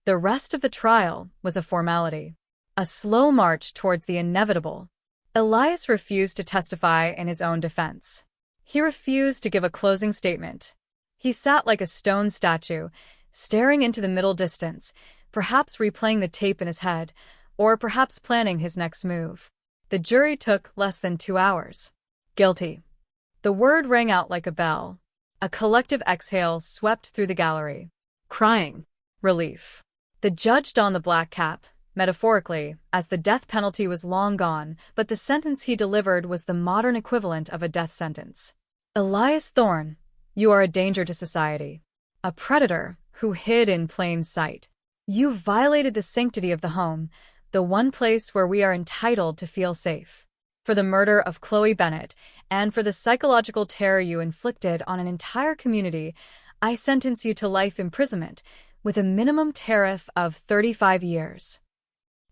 The rest of the trial was a formality. A slow march towards the inevitable. Elias refused to testify in his own defense. He refused to give a closing statement. He sat like a stone statue, staring into the middle distance, perhaps replaying the tape in his head, or perhaps planning his next move. The jury took less than 2 hours. Guilty. The word rang out like a bell. A collective exhale swept through the gallery. Crying. Relief. The judge donned the black cap, metaphorically, as the death penalty was long gone, but the sentence he delivered was the modern equivalent of a death sentence. Elias Thorne, you are a danger to society. A predator who hid in plain sight. You violated the sanctity of the home, the one place where we are entitled to feel safe. For the murder of Chloe Bennett, and for the psychological terror you inflicted on an entire community, I sentence you to life imprisonment, with a minimum tariff of 35 years.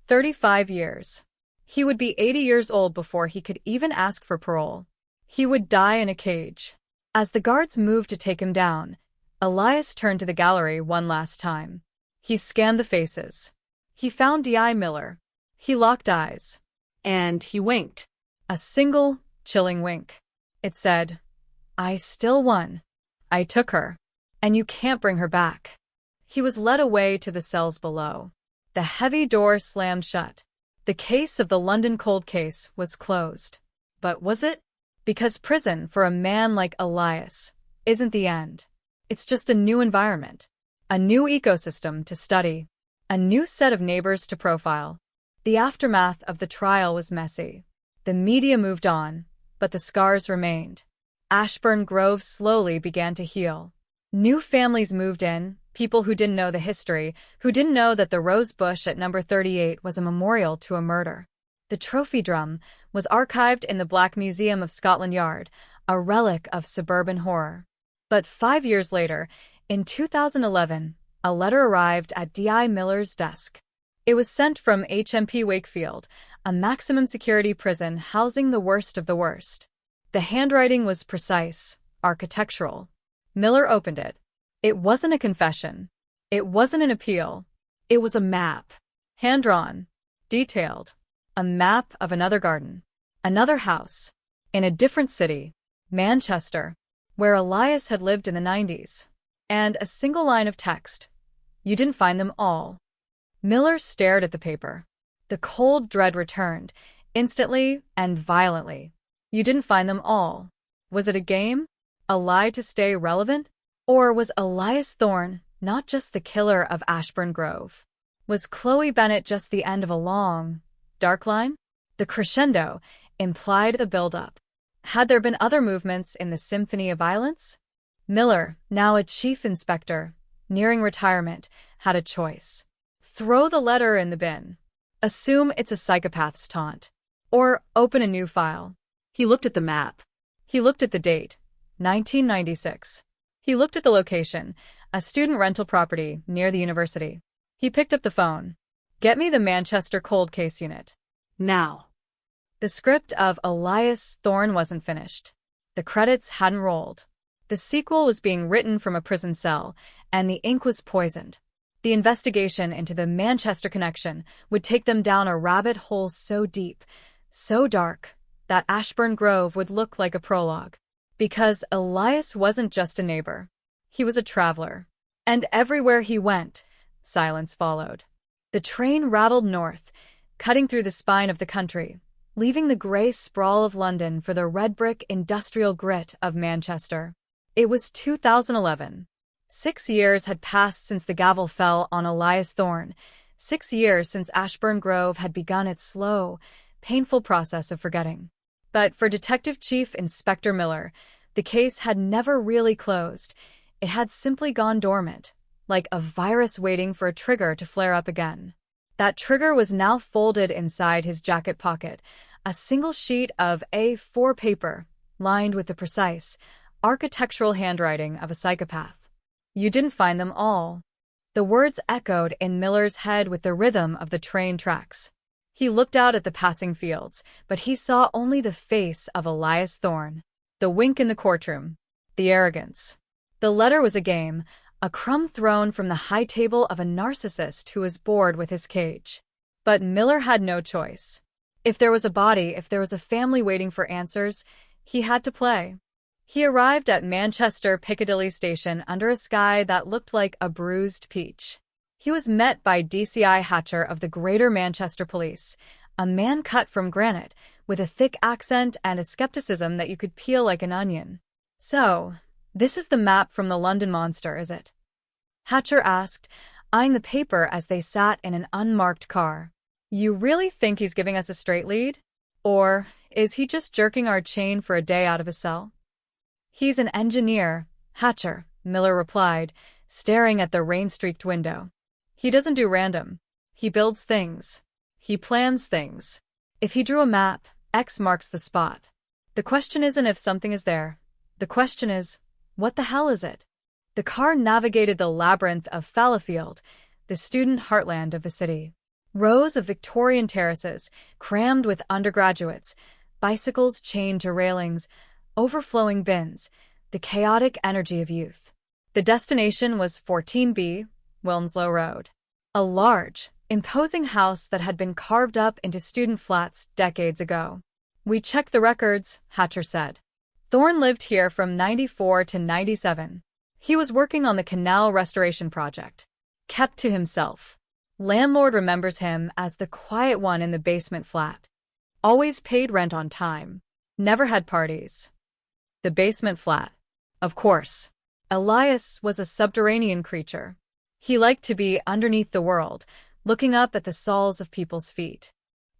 35 years. He would be 80 years old before he could even ask for parole. He would die in a cage. As the guards moved to take him down, Elias turned to the gallery one last time. He scanned the faces. He found D.I. Miller. He locked eyes. And he winked. A single, chilling wink. It said, I still won. I took her. And you can't bring her back. He was led away to the cells below. The heavy door slammed shut. The case of the London cold case was closed. But was it? Because prison for a man like Elias isn't the end. It's just a new environment. A new ecosystem to study. A new set of neighbors to profile. The aftermath of the trial was messy. The media moved on, but the scars remained. Ashburn Grove slowly began to heal. New families moved in, people who didn't know the history, who didn't know that the rose bush at number 38 was a memorial to a murder. The trophy drum was archived in the Black Museum of Scotland Yard, a relic of suburban horror. But 5 years later, in 2011, a letter arrived at D.I. Miller's desk. It was sent from HMP Wakefield, a maximum security prison housing the worst of the worst. The handwriting was precise, architectural. Miller opened it. It wasn't a confession. It wasn't an appeal. It was a map. Hand-drawn. Detailed. A map of another garden. Another house. In a different city. Manchester. Where Elias had lived in the 90s. And a single line of text. You didn't find them all. Miller stared at the paper. The cold dread returned, instantly and violently. You didn't find them all. Was it a game? A lie to stay relevant? Or was Elias Thorne not just the killer of Ashburn Grove? Was Chloe Bennett just the end of a long, dark line? The crescendo implied a build-up. Had there been other movements in the symphony of violence? Miller, now a chief inspector, nearing retirement, had a choice. Throw the letter in the bin. Assume it's a psychopath's taunt. Or open a new file. He looked at the map. He looked at the date, 1996. He looked at the location, a student rental property near the university. He picked up the phone. Get me the Manchester cold case unit. Now. The script of Elias Thorne wasn't finished. The credits hadn't rolled. The sequel was being written from a prison cell, and the ink was poisoned. The investigation into the Manchester connection would take them down a rabbit hole so deep, so dark, that Ashburn Grove would look like a prologue. Because Elias wasn't just a neighbor. He was a traveler. And everywhere he went, silence followed. The train rattled north, cutting through the spine of the country, leaving the grey sprawl of London for the red-brick industrial grit of Manchester. It was 2011. 6 years had passed since the gavel fell on Elias Thorne. 6 years since Ashburn Grove had begun its slow, painful process of forgetting. But for Detective Chief Inspector Miller, the case had never really closed. It had simply gone dormant, like a virus waiting for a trigger to flare up again. That trigger was now folded inside his jacket pocket, a single sheet of A4 paper, lined with the precise, architectural handwriting of a psychopath. You didn't find them all. The words echoed in Miller's head with the rhythm of the train tracks. He looked out at the passing fields, but he saw only the face of Elias Thorne. The wink in the courtroom. The arrogance. The letter was a game, a crumb thrown from the high table of a narcissist who was bored with his cage. But Miller had no choice. If there was a body, if there was a family waiting for answers, he had to play. He arrived at Manchester Piccadilly Station under a sky that looked like a bruised peach. He was met by DCI Hatcher of the Greater Manchester Police, a man cut from granite, with a thick accent and a skepticism that you could peel like an onion. "So, this is the map from the London Monster, is it?" Hatcher asked, eyeing the paper as they sat in an unmarked car. "You really think he's giving us a straight lead? Or is he just jerking our chain for a day out of his cell?" "He's an engineer, Hatcher," Miller replied, staring at the rain-streaked window. "He doesn't do random. He builds things. He plans things. If he drew a map, X marks the spot. The question isn't if something is there. The question is, what the hell is it?" The car navigated the labyrinth of Fallowfield, the student heartland of the city. Rows of Victorian terraces, crammed with undergraduates, bicycles chained to railings, overflowing bins, the chaotic energy of youth. The destination was 14B, Wilmslow Road. A large, imposing house that had been carved up into student flats decades ago. "We checked the records," Hatcher said. "Thorne lived here from 94 to 97. He was working on the canal restoration project. Kept to himself. Landlord remembers him as the quiet one in the basement flat. Always paid rent on time. Never had parties." The basement flat. Of course. Elias was a subterranean creature. He liked to be underneath the world, looking up at the soles of people's feet.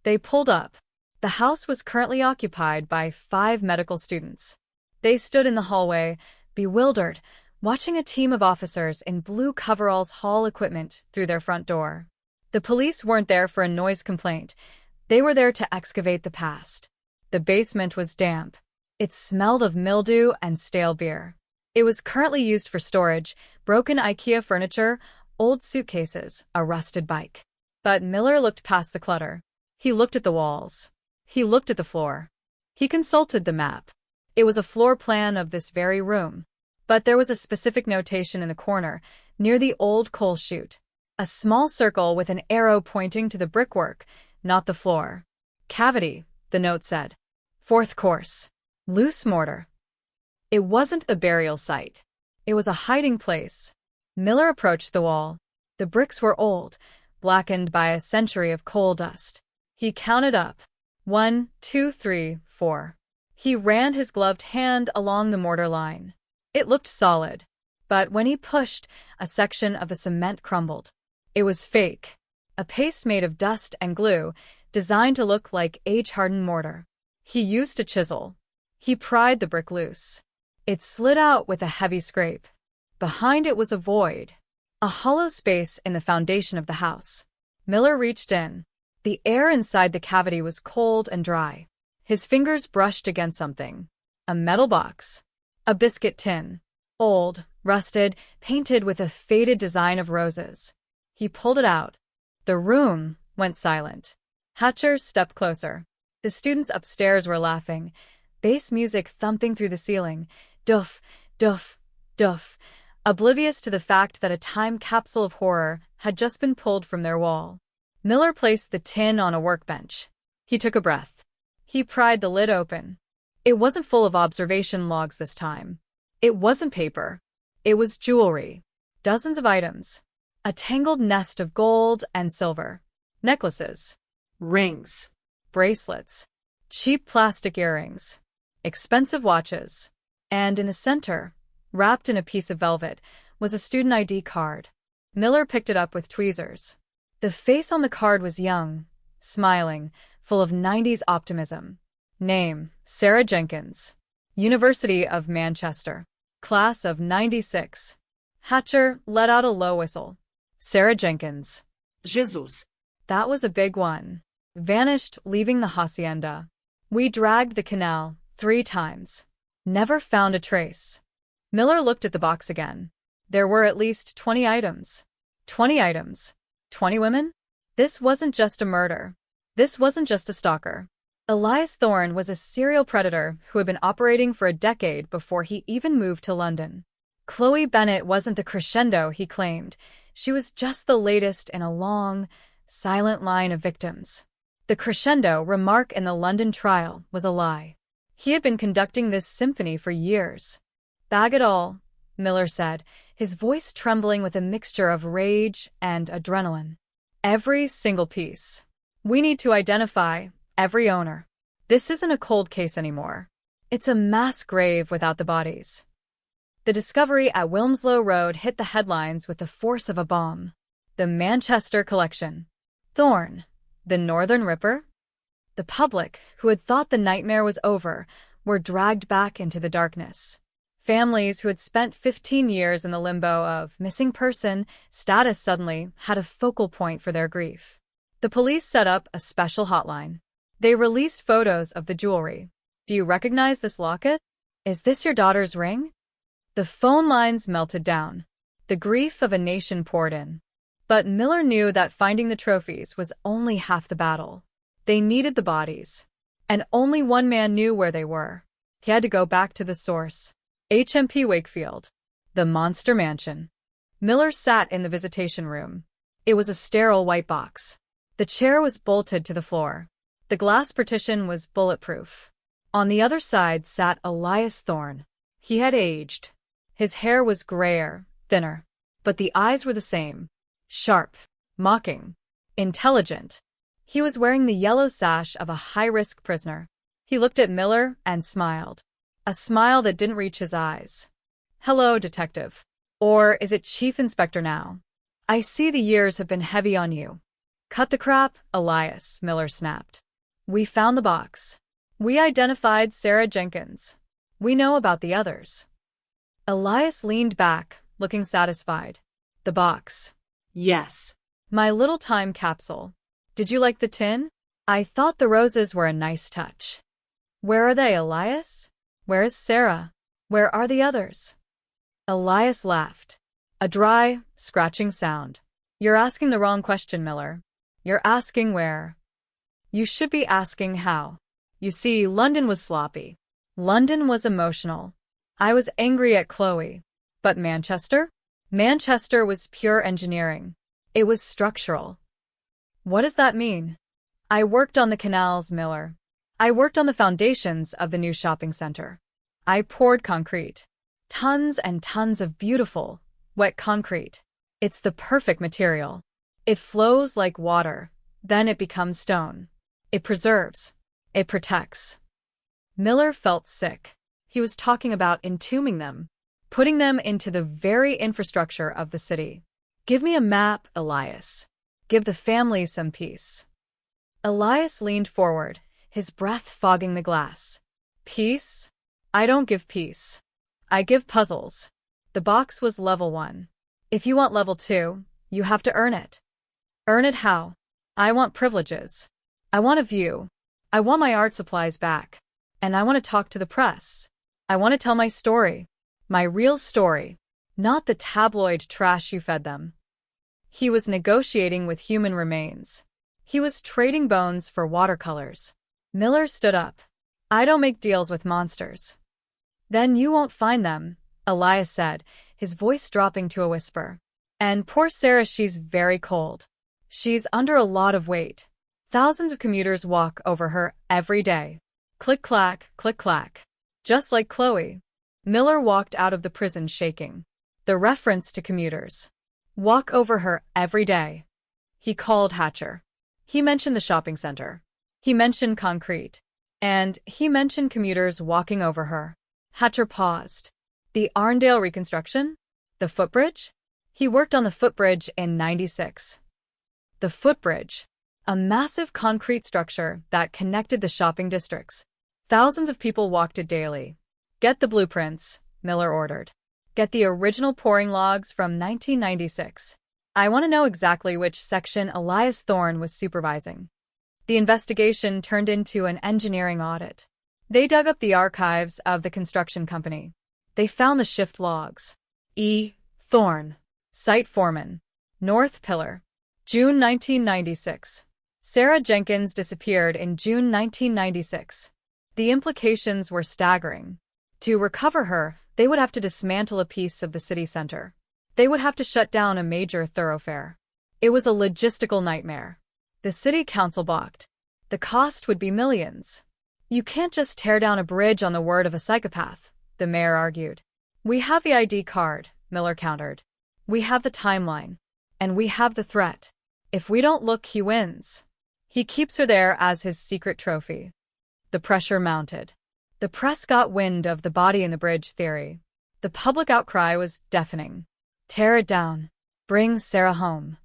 They pulled up. The house was currently occupied by 5 medical students. They stood in the hallway, bewildered, watching a team of officers in blue coveralls haul equipment through their front door. The police weren't there for a noise complaint. They were there to excavate the past. The basement was damp. It smelled of mildew and stale beer. It was currently used for storage, broken IKEA furniture, old suitcases, a rusted bike. But Miller looked past the clutter. He looked at the walls. He looked at the floor. He consulted the map. It was a floor plan of this very room. But there was a specific notation in the corner, near the old coal chute. A small circle with an arrow pointing to the brickwork, not the floor. "Cavity," the note said. "4th course. Loose mortar." It wasn't a burial site. It was a hiding place. Miller approached the wall. The bricks were old, blackened by a century of coal dust. He counted up. 1, 2, 3, 4. He ran his gloved hand along the mortar line. It looked solid. But when he pushed, a section of the cement crumbled. It was fake. A paste made of dust and glue, designed to look like age-hardened mortar. He used a chisel. He pried the brick loose. It slid out with a heavy scrape. Behind it was a void, a hollow space in the foundation of the house. Miller reached in. The air inside the cavity was cold and dry. His fingers brushed against something. A metal box. A biscuit tin. Old, rusted, painted with a faded design of roses. He pulled it out. The room went silent. Hatcher stepped closer. The students upstairs were laughing. Bass music thumping through the ceiling. Duff, Duff, duff, oblivious to the fact that a time capsule of horror had just been pulled from their wall. Miller placed the tin on a workbench. He took a breath. He pried the lid open. It wasn't full of observation logs this time. It wasn't paper. It was jewelry. Dozens of items. A tangled nest of gold and silver. Necklaces. Rings. Bracelets. Cheap plastic earrings. Expensive watches. And in the center, wrapped in a piece of velvet, was a student ID card. Miller picked it up with tweezers. The face on the card was young, smiling, full of 90s optimism. Name, Sarah Jenkins. University of Manchester. Class of 96. Hatcher let out a low whistle. Sarah Jenkins. Jesus. That was a big one. Vanished, leaving the hacienda. We dragged the canal 3 times. Never found a trace. Miller looked at the box again. There were at least 20 items. 20 items. 20 women? This wasn't just a murder. This wasn't just a stalker. Elias Thorne was a serial predator who had been operating for a decade before he even moved to London. Chloe Bennett wasn't the crescendo he claimed. She was just the latest in a long, silent line of victims. The crescendo remark in the London trial was a lie. He had been conducting this symphony for years. Bag it all, Miller said, his voice trembling with a mixture of rage and adrenaline. Every single piece. We need to identify every owner. This isn't a cold case anymore. It's a mass grave without the bodies. The discovery at Wilmslow Road hit the headlines with the force of a bomb. The Manchester Collection. Thorne, the Northern Ripper? The public, who had thought the nightmare was over, were dragged back into the darkness. Families who had spent 15 years in the limbo of missing person status suddenly had a focal point for their grief. The police set up a special hotline. They released photos of the jewelry. Do you recognize this locket? Is this your daughter's ring? The phone lines melted down. The grief of a nation poured in. But Miller knew that finding the trophies was only half the battle. They needed the bodies. And only one man knew where they were. He had to go back to the source. HMP Wakefield. The Monster Mansion. Miller sat in the visitation room. It was a sterile white box. The chair was bolted to the floor. The glass partition was bulletproof. On the other side sat Elias Thorne. He had aged. His hair was grayer, thinner. But the eyes were the same. Sharp, mocking, intelligent. He was wearing the yellow sash of a high-risk prisoner. He looked at Miller and smiled. A smile that didn't reach his eyes. Hello, detective. Or is it Chief Inspector now? I see the years have been heavy on you. Cut the crap, Elias, Miller snapped. We found the box. We identified Sarah Jenkins. We know about the others. Elias leaned back, looking satisfied. The box. Yes. My little time capsule. Did you like the tin? I thought the roses were a nice touch. Where are they, Elias? Where is Sarah? Where are the others? Elias laughed. A dry, scratching sound. You're asking the wrong question, Miller. You're asking where. You should be asking how. You see, London was sloppy. London was emotional. I was angry at Chloe. But Manchester? Manchester was pure engineering. It was structural. What does that mean? I worked on the canals, Miller. I worked on the foundations of the new shopping center. I poured concrete. Tons and tons of beautiful, wet concrete. It's the perfect material. It flows like water. Then it becomes stone. It preserves. It protects. Miller felt sick. He was talking about entombing them, putting them into the very infrastructure of the city. Give me a map, Elias. Give the family some peace. Elias leaned forward, his breath fogging the glass. Peace? I don't give peace. I give puzzles. The box was level 1. If you want level 2, you have to earn it. Earn it how? I want privileges. I want a view. I want my art supplies back. And I want to talk to the press. I want to tell my story. My real story. Not the tabloid trash you fed them. He was negotiating with human remains. He was trading bones for watercolors. Miller stood up. I don't make deals with monsters. Then you won't find them, Elias said, his voice dropping to a whisper. And poor Sarah, she's very cold. She's under a lot of weight. Thousands of commuters walk over her every day. Click-clack, click-clack. Just like Chloe. Miller walked out of the prison shaking. The reference to commuters. Walk over her every day. He called Hatcher. He mentioned the shopping center. He mentioned concrete. And he mentioned commuters walking over her. Hatcher paused. The Arndale reconstruction? The footbridge? He worked on the footbridge in '96. The footbridge. A massive concrete structure that connected the shopping districts. Thousands of people walked it daily. Get the blueprints, Miller ordered. Get the original pouring logs from 1996. I want to know exactly which section Elias Thorne was supervising. The investigation turned into an engineering audit. They dug up the archives of the construction company. They found the shift logs. E. Thorne, site foreman, North Pillar, June 1996. Sarah Jenkins disappeared in June 1996. The implications were staggering. To recover her, they would have to dismantle a piece of the city center. They would have to shut down a major thoroughfare. It was a logistical nightmare. The city council balked. The cost would be millions. You can't just tear down a bridge on the word of a psychopath, the mayor argued. We have the ID card, Miller countered. We have the timeline. And we have the threat. If we don't look, he wins. He keeps her there as his secret trophy. The pressure mounted. The press got wind of the body in the bridge theory. The public outcry was deafening. Tear it down. Bring Sarah home.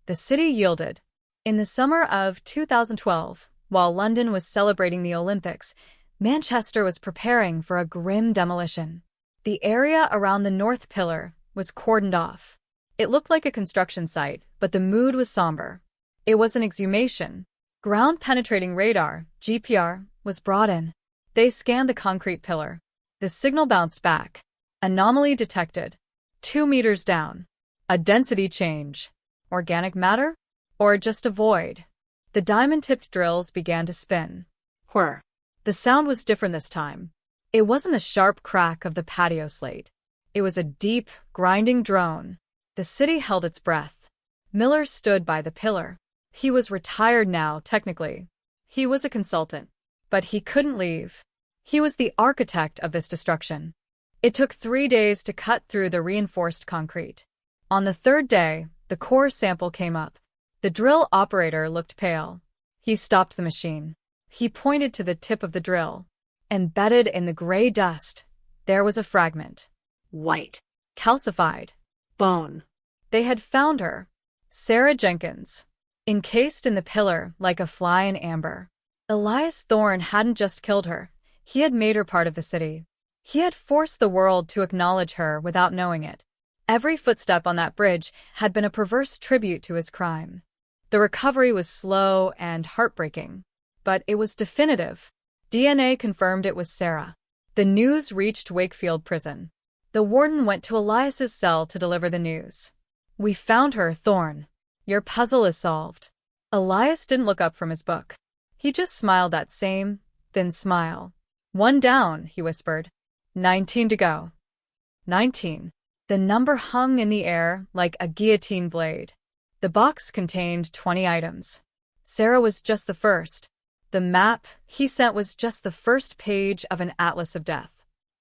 The city yielded. In the summer of 2012, while London was celebrating the Olympics, Manchester was preparing for a grim demolition. The area around the North Pillar was cordoned off. It looked like a construction site, but the mood was somber. It was an exhumation. Ground-penetrating radar, GPR, was brought in. They scanned the concrete pillar. The signal bounced back. Anomaly detected. 2 meters down. A density change. Organic matter? Or just a void? The diamond-tipped drills began to spin. Whir. The sound was different this time. It wasn't the sharp crack of the patio slate. It was a deep, grinding drone. The city held its breath. Miller stood by the pillar. He was retired now, technically. He was a consultant. But he couldn't leave. He was the architect of this destruction. It took 3 days to cut through the reinforced concrete. On the third day, the core sample came up. The drill operator looked pale. He stopped the machine. He pointed to the tip of the drill. Embedded in the gray dust, there was a fragment. White. Calcified. Bone. They had found her. Sarah Jenkins. Encased in the pillar like a fly in amber. Elias Thorne hadn't just killed her. He had made her part of the city. He had forced the world to acknowledge her without knowing it. Every footstep on that bridge had been a perverse tribute to his crime. The recovery was slow and heartbreaking, but it was definitive. DNA confirmed it was Sarah. The news reached Wakefield Prison. The warden went to Elias's cell to deliver the news. We found her, Thorne. Your puzzle is solved. Elias didn't look up from his book. He just smiled that same, thin smile. 1 down, he whispered. 19 to go. 19. The number hung in the air like a guillotine blade. The box contained 20 items. Sarah was just the first. The map he sent was just the first page of an atlas of death.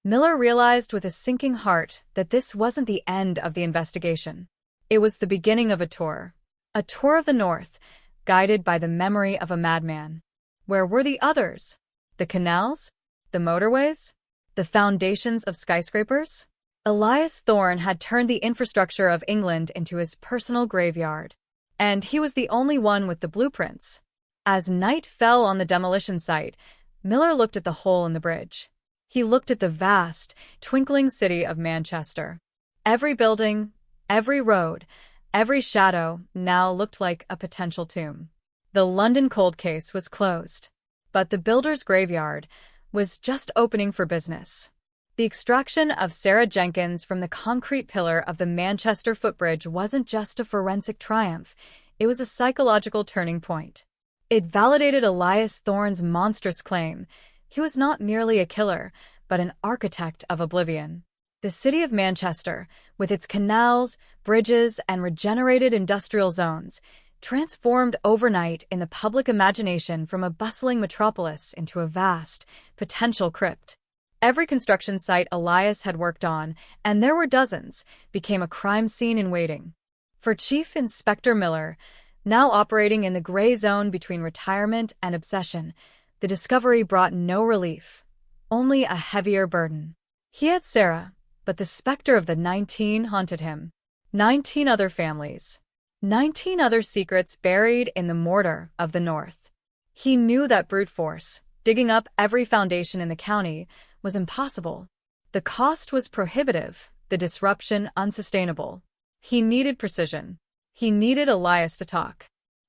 Miller realized with a sinking heart that this wasn't the end of the investigation. It was the beginning of a tour of the North, guided by the memory of a madman. Where were the others? The canals? The motorways? The foundations of skyscrapers? Elias Thorne had turned the infrastructure of England into his personal graveyard. And he was the only one with the blueprints. As night fell on the demolition site, Miller looked at the hole in the bridge. He looked at the vast, twinkling city of Manchester. Every building, every road, every shadow now looked like a potential tomb. The London cold case was closed, but the builder's graveyard was just opening for business. The extraction of Sarah Jenkins from the concrete pillar of the Manchester footbridge wasn't just a forensic triumph, it was a psychological turning point. It validated Elias Thorne's monstrous claim. He was not merely a killer, but an architect of oblivion. The city of Manchester, with its canals, bridges, and regenerated industrial zones, transformed overnight in the public imagination from a bustling metropolis into a vast, potential crypt. Every construction site Elias had worked on, and there were dozens, became a crime scene in waiting. For Chief Inspector Miller, now operating in the gray zone between retirement and obsession, the discovery brought no relief, only a heavier burden. He had Sarah, but the specter of the 19 haunted him. 19 other families. 19 other secrets buried in the mortar of the North. He knew that brute force, digging up every foundation in the county, was impossible. The cost was prohibitive, the disruption unsustainable. He needed precision. He needed Elias to talk.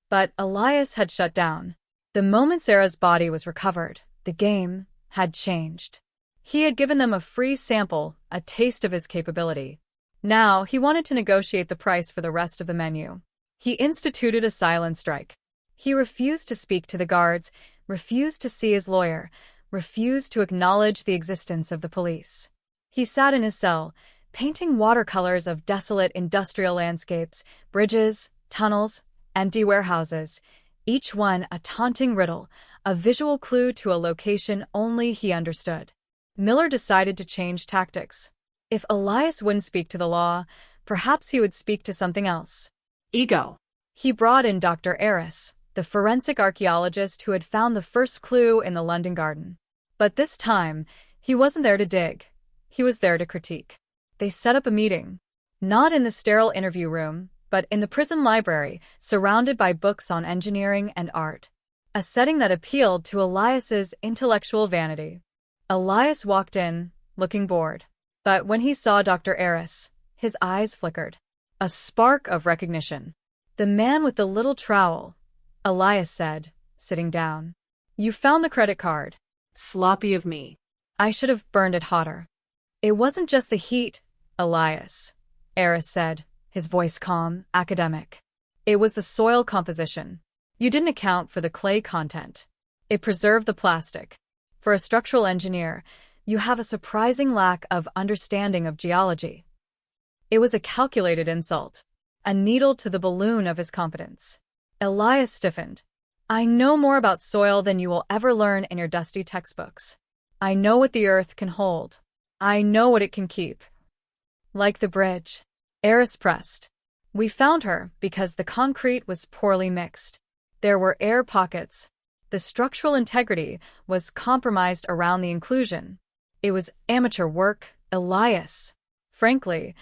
But Elias had shut down. The moment Sarah's body was recovered, the game had changed. He had given them a free sample, a taste of his capability. Now, he wanted to negotiate the price for the rest of the menu. He instituted a silent strike. He refused to speak to the guards, refused to see his lawyer, refused to acknowledge the existence of the police. He sat in his cell, painting watercolors of desolate industrial landscapes, bridges, tunnels, empty warehouses, each one a taunting riddle, a visual clue to a location only he understood. Miller decided to change tactics. If Elias wouldn't speak to the law, perhaps he would speak to something else. Ego. He brought in Dr. Eris, the forensic archaeologist who had found the first clue in the London garden. But this time, he wasn't there to dig. He was there to critique. They set up a meeting. Not in the sterile interview room, but in the prison library, surrounded by books on engineering and art. A setting that appealed to Elias's intellectual vanity. Elias walked in, looking bored. But when he saw Dr. Eris, his eyes flickered. A spark of recognition. The man with the little trowel, Elias said, sitting down. You found the credit card. Sloppy of me. I should have burned it hotter. It wasn't just the heat, Elias, Eris said, his voice calm, academic. It was the soil composition. You didn't account for the clay content. It preserved the plastic. For a structural engineer, you have a surprising lack of understanding of geology. It was a calculated insult, a needle to the balloon of his competence. Elias stiffened. I know more about soil than you will ever learn in your dusty textbooks. I know what the earth can hold. I know what it can keep. Like the bridge. Eris pressed. We found her because the concrete was poorly mixed. There were air pockets. The structural integrity was compromised around the inclusion. It was amateur work, Elias. Frankly,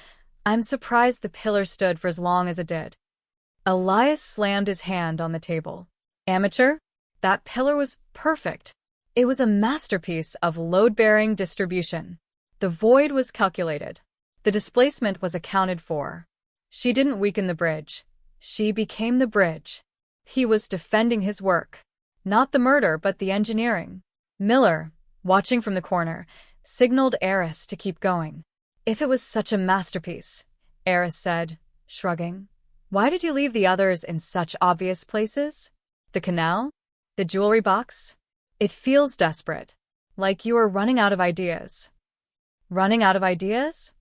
I'm surprised the pillar stood for as long as it did. Elias slammed his hand on the table. Amateur? That pillar was perfect. It was a masterpiece of load-bearing distribution. The void was calculated. The displacement was accounted for. She didn't weaken the bridge. She became the bridge. He was defending his work. Not the murder, but the engineering. Miller, watching from the corner, signaled Eris to keep going. If it was such a masterpiece, Eris said, shrugging. Why did you leave the others in such obvious places? The canal? The jewelry box? It feels desperate. Like you are running out of ideas. Running out of ideas?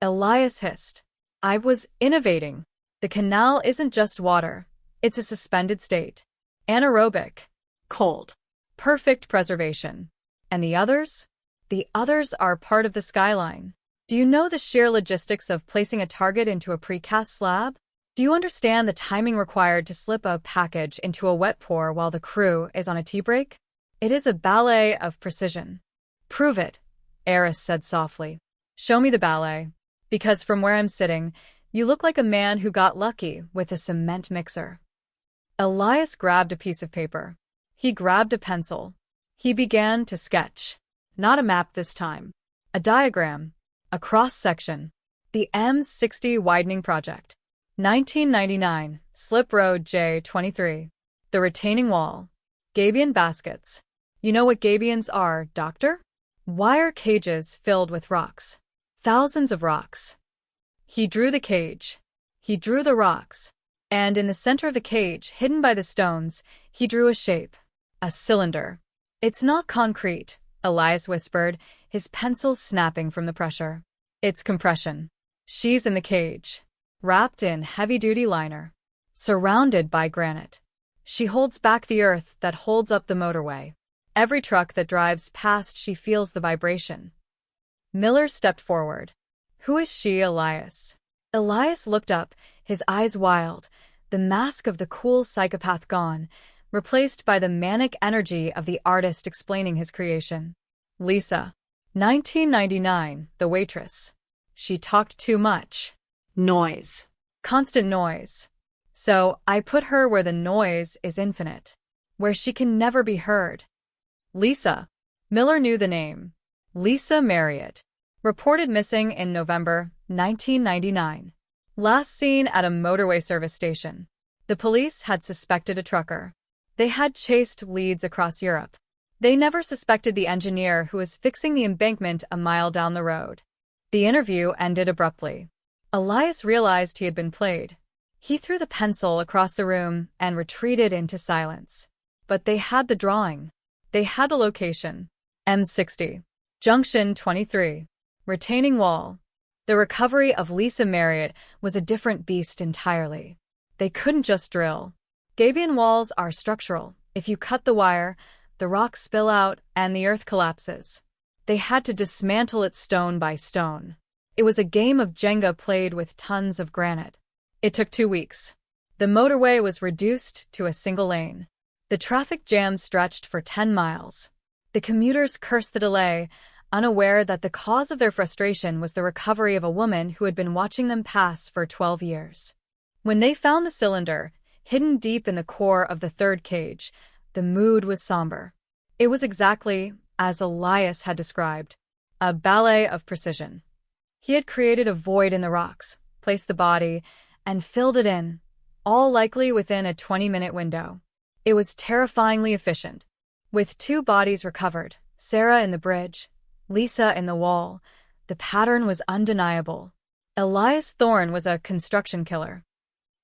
Elias hissed. I was innovating. The canal isn't just water. It's a suspended state. Anaerobic. Cold. Perfect preservation. And the others? The others are part of the skyline. Do you know the sheer logistics of placing a target into a precast slab? Do you understand the timing required to slip a package into a wet pour while the crew is on a tea break? It is a ballet of precision. Prove it, Eris said softly. Show me the ballet. Because from where I'm sitting, you look like a man who got lucky with a cement mixer. Elias grabbed a piece of paper. He grabbed a pencil. He began to sketch. Not a map this time. A diagram. A cross-section. The M60 widening project. 1999, Slip Road J23. The retaining wall. Gabion baskets. You know what gabions are, doctor? Wire cages filled with rocks. Thousands of rocks. He drew the cage. He drew the rocks. And in the center of the cage, hidden by the stones, he drew a shape. A cylinder. It's not concrete, Elias whispered, his pencil snapping from the pressure. It's compression. She's in the cage, wrapped in heavy-duty liner, surrounded by granite. She holds back the earth that holds up the motorway. Every truck that drives past, she feels the vibration. Miller stepped forward. Who is she, Elias? Elias looked up, his eyes wild, the mask of the cool psychopath gone, replaced by the manic energy of the artist explaining his creation. Lisa. 1999, the waitress. She talked too much. Noise. Constant noise. So I put her where the noise is infinite, where she can never be heard. Lisa. Miller knew the name. Lisa Marriott. Reported missing in November 1999. Last seen at a motorway service station. The police had suspected a trucker. They had chased leads across Europe. They never suspected the engineer who was fixing the embankment a mile down the road. The interview ended abruptly. Elias realized he had been played. He threw the pencil across the room and retreated into silence. But they had the drawing. They had the location. M60. Junction 23. Retaining wall. The recovery of Lisa Marriott was a different beast entirely. They couldn't just drill. Gabion walls are structural. If you cut the wire, the rocks spill out and the earth collapses. They had to dismantle it stone by stone. It was a game of Jenga played with tons of granite. It took 2 weeks. The motorway was reduced to a single lane. The traffic jam stretched for 10 miles. The commuters cursed the delay, unaware that the cause of their frustration was the recovery of a woman who had been watching them pass for 12 years. When they found the cylinder, hidden deep in the core of the third cage, the mood was somber. It was exactly as Elias had described, a ballet of precision. He had created a void in the rocks, placed the body, and filled it in, all likely within a 20-minute window. It was terrifyingly efficient. With 2 bodies recovered, Sarah in the bridge, Lisa in the wall, the pattern was undeniable. Elias Thorne was a construction killer.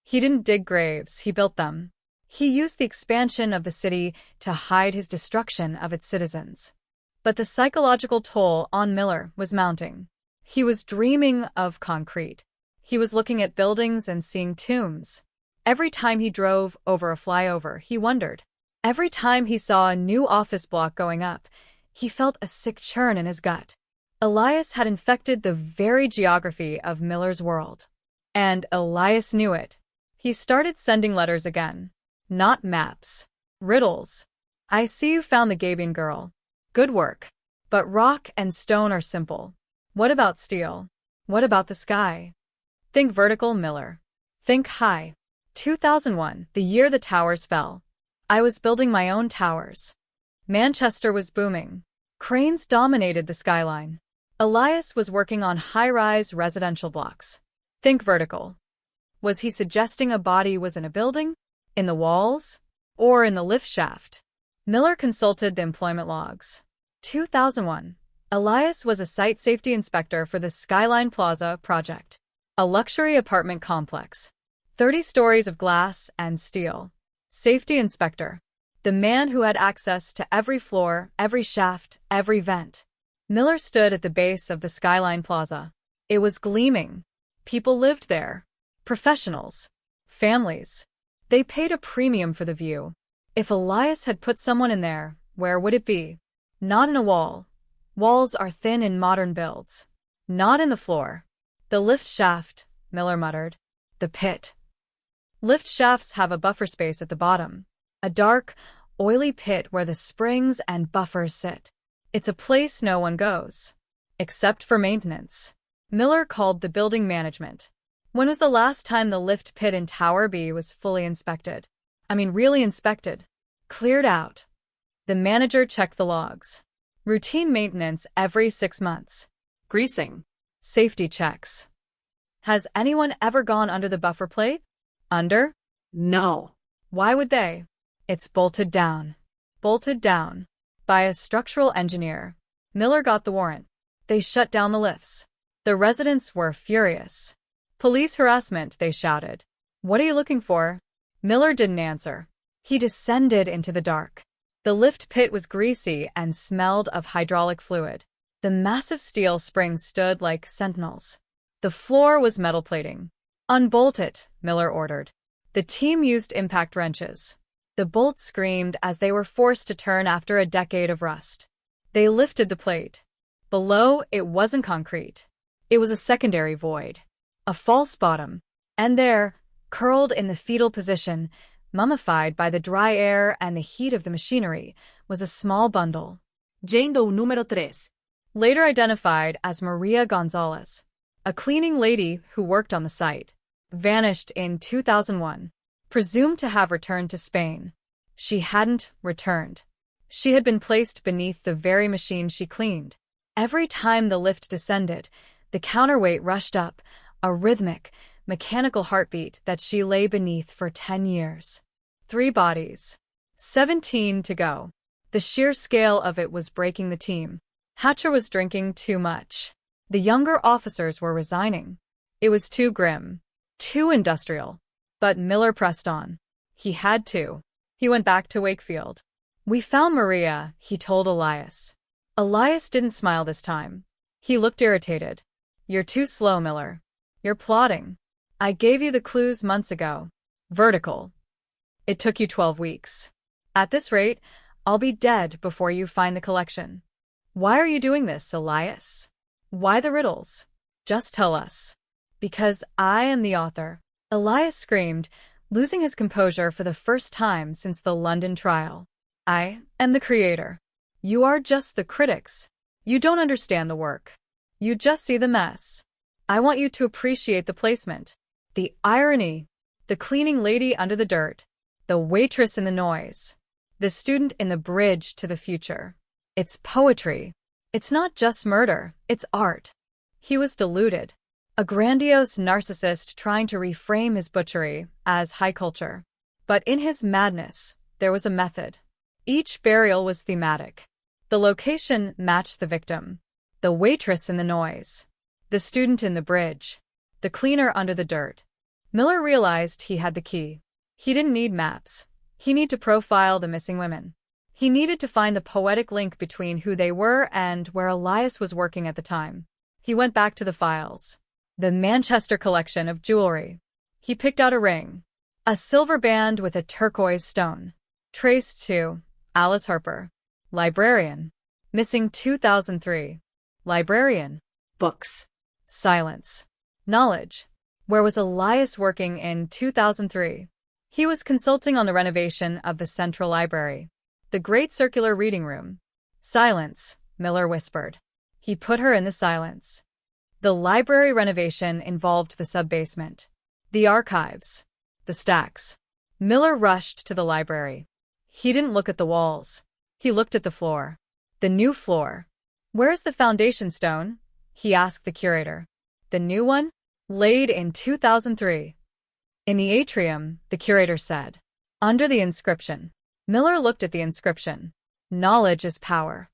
He didn't dig graves, he built them. He used the expansion of the city to hide his destruction of its citizens. But the psychological toll on Miller was mounting. He was dreaming of concrete. He was looking at buildings and seeing tombs. Every time he drove over a flyover, he wondered. Every time he saw a new office block going up, he felt a sick churn in his gut. Elias had infected the very geography of Miller's world. And Elias knew it. He started sending letters again. Not maps. Riddles. I see you found the Gabion girl. Good work. But rock and stone are simple. What about steel? What about the sky? Think vertical, Miller. Think high. 2001, the year the towers fell. I was building my own towers. Manchester was booming. Cranes dominated the skyline. Elias was working on high-rise residential blocks. Think vertical. Was he suggesting a body was in a building? In the walls? Or in the lift shaft? Miller consulted the employment logs. 2001. Elias was a site safety inspector for the Skyline Plaza project, a luxury apartment complex. 30 stories of glass and steel. Safety inspector. The man who had access to every floor, every shaft, every vent. Miller stood at the base of the Skyline Plaza. It was gleaming. People lived there. Professionals. Families. They paid a premium for the view. If Elias had put someone in there, where would it be? Not in a wall. Walls are thin in modern builds. Not in the floor. The lift shaft, Miller muttered. The pit. Lift shafts have a buffer space at the bottom. A dark, oily pit where the springs and buffers sit. It's a place no one goes. Except for maintenance. Miller called the building management. When was the last time the lift pit in Tower B was fully inspected? Really inspected. Cleared out. The manager checked the logs. Routine maintenance every 6 months. Greasing. Safety checks. Has anyone ever gone under the buffer plate? Under? No. Why would they? It's bolted down. Bolted down. By a structural engineer. Miller got the warrant. They shut down the lifts. The residents were furious. Police harassment, they shouted. What are you looking for? Miller didn't answer. He descended into the dark. The lift pit was greasy and smelled of hydraulic fluid. The massive steel springs stood like sentinels. The floor was metal plating. "Unbolt it," Miller ordered. The team used impact wrenches. The bolts screamed as they were forced to turn after a decade of rust. They lifted the plate. Below, it wasn't concrete. It was a secondary void. A false bottom. And there, curled in the fetal position, mummified by the dry air and the heat of the machinery, was a small bundle. Jane Doe número 3. Later identified as Maria Gonzalez, a cleaning lady who worked on the site, vanished in 2001, presumed to have returned to Spain. She hadn't returned. She had been placed beneath the very machine she cleaned. Every time the lift descended, the counterweight rushed up, a rhythmic, mechanical heartbeat that she lay beneath for 10 years. 3 bodies. 17 to go. The sheer scale of it was breaking the team. Hatcher was drinking too much. The younger officers were resigning. It was too grim, too industrial. But Miller pressed on. He had to. He went back to Wakefield. "We found Maria," he told Elias. Elias didn't smile this time. He looked irritated. "You're too slow, Miller. You're plotting. I gave you the clues months ago. Vertical. It took you 12 weeks. At this rate, I'll be dead before you find the collection. Why are you doing this, Elias? Why the riddles? Just tell us." "Because I am the author," Elias screamed, losing his composure for the first time since the London trial. "I am the creator. You are just the critics. You don't understand the work. You just see the mess. I want you to appreciate the placement, the irony, the cleaning lady under the dirt, the waitress in the noise, the student in the bridge to the future. It's poetry. It's not just murder, it's art." He was deluded. A grandiose narcissist trying to reframe his butchery as high culture. But in his madness, there was a method. Each burial was thematic. The location matched the victim. The waitress in the noise. The student in the bridge. The cleaner under the dirt. Miller realized he had the key. He didn't need maps. He needed to profile the missing women. He needed to find the poetic link between who they were and where Elias was working at the time. He went back to the files. The Manchester collection of jewelry. He picked out a ring. A silver band with a turquoise stone. Traced to Alice Harper. Librarian. Missing 2003. Librarian. Books. Silence. Knowledge. Where was Elias working in 2003? He was consulting on the renovation of the Central Library. The great circular reading room. Silence, Miller whispered. He put her in the silence. The library renovation involved the sub-basement, the archives, the stacks. Miller rushed to the library. He didn't look at the walls. He looked at the floor. The new floor. "Where's the foundation stone?" he asked the curator. "The new one? Laid in 2003. "In the atrium," the curator said. "Under the inscription." Miller looked at the inscription. "Knowledge is power."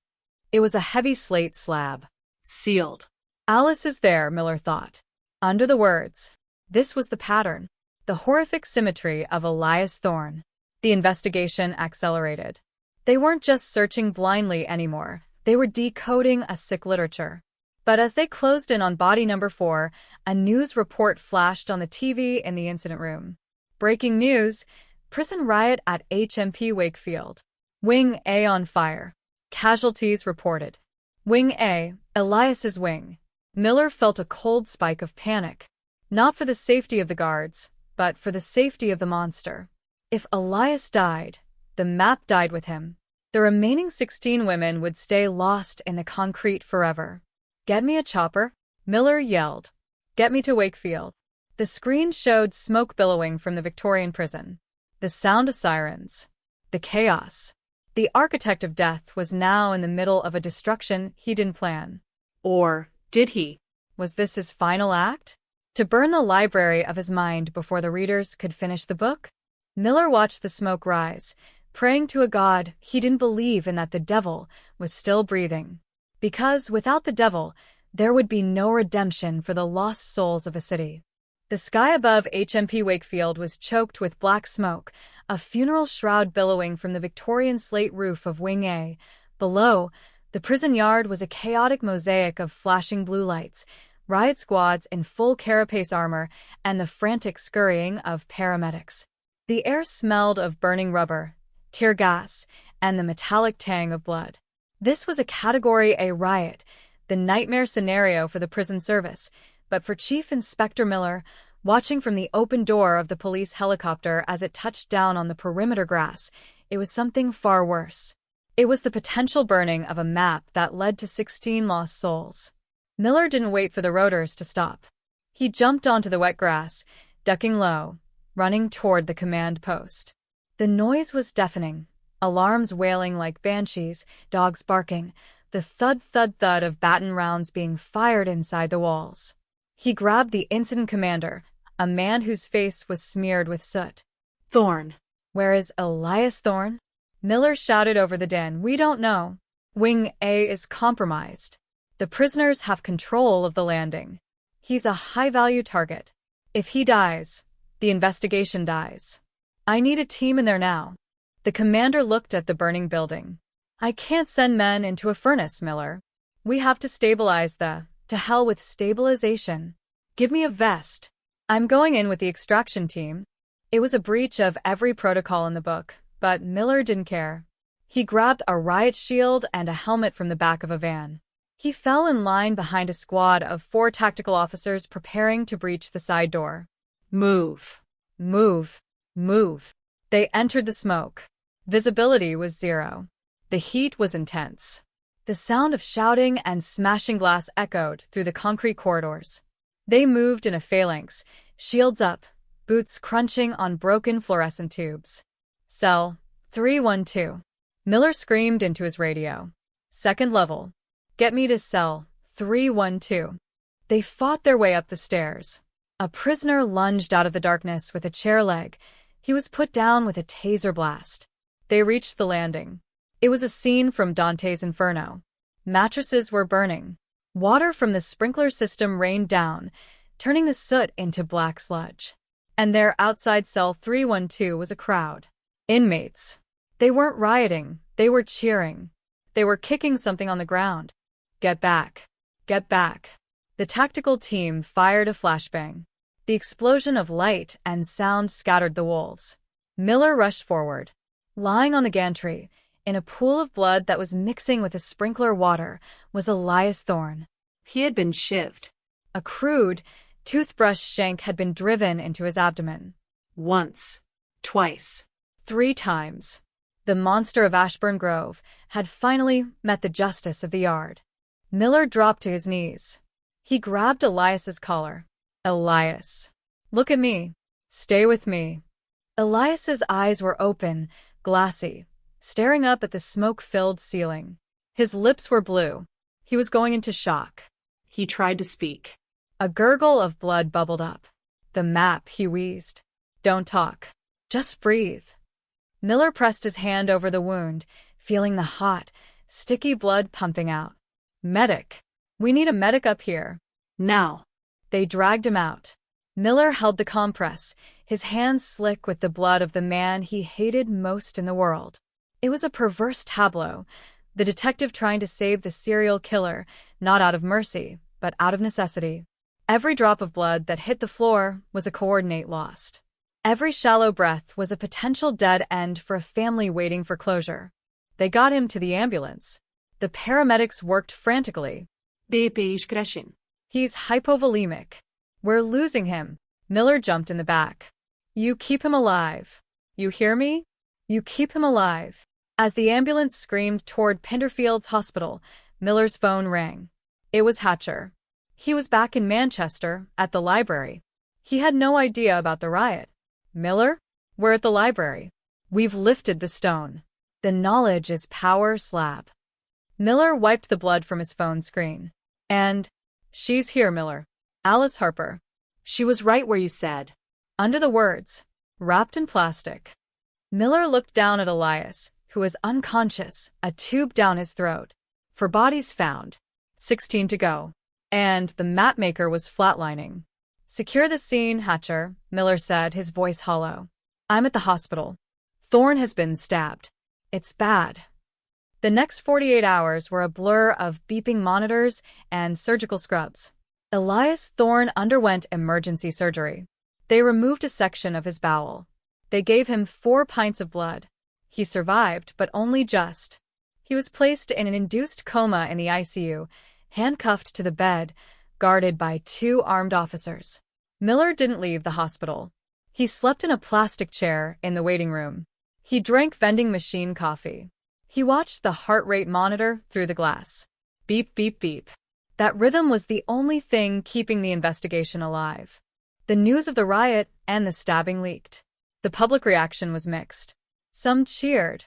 It was a heavy slate slab. Sealed. Alice is there, Miller thought. Under the words. This was the pattern. The horrific symmetry of Elias Thorne. The investigation accelerated. They weren't just searching blindly anymore. They were decoding a sick literature. But as they closed in on body number 4, a news report flashed on the TV in the incident room. Breaking news. Prison riot at HMP Wakefield. Wing A on fire. Casualties reported. Wing A, Elias's wing. Miller felt a cold spike of panic. Not for the safety of the guards, but for the safety of the monster. If Elias died, the map died with him. The remaining 16 women would stay lost in the concrete forever. "Get me a chopper," Miller yelled. "Get me to Wakefield." The screen showed smoke billowing from the Victorian prison. The sound of sirens. The chaos. The architect of death was now in the middle of a destruction he didn't plan. Or did he? Was this his final act? To burn the library of his mind before the readers could finish the book? Miller watched the smoke rise, praying to a god he didn't believe in that the devil was still breathing. Because without the devil, there would be no redemption for the lost souls of the city. The sky above HMP Wakefield was choked with black smoke, a funeral shroud billowing from the Victorian slate roof of Wing A. Below, The prison yard was a chaotic mosaic of flashing blue lights, riot squads in full carapace armor, and the frantic scurrying of paramedics. The air smelled of burning rubber, tear gas, and the metallic tang of blood. This was a Category A riot, the nightmare scenario for the prison service, but for Chief Inspector Miller, watching from the open door of the police helicopter as it touched down on the perimeter grass, it was something far worse. It was the potential burning of a map that led to 16 lost souls. Miller didn't wait for the rotors to stop. He jumped onto the wet grass, ducking low, running toward the command post. The noise was deafening, alarms wailing like banshees, dogs barking, the thud-thud-thud of baton rounds being fired inside the walls. He grabbed the incident commander, a man whose face was smeared with soot. Thorne. Where is Elias Thorne? Miller shouted over the din. We don't know. Wing A is compromised. The prisoners have control of the landing. He's a high-value target. If he dies, the investigation dies. I need a team in there now. The commander looked at the burning building. I can't send men into a furnace, Miller. We have to stabilize to hell with stabilization. Give me a vest. I'm going in with the extraction team. It was a breach of every protocol in the book, but Miller didn't care. He grabbed a riot shield and a helmet from the back of a van. He fell in line behind a squad of 4 tactical officers preparing to breach the side door. Move. Move. Move. They entered the smoke. Visibility was 0. The heat was intense. The sound of shouting and smashing glass echoed through the concrete corridors. They moved in a phalanx, shields up, boots crunching on broken fluorescent tubes. Cell 312. Miller screamed into his radio. Second level. Get me to cell 312. They fought their way up the stairs. A prisoner lunged out of the darkness with a chair leg. He was put down with a taser blast. They reached the landing. It was a scene from Dante's Inferno. Mattresses were burning. Water from the sprinkler system rained down, turning the soot into black sludge. And there outside cell 312 was a crowd. Inmates. They weren't rioting, they were cheering. They were kicking something on the ground. Get back. Get back. The tactical team fired a flashbang. The explosion of light and sound scattered the wolves. Miller rushed forward. Lying on the gantry, in a pool of blood that was mixing with the sprinkler water, was Elias Thorne. He had been shivved. A crude, toothbrush shank had been driven into his abdomen. Once. Twice. 3 times. The monster of Ashburn Grove had finally met the justice of the yard. Miller dropped to his knees. He grabbed Elias's collar. Elias. Look at me. Stay with me. Elias's eyes were open, glassy, staring up at the smoke-filled ceiling. His lips were blue. He was going into shock. He tried to speak. A gurgle of blood bubbled up. The map, he wheezed. Don't talk. Just breathe. Miller pressed his hand over the wound, feeling the hot, sticky blood pumping out. Medic. We need a medic up here. Now. They dragged him out. Miller held the compress, his hands slick with the blood of the man he hated most in the world. It was a perverse tableau, the detective trying to save the serial killer, not out of mercy, but out of necessity. Every drop of blood that hit the floor was a coordinate lost. Every shallow breath was a potential dead end for a family waiting for closure. They got him to the ambulance. The paramedics worked frantically. He's hypovolemic. We're losing him. Miller jumped in the back. You keep him alive. You hear me? You keep him alive. As the ambulance screamed toward Pinderfield's hospital, Miller's phone rang. It was Hatcher. He was back in Manchester, at the library. He had no idea about the riot. Miller? We're at the library. We've lifted the stone. The knowledge is power slab. Miller wiped the blood from his phone screen. And, she's here, Miller. Alice Harper. She was right where you said. Under the words, wrapped in plastic. Miller looked down at Elias, who was unconscious, a tube down his throat. 4 bodies found. 16 to go. And the mapmaker was flatlining. Secure the scene, Hatcher, Miller said, his voice hollow. I'm at the hospital. Thorne has been stabbed. It's bad. The next 48 hours were a blur of beeping monitors and surgical scrubs. Elias Thorne underwent emergency surgery. They removed a section of his bowel. They gave him 4 pints of blood. He survived, but only just. He was placed in an induced coma in the ICU, handcuffed to the bed, guarded by 2 armed officers. Miller didn't leave the hospital. He slept in a plastic chair in the waiting room. He drank vending machine coffee. He watched the heart rate monitor through the glass. Beep, beep, beep. That rhythm was the only thing keeping the investigation alive. The news of the riot and the stabbing leaked. The public reaction was mixed. Some cheered,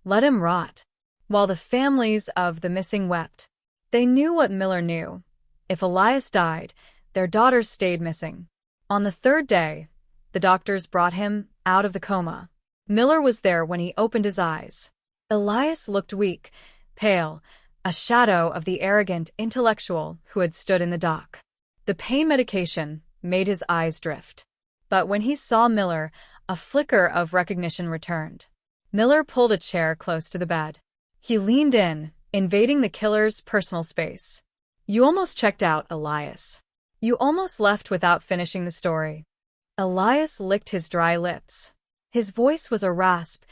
"Let him rot," while the families of the missing wept. They knew what Miller knew. If Elias died, their daughters stayed missing. On the 3rd day, the doctors brought him out of the coma. Miller was there when he opened his eyes. Elias looked weak, pale, a shadow of the arrogant intellectual who had stood in the dock. The pain medication made his eyes drift. But when he saw Miller, a flicker of recognition returned. Miller pulled a chair close to the bed. He leaned in, invading the killer's personal space. "You almost checked out, Elias. You almost left without finishing the story." Elias licked his dry lips. His voice was a rasp,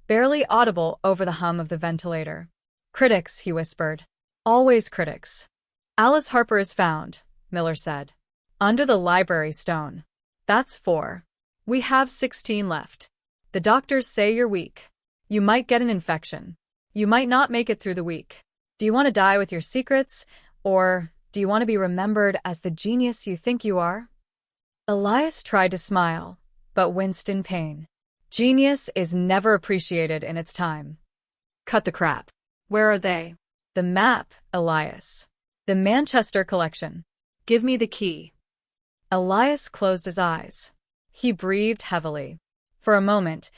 barely audible over the hum of the ventilator. "Critics," he whispered. "Always critics." "Alice Harper is found," Miller said. "Under the library stone. That's 4. We have 16 left. The doctors say you're weak. You might get an infection. You might not make it through the week. Do you want to die with your secrets, or do you want to be remembered as the genius you think you are?" Elias tried to smile, but winced in pain. Genius is never appreciated in its time. "Cut the crap. Where are they?" "The map, Elias. The Manchester collection. Give me the key." Elias closed his eyes. He breathed heavily. For a moment,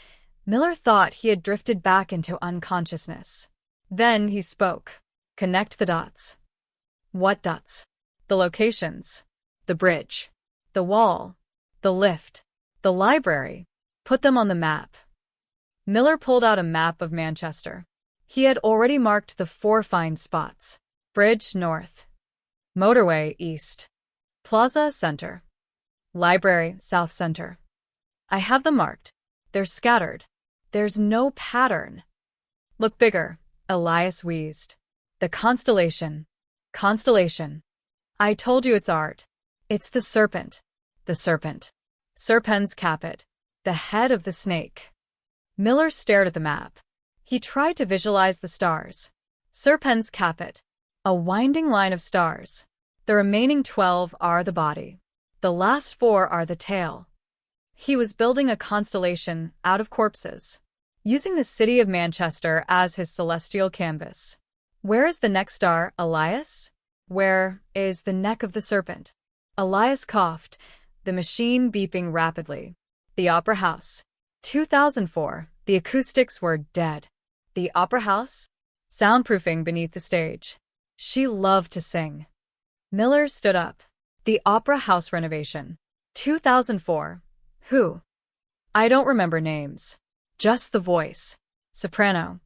Miller thought he had drifted back into unconsciousness. Then he spoke. "Connect the dots." "What dots?" "The locations. The bridge. The wall. The lift. The library. Put them on the map." Miller pulled out a map of Manchester. He had already marked the 4 find spots. Bridge north. Motorway east. Plaza center. Library south center. "I have them marked. They're scattered. There's no pattern." "Look bigger," Elias wheezed. "The constellation. Constellation. I told you it's art. It's the serpent. The serpent. Serpens caput. The head of the snake." Miller stared at the map. He tried to visualize the stars. Serpens caput. A winding line of stars. The remaining 12 are the body. The last 4 are the tail. He was building a constellation out of corpses, using the city of Manchester as his celestial canvas. "Where is the next star, Elias? Where is the neck of the serpent?" Elias coughed, the machine beeping rapidly. "The Opera House. 2004. The acoustics were dead. The Opera House? Soundproofing beneath the stage. She loved to sing." Miller stood up. "The Opera House renovation. 2004. Who?" "I don't remember names. Just the voice. Soprano."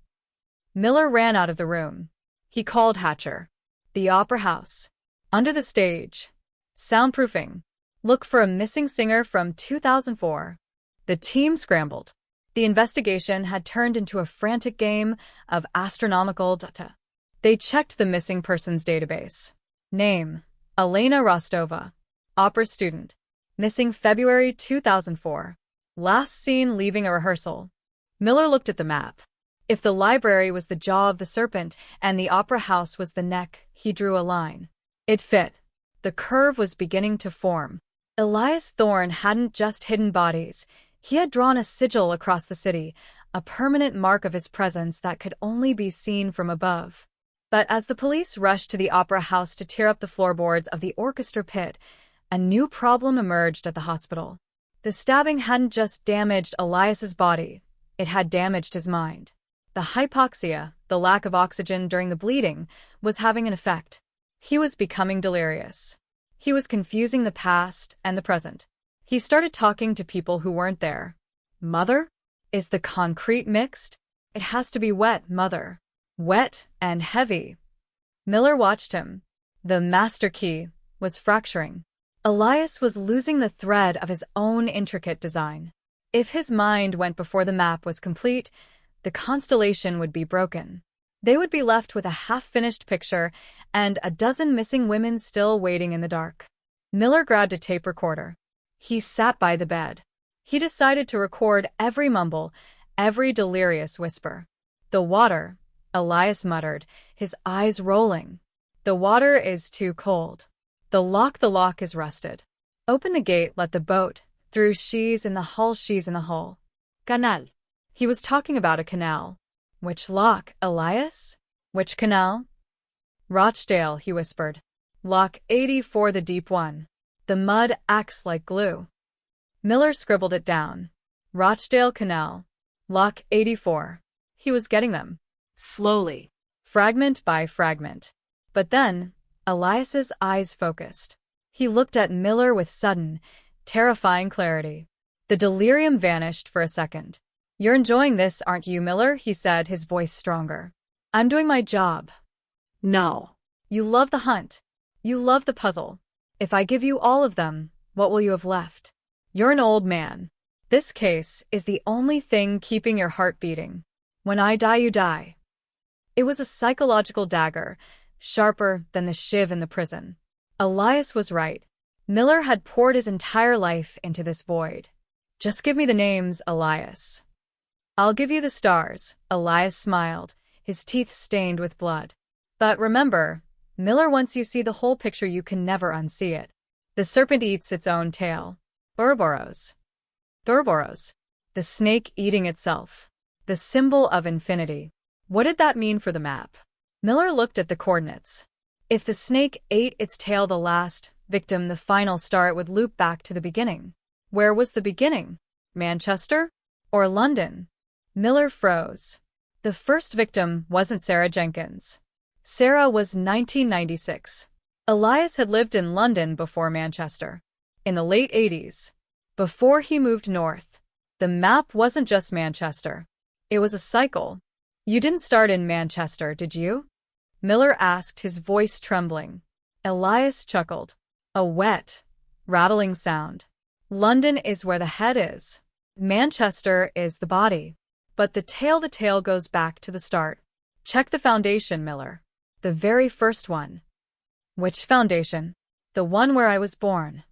Miller ran out of the room. He called Hatcher. "The Opera House. Under the stage. Soundproofing. Look for a missing singer from 2004. The team scrambled. The investigation had turned into a frantic game of astronomical data. They checked the missing persons database. Name: Elena Rostova. Opera student. Missing February 2004. Last seen leaving a rehearsal. Miller looked at the map. If the library was the jaw of the serpent and the opera house was the neck, he drew a line. It fit. The curve was beginning to form. Elias Thorne hadn't just hidden bodies. He had drawn a sigil across the city, a permanent mark of his presence that could only be seen from above. But as the police rushed to the opera house to tear up the floorboards of the orchestra pit, a new problem emerged at the hospital. The stabbing hadn't just damaged Elias's body, it had damaged his mind. The hypoxia, the lack of oxygen during the bleeding, was having an effect. He was becoming delirious. He was confusing the past and the present. He started talking to people who weren't there. Mother? Is the concrete mixed? It has to be wet, Mother. wet and heavy. Miller watched him. The master key was fracturing. Elias was losing the thread of his own intricate design. If his mind went before the map was complete, the constellation would be broken. They would be left with a half-finished picture and a dozen missing women still waiting in the dark. Miller grabbed a tape recorder. He sat by the bed. He decided to record every mumble, every delirious whisper. "The water," Elias muttered, his eyes rolling. "The water is too cold. The lock is rusted. Open the gate, let the boat through. She's in the hull, she's in the hull." Canal. He was talking about a canal. "Which lock, Elias? Which canal?" "Rochdale," he whispered. "Lock 84, the deep one. The mud acts like glue." Miller scribbled it down. Rochdale Canal. Lock 84. He was getting them. Slowly. Fragment by fragment. But then, Elias's eyes focused. He looked at Miller with sudden, terrifying clarity. The delirium vanished for a second. "You're enjoying this, aren't you, Miller?" he said, his voice stronger. "I'm doing my job." "No. You love the hunt. You love the puzzle. If I give you all of them, what will you have left? You're an old man. This case is the only thing keeping your heart beating. When I die, you die." It was a psychological dagger, sharper than the shiv in the prison. Elias was right. Miller had poured his entire life into this void. "Just give me the names, Elias." "I'll give you the stars," Elias smiled, his teeth stained with blood. "But remember, Miller, once you see the whole picture, you can never unsee it. The serpent eats its own tail. Ouroboros. Ouroboros. The snake eating itself. The symbol of infinity." What did that mean for the map? Miller looked at the coordinates. If the snake ate its tail, the last victim, the final star, it would loop back to the beginning. Where was the beginning? Manchester? Or London? Miller froze. The first victim wasn't Sarah Jenkins. Sarah was 1996. Elias had lived in London before Manchester. In the late 80s. Before he moved north. The map wasn't just Manchester. It was a cycle. "You didn't start in Manchester, did you?" Miller asked, his voice trembling. Elias chuckled. A wet, rattling sound. "London is where the head is. Manchester is the body. But the tail goes back to the start. Check the foundation, Miller. The very first one." "Which foundation?" "The one where I was born."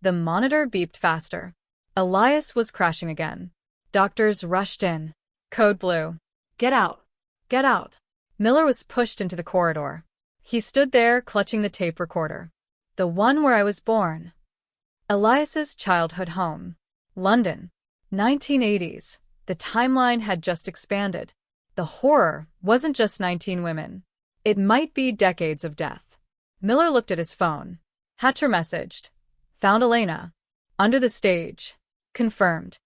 The monitor beeped faster. Elias was crashing again. Doctors rushed in. Code blue. "Get out! Get out!" Miller was pushed into the corridor. He stood there, clutching the tape recorder. "The one where I was born." Elias's childhood home. London. 1980s. The timeline had just expanded. The horror wasn't just 19 women. It might be decades of death. Miller looked at his phone. Hatcher messaged. "Found Elena. Under the stage. Confirmed.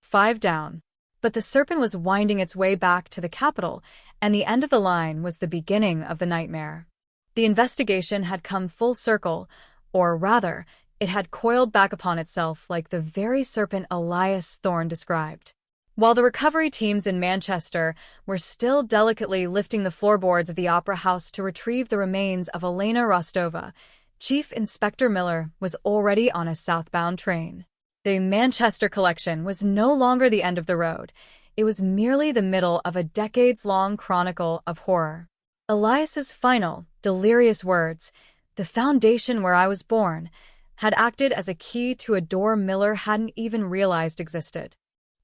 5 down." But the serpent was winding its way back to the capital, and the end of the line was the beginning of the nightmare. The investigation had come full circle, or rather, it had coiled back upon itself like the very serpent Elias Thorne described. While the recovery teams in Manchester were still delicately lifting the floorboards of the Opera House to retrieve the remains of Elena Rostova, Chief Inspector Miller was already on a southbound train. The Manchester collection was no longer the end of the road. It was merely the middle of a decades-long chronicle of horror. Elias's final, delirious words, "The foundation where I was born," had acted as a key to a door Miller hadn't even realized existed.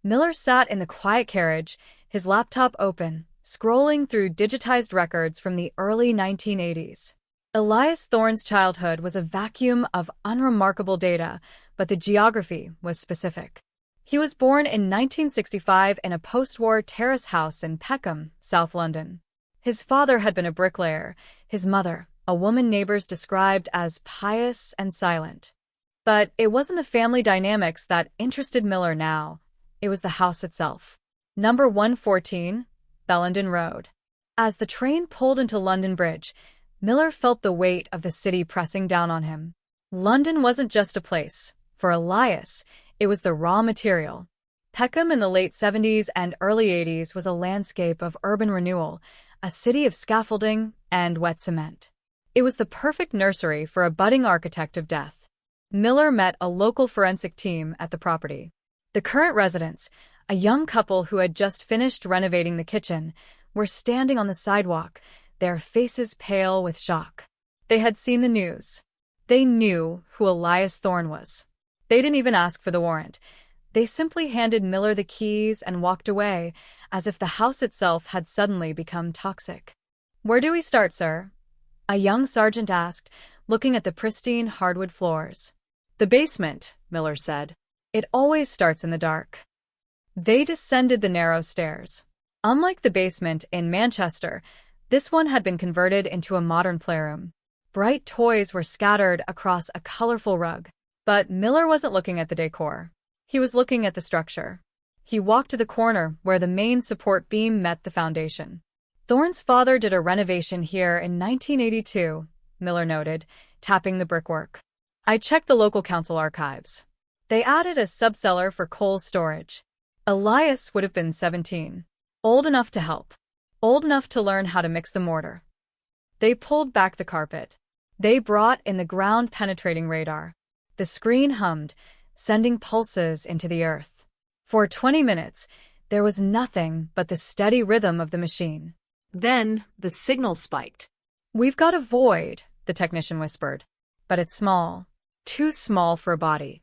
Miller sat in the quiet carriage, his laptop open, scrolling through digitized records from the early 1980s. Elias Thorne's childhood was a vacuum of unremarkable data, but the geography was specific. He was born in 1965 in a post-war terrace house in Peckham, South London. His father had been a bricklayer, his mother, a woman neighbors described as pious and silent. But it wasn't the family dynamics that interested Miller now. It was the house itself. Number 114, Bellenden Road. As the train pulled into London Bridge, Miller felt the weight of the city pressing down on him. London wasn't just a place. For Elias, it was the raw material. Peckham in the late 70s and early 80s was a landscape of urban renewal, a city of scaffolding and wet cement. It was the perfect nursery for a budding architect of death. Miller met a local forensic team at the property. The current residents, a young couple who had just finished renovating the kitchen, were standing on the sidewalk, their faces pale with shock. They had seen the news. They knew who Elias Thorne was. They didn't even ask for the warrant. They simply handed Miller the keys and walked away, as if the house itself had suddenly become toxic. "Where do we start, sir?" a young sergeant asked, looking at the pristine hardwood floors. "The basement," Miller said. "It always starts in the dark." They descended the narrow stairs. Unlike the basement in Manchester, this one had been converted into a modern playroom. Bright toys were scattered across a colorful rug. But Miller wasn't looking at the decor. He was looking at the structure. He walked to the corner where the main support beam met the foundation. "Thorne's father did a renovation here in 1982, Miller noted, tapping the brickwork. "I checked the local council archives. They added a subcellar for coal storage. Elias would have been 17. Old enough to help. Old enough to learn how to mix the mortar." They pulled back the carpet. They brought in the ground-penetrating radar. The screen hummed, sending pulses into the earth. For 20 minutes, there was nothing but the steady rhythm of the machine. Then the signal spiked. "We've got a void," the technician whispered. "But it's small. Too small for a body."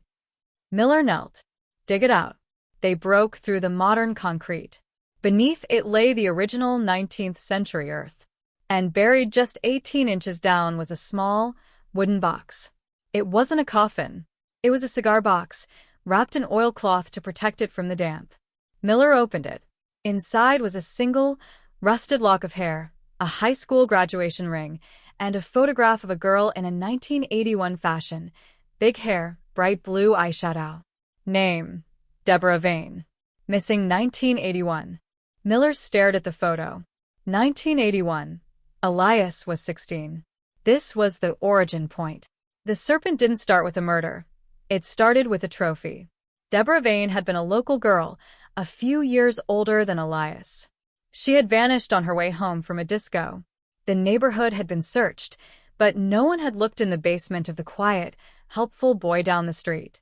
Miller knelt. "Dig it out." They broke through the modern concrete. Beneath it lay the original 19th century earth. And buried just 18 inches down was a small, wooden box. It wasn't a coffin. It was a cigar box, wrapped in oilcloth to protect it from the damp. Miller opened it. Inside was a single, rusted lock of hair, a high school graduation ring, and a photograph of a girl in a 1981 fashion. Big hair, bright blue eyeshadow. Name: Deborah Vane. Missing 1981. Miller stared at the photo. 1981. Elias was 16. This was the origin point. The serpent didn't start with a murder. It started with a trophy. Deborah Vane had been a local girl, a few years older than Elias. She had vanished on her way home from a disco. The neighborhood had been searched, but no one had looked in the basement of the quiet, helpful boy down the street.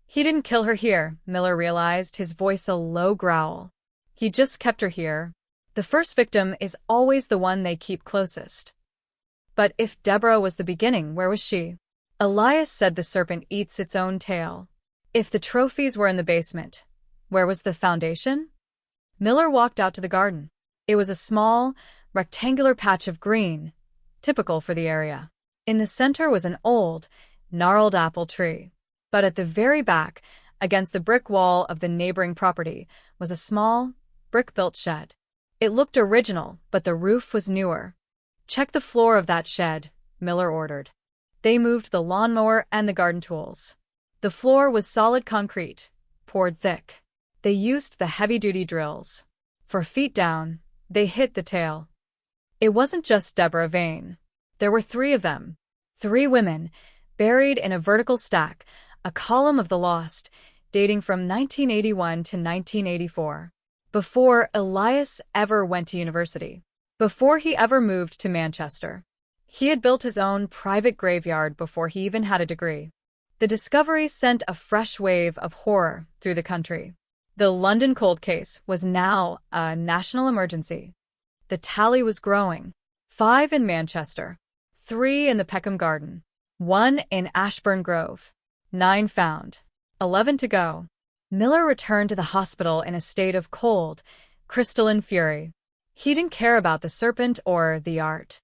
He didn't kill her here, Miller realized, his voice a low growl. He just kept her here. The first victim is always the one they keep closest. But if Deborah was the beginning, where was she? Elias said the serpent eats its own tail. If the trophies were in the basement, where was the foundation? Miller walked out to the garden. It was a small, rectangular patch of green, typical for the area. In the center was an old, gnarled apple tree. But at the very back, against the brick wall of the neighboring property, was a small, brick-built shed. It looked original, but the roof was newer. "Check the floor of that shed," Miller ordered. They moved the lawnmower and the garden tools. The floor was solid concrete, poured thick. They used the heavy-duty drills. For feet down, they hit the tail. It wasn't just Deborah Vane. There were 3 of them. 3 women, buried in a vertical stack, a column of the lost, dating from 1981 to 1984. Before Elias ever went to university. Before he ever moved to Manchester. He had built his own private graveyard before he even had a degree. The discovery sent a fresh wave of horror through the country. The London cold case was now a national emergency. The tally was growing. 5 in Manchester, 3 in the Peckham Garden, 1 in Ashburn Grove. 9 found, 11 to go. Miller returned to the hospital in a state of cold, crystalline fury. He didn't care about the serpent or the art.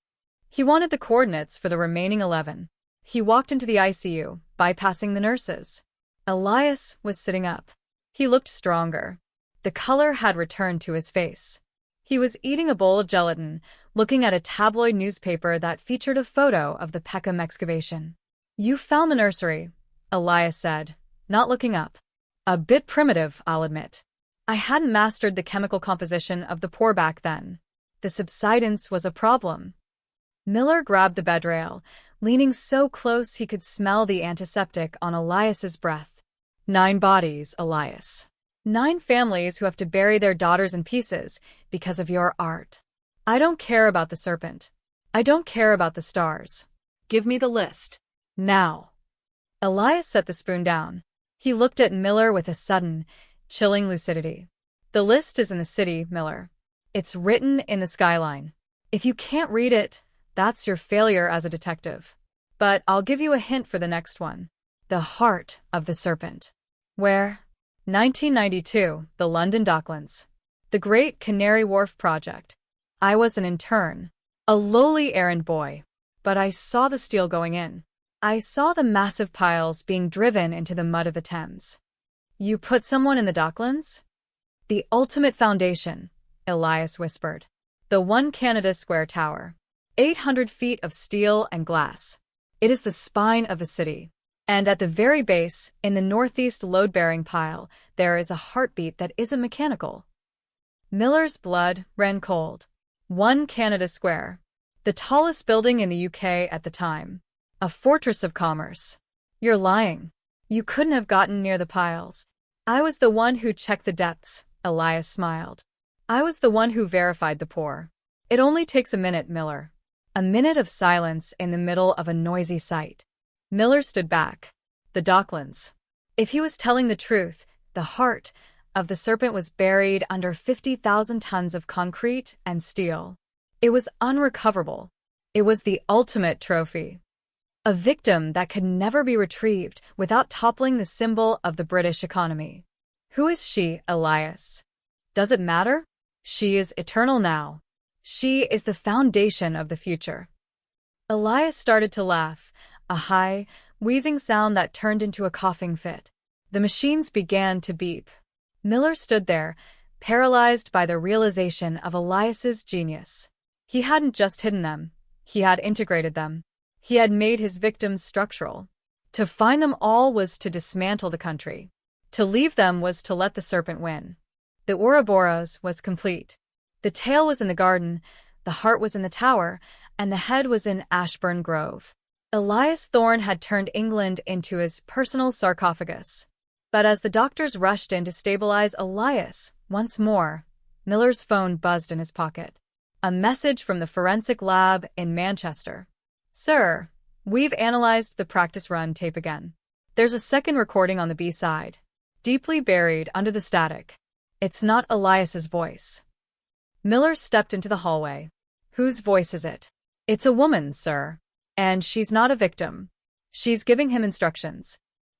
He wanted the coordinates for the remaining 11. He walked into the ICU, bypassing the nurses. Elias was sitting up. He looked stronger. The color had returned to his face. He was eating a bowl of gelatin, looking at a tabloid newspaper that featured a photo of the Peckham excavation. "You found the nursery," Elias said, not looking up. "A bit primitive, I'll admit. I hadn't mastered the chemical composition of the pour back then. The subsidence was a problem." Miller grabbed the bed rail, leaning so close he could smell the antiseptic on Elias's breath. 9 bodies, Elias. 9 families who have to bury their daughters in pieces because of your art. I don't care about the serpent. I don't care about the stars. Give me the list. Now. Elias set the spoon down. He looked at Miller with a sudden, chilling lucidity. The list is in the city, Miller. It's written in the skyline. If you can't read it, that's your failure as a detective. But I'll give you a hint for the next one. The heart of the serpent. Where? 1992, the London Docklands. The Great Canary Wharf Project. I was an intern, a lowly errand boy, but I saw the steel going in. I saw the massive piles being driven into the mud of the Thames. You put someone in the Docklands? The ultimate foundation, Elias whispered. The One Canada Square Tower. 800 feet of steel and glass. It is the spine of the city. And at the very base, in the northeast load-bearing pile, there is a heartbeat that isn't mechanical. Miller's blood ran cold. One Canada Square. The tallest building in the UK at the time. A fortress of commerce. You're lying. You couldn't have gotten near the piles. I was the one who checked the depths, Elias smiled. I was the one who verified the pour. It only takes a minute, Miller. A minute of silence in the middle of a noisy site. Miller stood back. The Docklands. If he was telling the truth, the heart of the serpent was buried under 50,000 tons of concrete and steel. It was unrecoverable. It was the ultimate trophy. A victim that could never be retrieved without toppling the symbol of the British economy. Who is she, Elias? Does it matter? She is eternal now. She is the foundation of the future. Elias started to laugh, a high, wheezing sound that turned into a coughing fit. The machines began to beep. Miller stood there, paralyzed by the realization of Elias's genius. He hadn't just hidden them. He had integrated them. He had made his victims structural. To find them all was to dismantle the country. To leave them was to let the serpent win. The Ouroboros was complete. The tail was in the garden, the heart was in the tower, and the head was in Ashburn Grove. Elias Thorne had turned England into his personal sarcophagus. But as the doctors rushed in to stabilize Elias once more, Miller's phone buzzed in his pocket. A message from the forensic lab in Manchester. Sir, we've analyzed the practice run tape again. There's a second recording on the B-side, deeply buried under the static. It's not Elias's voice. Miller stepped into the hallway. Whose voice is it? It's a woman, sir. And she's not a victim. She's giving him instructions.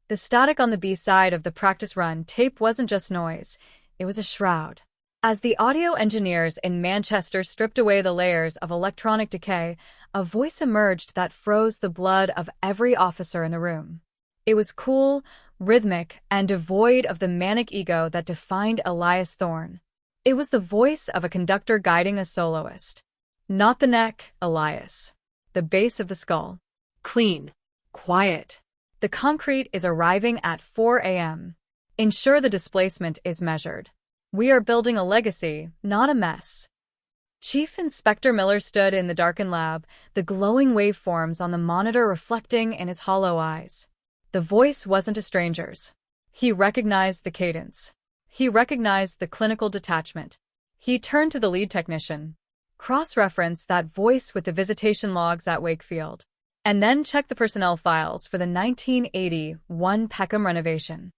The static on the B-side of the practice run tape wasn't just noise. It was a shroud. As the audio engineers in Manchester stripped away the layers of electronic decay, a voice emerged that froze the blood of every officer in the room. It was cool, rhythmic, and devoid of the manic ego that defined Elias Thorne. It was the voice of a conductor guiding a soloist. Not the neck, Elias. The base of the skull. Clean. Quiet. The concrete is arriving at 4 a.m. Ensure the displacement is measured. We are building a legacy, not a mess. Chief Inspector Miller stood in the darkened lab, the glowing waveforms on the monitor reflecting in his hollow eyes. The voice wasn't a stranger's. He recognized the cadence. He recognized the clinical detachment. He turned to the lead technician. Cross-reference that voice with the visitation logs at Wakefield. And then check the personnel files for the 1981 Peckham renovation.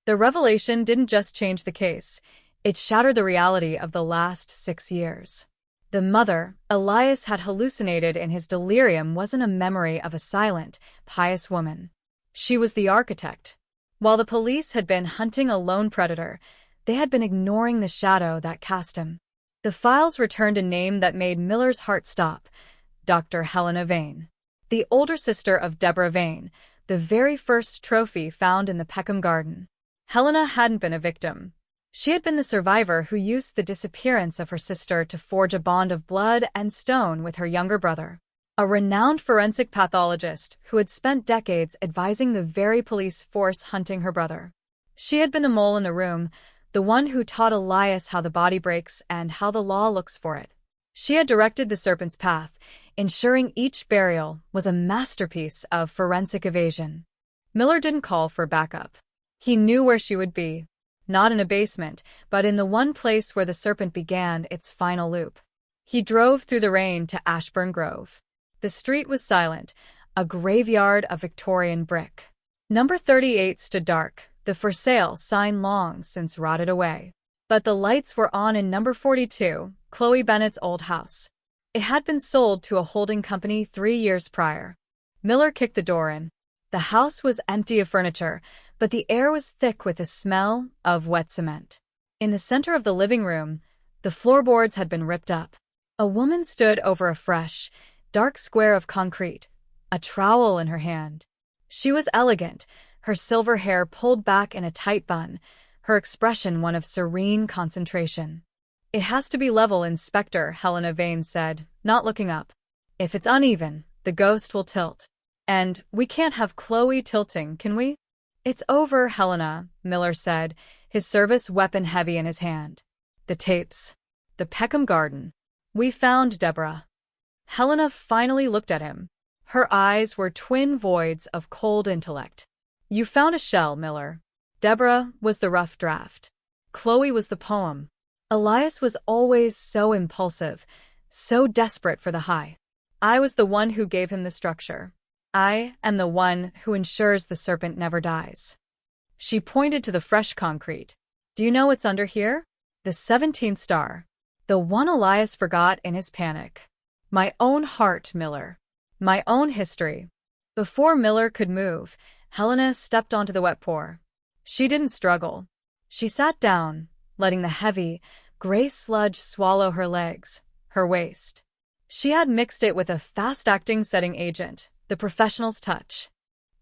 The revelation didn't just change the case. It shattered the reality of the last 6 years. The mother, Elias had hallucinated in his delirium, wasn't a memory of a silent, pious woman. She was the architect. While the police had been hunting a lone predator, they had been ignoring the shadow that cast him. The files returned a name that made Miller's heart stop: Dr. Helena Vane. The older sister of Deborah Vane, the very first trophy found in the Peckham garden. Helena hadn't been a victim. She had been the survivor who used the disappearance of her sister to forge a bond of blood and stone with her younger brother. A renowned forensic pathologist who had spent decades advising the very police force hunting her brother. She had been the mole in the room, the one who taught Elias how the body breaks and how the law looks for it. She had directed the serpent's path, ensuring each burial was a masterpiece of forensic evasion. Miller didn't call for backup. He knew where she would be. not in a basement, but in the one place where the serpent began its final loop. He drove through the rain to Ashburn Grove. The street was silent, a graveyard of Victorian brick. Number 38 stood dark, the for sale sign long since rotted away. But the lights were on in number 42, Chloe Bennett's old house. It had been sold to a holding company 3 years prior. Miller kicked the door in. The house was empty of furniture, but the air was thick with the smell of wet cement. In the center of the living room, the floorboards had been ripped up. A woman stood over a fresh, dark square of concrete, a trowel in her hand. She was elegant, her silver hair pulled back in a tight bun, her expression one of serene concentration. "It has to be level, Inspector," Helena Vane said, not looking up. "If it's uneven, the ghost will tilt. And we can't have Chloe tilting, can we?" "It's over, Helena," Miller said, his service weapon heavy in his hand. "The tapes. The Peckham Garden. We found Deborah." Helena finally looked at him. Her eyes were twin voids of cold intellect. "You found a shell, Miller. Deborah was the rough draft. Chloe was the poem. Elias was always so impulsive, so desperate for the high. I was the one who gave him the structure. I am the one who ensures the serpent never dies." She pointed to the fresh concrete. "Do you know what's under here? The 17th star. The one Elias forgot in his panic. My own heart, Miller. My own history." Before Miller could move, Helena stepped onto the wet pour. She didn't struggle. She sat down, letting the heavy, gray sludge swallow her legs, her waist. She had mixed it with a fast-acting setting agent, the professional's touch.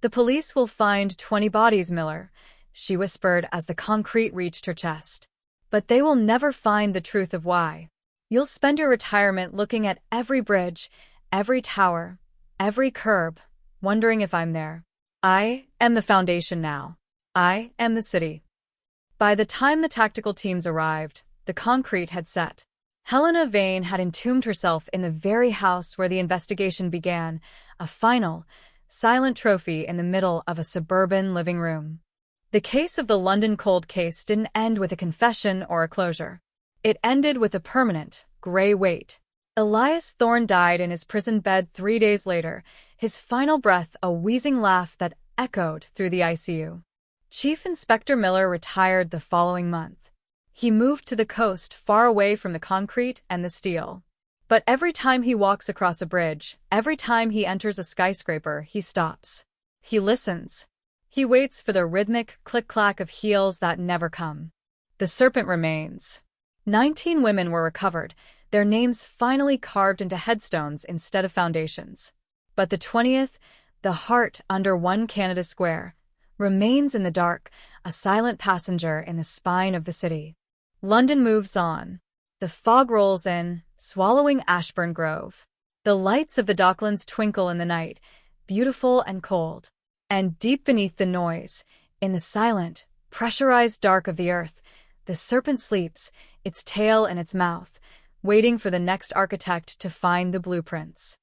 "The police will find 20 bodies, Miller," she whispered as the concrete reached her chest. "But they will never find the truth of why. You'll spend your retirement looking at every bridge, every tower, every curb, wondering if I'm there. I am the foundation now. I am the city." By the time the tactical teams arrived, the concrete had set. Helena Vane had entombed herself in the very house where the investigation began, a final, silent trophy in the middle of a suburban living room. The case of the London cold case didn't end with a confession or a closure. It ended with a permanent, gray weight. Elias Thorne died in his prison bed 3 days later, his final breath a wheezing laugh that echoed through the ICU. Chief Inspector Miller retired the following month. He moved to the coast, far away from the concrete and the steel. But every time he walks across a bridge, every time he enters a skyscraper, he stops. He listens. He waits for the rhythmic click-clack of heels that never come. The serpent remains. 19 women were recovered, their names finally carved into headstones instead of foundations. But the 20th, the heart under 1 Canada Square, remains in the dark, a silent passenger in the spine of the city. London moves on. The fog rolls in, swallowing Ashburn Grove. The lights of the Docklands twinkle in the night, beautiful and cold. And deep beneath the noise, in the silent, pressurized dark of the earth, the serpent sleeps, its tail in its mouth, waiting for the next architect to find the blueprints.